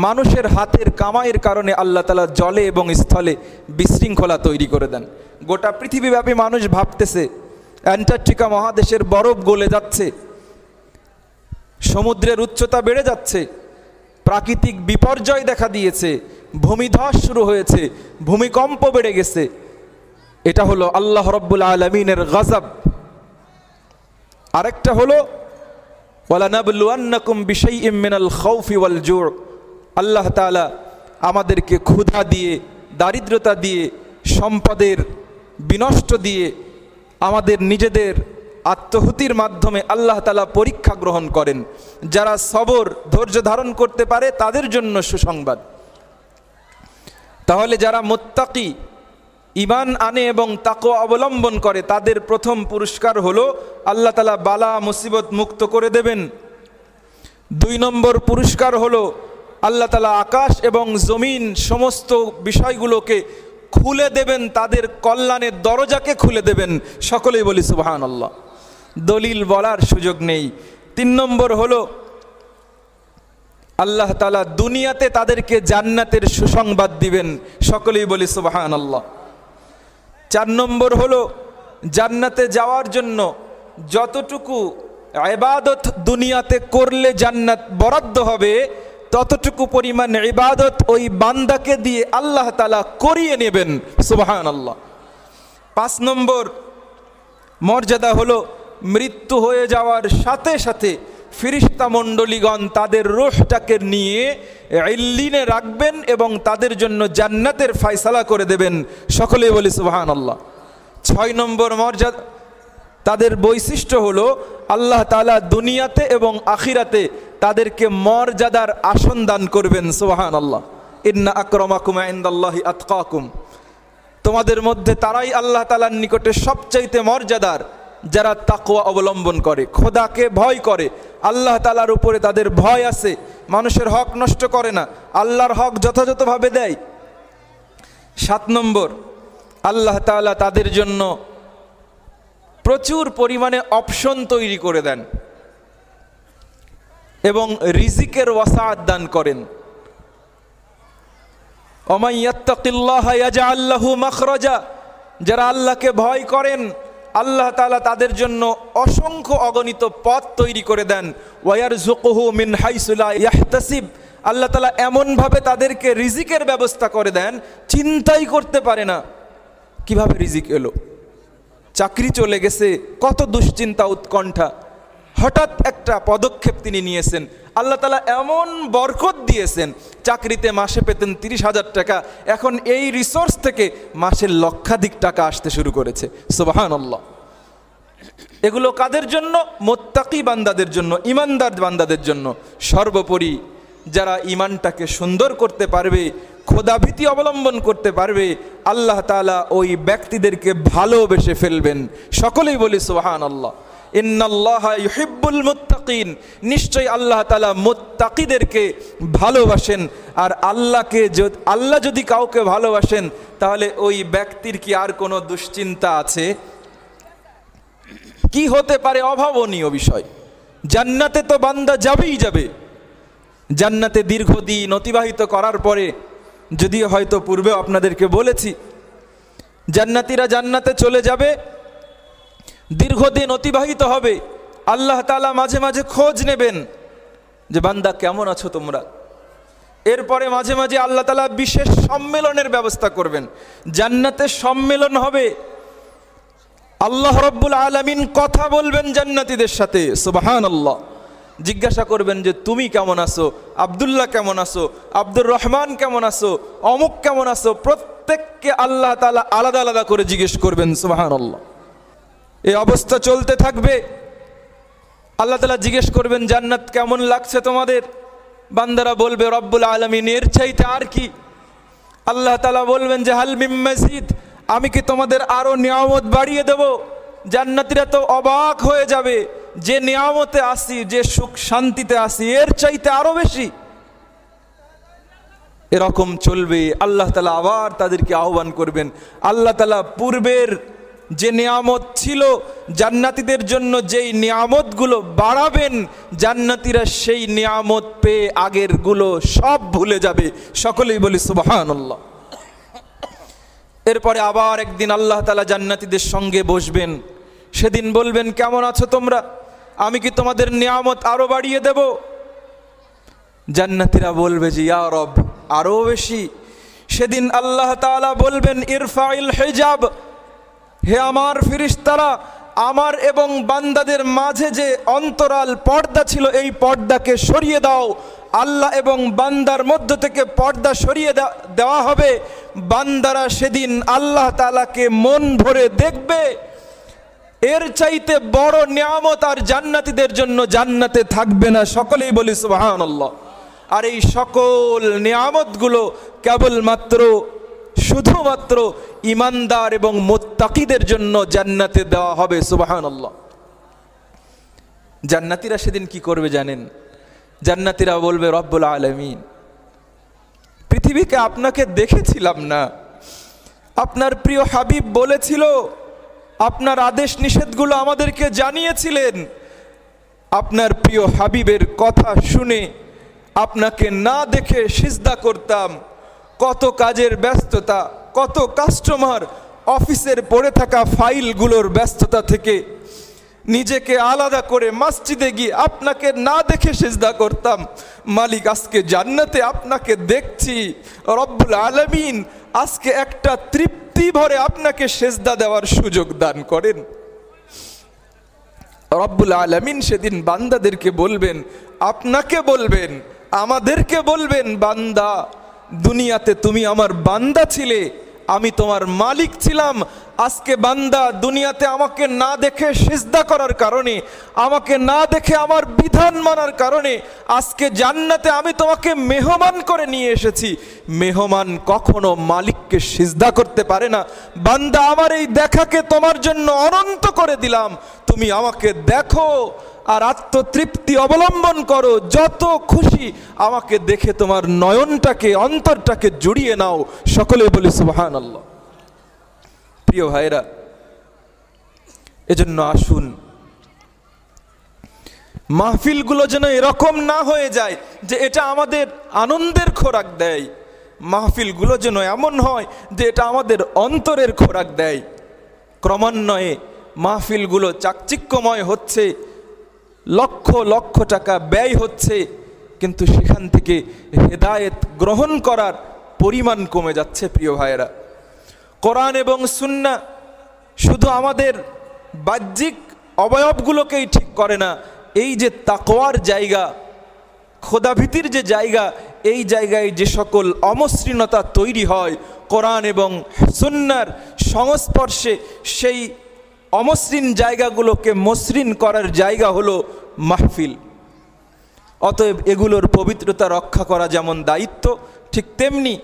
মানুষের হাতের কামাইয়ের কারণে আল্লাহ তাআলা জলে এবং স্থলে বিশৃঙ্খলা তৈরি করে দেন। গোটা পৃথিবীব্যাপী মানুষ ভাবতেছে অ্যান্টার্কটিকা মহাদেশের বরফ গলে যাচ্ছে, সমুদ্রের উচ্চতা বেড়ে যাচ্ছে, প্রাকৃতিক বিপর্যয় দেখা দিয়েছে, ভূমিধস শুরু হয়েছে, ভূমিকম্প বেড়ে গেছে। এটা হলো আল্লাহ রাব্বুল আলামিনের গজব। আরেকটা হলো ওয়ালানাবলুয়ান্নাকুম বিশাইইম মিনাল খাউফি ওয়াল জু', আল্লাহ তাআলা আমাদেরকে ক্ষুধা দিয়ে, দারিদ্রতা দিয়ে, সম্পদের বিনষ্ট দিয়ে, আমাদের নিজেদের আত্মহুতির মাধ্যমে আল্লাহ তাআলা পরীক্ষা গ্রহণ করেন। যারা সবর ধৈর্য ধারণ করতে পারে তাদের জন্য সুসংবাদ। তাহলে যারা মুত্তাকি, ঈমান আনে এবং তাকওয়া অবলম্বন করে, তাদের প্রথম পুরস্কার হলো আল্লাহ তাআলা বালা মুসিবত মুক্ত করে দেবেন। 2 নম্বর পুরস্কার হলো আল্লাহ তাআলা আকাশ এবং জমিন সমস্ত বিষয়গুলোকে খুলে দেবেন, তাদের কল্যাণের দরজাকে খুলে দেবেন। সকলেই বলি সুবহানাল্লাহ। দলিল বলার সুযোগ নেই। 3 নম্বর হলো আল্লাহ তাআলা দুনিয়াতে তাদেরকে জান্নাতের সুসংবাদ দিবেন। সকলেই বলি সুবহানাল্লাহ। 4 নম্বর হলো জান্নাতে যাওয়ার জন্য যতটুকু ইবাদত দুনিয়াতে করলে জান্নাত বরাদ্দ হবে, ততটুকু পরিমাণ ইবাদত ওই বান্দাকে দিয়ে আল্লাহ তাআলা করিয়ে নেবেন। সুবহানাল্লাহ। 5 নম্বর মর্যাদা হলো মৃত্যু হয়ে যাওয়ার সাথে সাথে ফেরেশতা মণ্ডলীগণ তাদের রূহটাকে নিয়ে ইল্লিনে রাখবেন এবং তাদের জন্য জান্নাতের ফয়সালা করে দেবেন। সকলেই বলি সুবহানাল্লাহ। 6 নম্বর মর্যাদা, তাদের বৈশিষ্ট্য হলো আল্লাহ তাআলা দুনিয়াতে এবং আখিরাতে তাদেরকে মর্যাদার আসন দান করবেন। সুবহানাল্লাহ। ইন্না আকরামাকুম ইনদাল্লাহি আতকাকুম, তোমাদের মধ্যে তারাই আল্লাহ তাআলার নিকটে সবচাইতে মর্যাদার যারা তাকওয়া অবলম্বন করে, খোদাকে ভয় করে, আল্লাহ তাআলার উপরে তাদের ভয় আছে, মানুষের হক নষ্ট করে না, আল্লাহর হক যথাযথভাবে দেয়। 7 নম্বর, আল্লাহ তাআলা তাদের জন্য প্রচুর পরিমাণে অপশন তৈরি করে দেন এবং রিজিকের ওয়াসাআত দান করেন। ওমান ইয়াত্তাকিল্লাহা ইয়াজআল লাহু মাখরাজা, যারা আল্লাহকে ভয় করেন আল্লাহ তাআলা তাদের জন্য অসংখ্য অগণিত পথ তৈরি করে দেন। ওয়ায়ারযুকুহু মিন হাইসু লা ইয়াহতাসিব, আল্লাহ তাআলা এমনভাবে তাদেরকে রিজিকের ব্যবস্থা করে দেন চিন্তাই করতে পারে না কিভাবে রিজিক এলো। চাকরি চলে গেছে, কত দুশ্চিন্তা উৎকণ্ঠা, হঠাৎ একটা পদক্ষেপ তিনি নিয়েছেন, আল্লাহ তাআলা এমন বরকত দিয়েছেন, চাকরিতে মাসে পেতেন 30,000 টাকা, এখন এই রিসোর্স থেকে মাসে লক্ষাধিক টাকা আসতে শুরু করেছে। সুবহানাল্লাহ। এগুলো কাদের জন্য? মুত্তাকি বান্দাদের জন্য, ইমানদার বান্দাদের জন্য। সর্বোপরি যারা ইমানটাকে সুন্দর করতে পারবে, খোদাভীতি অবলম্বন করতে পারবে, আল্লাহ তাআলা ওই ব্যক্তিদেরকে ভালোবেসে ফেলবেন। সকলেই বলি সুবহানাল্লাহ। ইন্নাল্লাহা ইউহিব্বুল মুত্তাকিন, নিশ্চয়ই আল্লাহ তাআলা মুত্তাকিদেরকে ভালোবাসেন। আর আল্লাহ যদি কাউকে ভালোবাসেন তাহলে ওই ব্যক্তির কি আর কোনো দুশ্চিন্তা আছে? কি হতে পারে? অভাবনীয় বিষয়। জান্নাতে তো বান্দা যাবেই যাবে। জান্নাতে দীর্ঘদিন অতিবাহিত করার পরে, যদিও হয়তো পূর্বেও আপনাদেরকে বলেছি, জান্নাতীরা জান্নাতে চলে যাবে, দীর্ঘদিন অতিবাহিত হবে, আল্লাহ তাআলা মাঝে মাঝে খোঁজ নেবেন যে বান্দা কেমন আছো তোমরা। এরপরে মাঝে মাঝে আল্লাহ তাআলা বিশেষ সম্মেলনের ব্যবস্থা করবেন, জান্নাতে সম্মেলন হবে, আল্লাহ রাব্বুল আলামিন কথা বলবেন জান্নাতীদের সাথে। সুবহানাল্লাহ। জিজ্ঞাসা করবেন যে তুমি কেমন আছো, আব্দুল্লাহ কেমন আছো, আব্দুর রহমান কেমন আছো, অমুক কেমন আছো, প্রত্যেককে আল্লাহ তাআলা আলাদা আলাদা করে জিজ্ঞেস করবেন। সুবহানাল্লাহ। এই অবস্থা চলতে থাকবে। আল্লাহ তাআলা জিজ্ঞেস করবেন জান্নাত কেমন লাগছে তোমাদের? বান্দারা বলবে রব্বুল আলামিন এর চাইতে আর কি? আল্লাহ তাআলা বলবেন যে হাল মিম মাজিদ, আমি কি তোমাদের আরো নিয়ামত বাড়িয়ে দেব? জান্নাতীরা তো অবাক হয়ে যাবে, যে নিয়ামতে আসি, যে সুখ শান্তিতে আসি, এর চাইতে আরো বেশি। এরকম চলবে। আল্লাহ তাআলা আবার তাদেরকে আহ্বান করবেন। আল্লাহ তাআলা পূর্বের যে নিয়ামত ছিল জান্নাতীদের জন্য, যেই নিয়ামতগুলো বাড়াবেন, জান্নাতীরা সেই নিয়ামত পেয়ে আগের গুলো সব ভুলে যাবে। সকলেই বলি সুবহানাল্লাহ। এরপরে আবার একদিন আল্লাহ তাআলা জান্নাতীদের সঙ্গে বসবেন, সেদিন বলবেন কেমন আছো তোমরা? আমি কি তোমাদের নিয়ামত আরো বাড়িয়ে দেব? জান্নাতীরা বলবে যে ইয়া রব আরো বেশি। সেদিন আল্লাহ তাআলা বলবেন ইরফাইল হিজাব, হে আমার ফেরেশতারা, আমার এবং বান্দাদের মাঝে যে অন্তরাল পর্দা ছিল এই পর্দাকে সরিয়ে দাও। আল্লাহ এবং বান্দার মধ্য থেকে পর্দা সরিয়ে দেওয়া হবে। বান্দারা সেদিন আল্লাহ তাআলাকে মন ভরে দেখবে। এর চাইতে বড় নিয়ামত আর জান্নাতীদের জন্য জান্নাতে থাকবে না। সকলেই বলি সুবহানাল্লাহ। আর এই সকল নিয়ামতগুলো কেবলমাত্র শুধুমাত্র ইমানদার এবং মুত্তাকিদের জন্য জান্নাতে দেওয়া হবে। সুবহানাল্লাহ। জান্নাতীরা সেদিন কি করবে জানেন? জান্নাতীরা বলবে রব্বুল আলামিন, পৃথিবীকে আপনাকে দেখেছিলাম না, আপনার প্রিয় হাবিব বলেছিল, আপনার আদেশ নিষেধগুলো আমাদেরকে জানিয়েছিলেন, আপনার প্রিয় হাবিবের কথা শুনে আপনাকে না দেখে সিজদা করতাম। কত কাজের ব্যস্ততা, কত কাস্টমার, অফিসের পড়ে থাকা ফাইলগুলোর ব্যস্ততা থেকে নিজেকে আলাদা করে মসজিদে গিয়ে আপনাকে না দেখে সিজদা করতাম। মালিক, আজকে জান্নাতে আপনাকে দেখছি, রব্বুল আলামিন আজকে একটা তৃপ্তি ভরে আপনাকে সিজদা দেওয়ার সুযোগ দান করেন। রব্বুল আলামিন সেদিন বান্দাদেরকে বলবেন, আপনাকে বলবেন, আমাদেরকে বলবেন, বান্দা দুনিয়াতে তুমি আমার বান্দা ছিলে, আমি তোমার মালিক ছিলাম। আজকে বান্দা দুনিয়াতে আমাকে না দেখে সিজদা করার কারণে, আমাকে না দেখে আমার বিধান মানার কারণে আজকে জান্নাতে আমি তোমাকে মেহমান করে নিয়ে এসেছি। মেহমান কখনো মালিককে সিজদা করতে পারে না। বান্দা, আমার এই দেখাকে তোমার জন্য অনন্ত করে দিলাম, তুমি আমাকে দেখো আর আত্মতৃপ্তি অবলম্বন করো। যত খুশি আমাকে দেখে তোমার নয়নটাকে, অন্তরটাকে জুড়িয়ে নাও। সকলে বলি সুবহানাল্লাহ। প্রিয় ভাইরা, এজন্য আসুন মাহফিলগুলো যেন এরকম না হয়ে যায় যে এটা আমাদের আনন্দের খোরাক দেয়। মাহফিলগুলো যেন এমন হয় যে এটা আমাদের অন্তরের খোরাক দেয়। ক্রমান্বয়ে মাহফিলগুলো চাকচিক্যময় হচ্ছে, লক্ষ লক্ষ টাকা ব্যয় হচ্ছে, কিন্তু সেখান থেকে হেদায়েত গ্রহণ করার পরিমাণ কমে যাচ্ছে। প্রিয় ভাইয়েরা, কোরআন এবং সুন্নাহ শুধু আমাদের বাহ্যিক অবয়বগুলোকেই ঠিক করে না, এই যে তাকওয়ার জায়গা, খোদাভীতির যে জায়গা, এই জায়গায় যে সকল অমসৃণতা তৈরি হয় কোরআন এবং সুন্নাহর সংস্পর্শে, সেই অমসৃণ জায়গাগুলোকে মসৃণ করার জায়গা হলো মাহফিল। অতএব এগুলোর পবিত্রতা রক্ষা করা যেমন দায়িত্ব, ঠিক তেমনি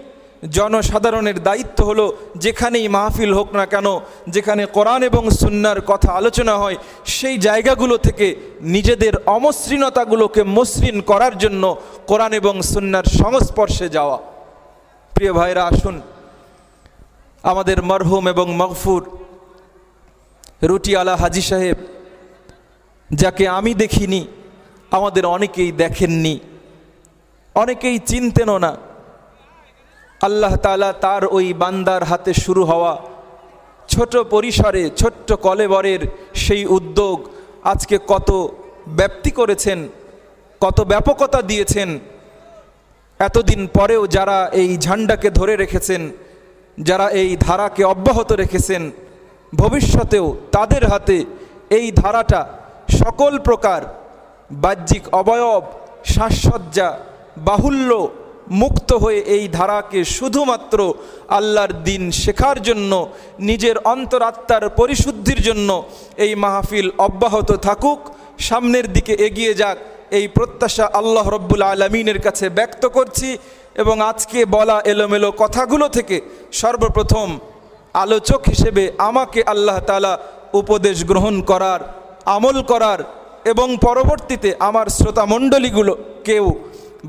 জনসাধারণের দায়িত্ব হলো যেখানেই মাহফিল হোক না কেন, যেখানে কোরআন এবং সুন্নাহর কথা আলোচনা হয়, সেই জায়গাগুলো থেকে নিজেদের অমসৃণতাগুলোকে মসৃণ করার জন্য কোরআন এবং সুন্নাহর সংস্পর্শে যাওয়া। প্রিয় ভাইরা, আসুন আমাদের মরহুম এবং মগফুর রুটিওয়ালা হাজী সাহেব, যাকে আমি দেখিনি, আমাদের অনেকেই দেখেননি, অনেকেই চিনতেনও না, আল্লাহ তাআলা তার ওই বান্দার হাতে শুরু হওয়া ছোট পরিসরে, ছোট্ট কলেবরের সেই উদ্যোগ আজকে কত ব্যাপ্তি করেছেন, কত ব্যাপকতা দিয়েছেন। এতদিন পরেও যারা এই ঝান্ডাকে ধরে রেখেছেন, যারা এই ধারাকে অব্যাহত রেখেছেন, ভবিষ্যতেও তাদের হাতে এই ধারাটা সকল প্রকার বাহ্যিক অবয়ব, সাজসজ্জা, বাহুল্য মুক্ত হয়ে এই ধারাকে শুধুমাত্র আল্লাহর দিন শেখার জন্য, নিজের অন্তরাত্মার পরিশুদ্ধির জন্য এই মাহফিল অব্যাহত থাকুক, সামনের দিকে এগিয়ে যাক, এই প্রত্যাশা আল্লাহ রব্বুল আলামিনের কাছে ব্যক্ত করছি। এবং আজকে বলা এলোমেলো কথাগুলো থেকে সর্বপ্রথম আলোচক হিসেবে আমাকে আল্লাহ তাআলা উপদেশ গ্রহণ করার, আমল করার এবং পরবর্তীতে আমার শ্রোতামণ্ডলীগুলোকেও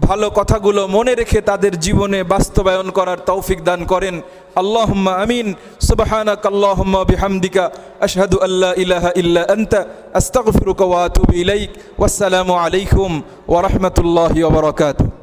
ভালো কথাগুলো মনে রেখে তাদের জীবনে বাস্তবায়ন করার তৌফিক দান করেন। আল্লাহুম্মা আমিন। সুবহানাক আল্লাহুম্মা বিহামদিকা আশহাদু আল্লা ইলাহা ইল্লা আনতা আস্তাগফিরুকা ওয়া আতুবু ইলাইক। ওয়াসসালামু আলাইকুম ওয়া রাহমাতুল্লাহি ওয়া বারাকাতুহু।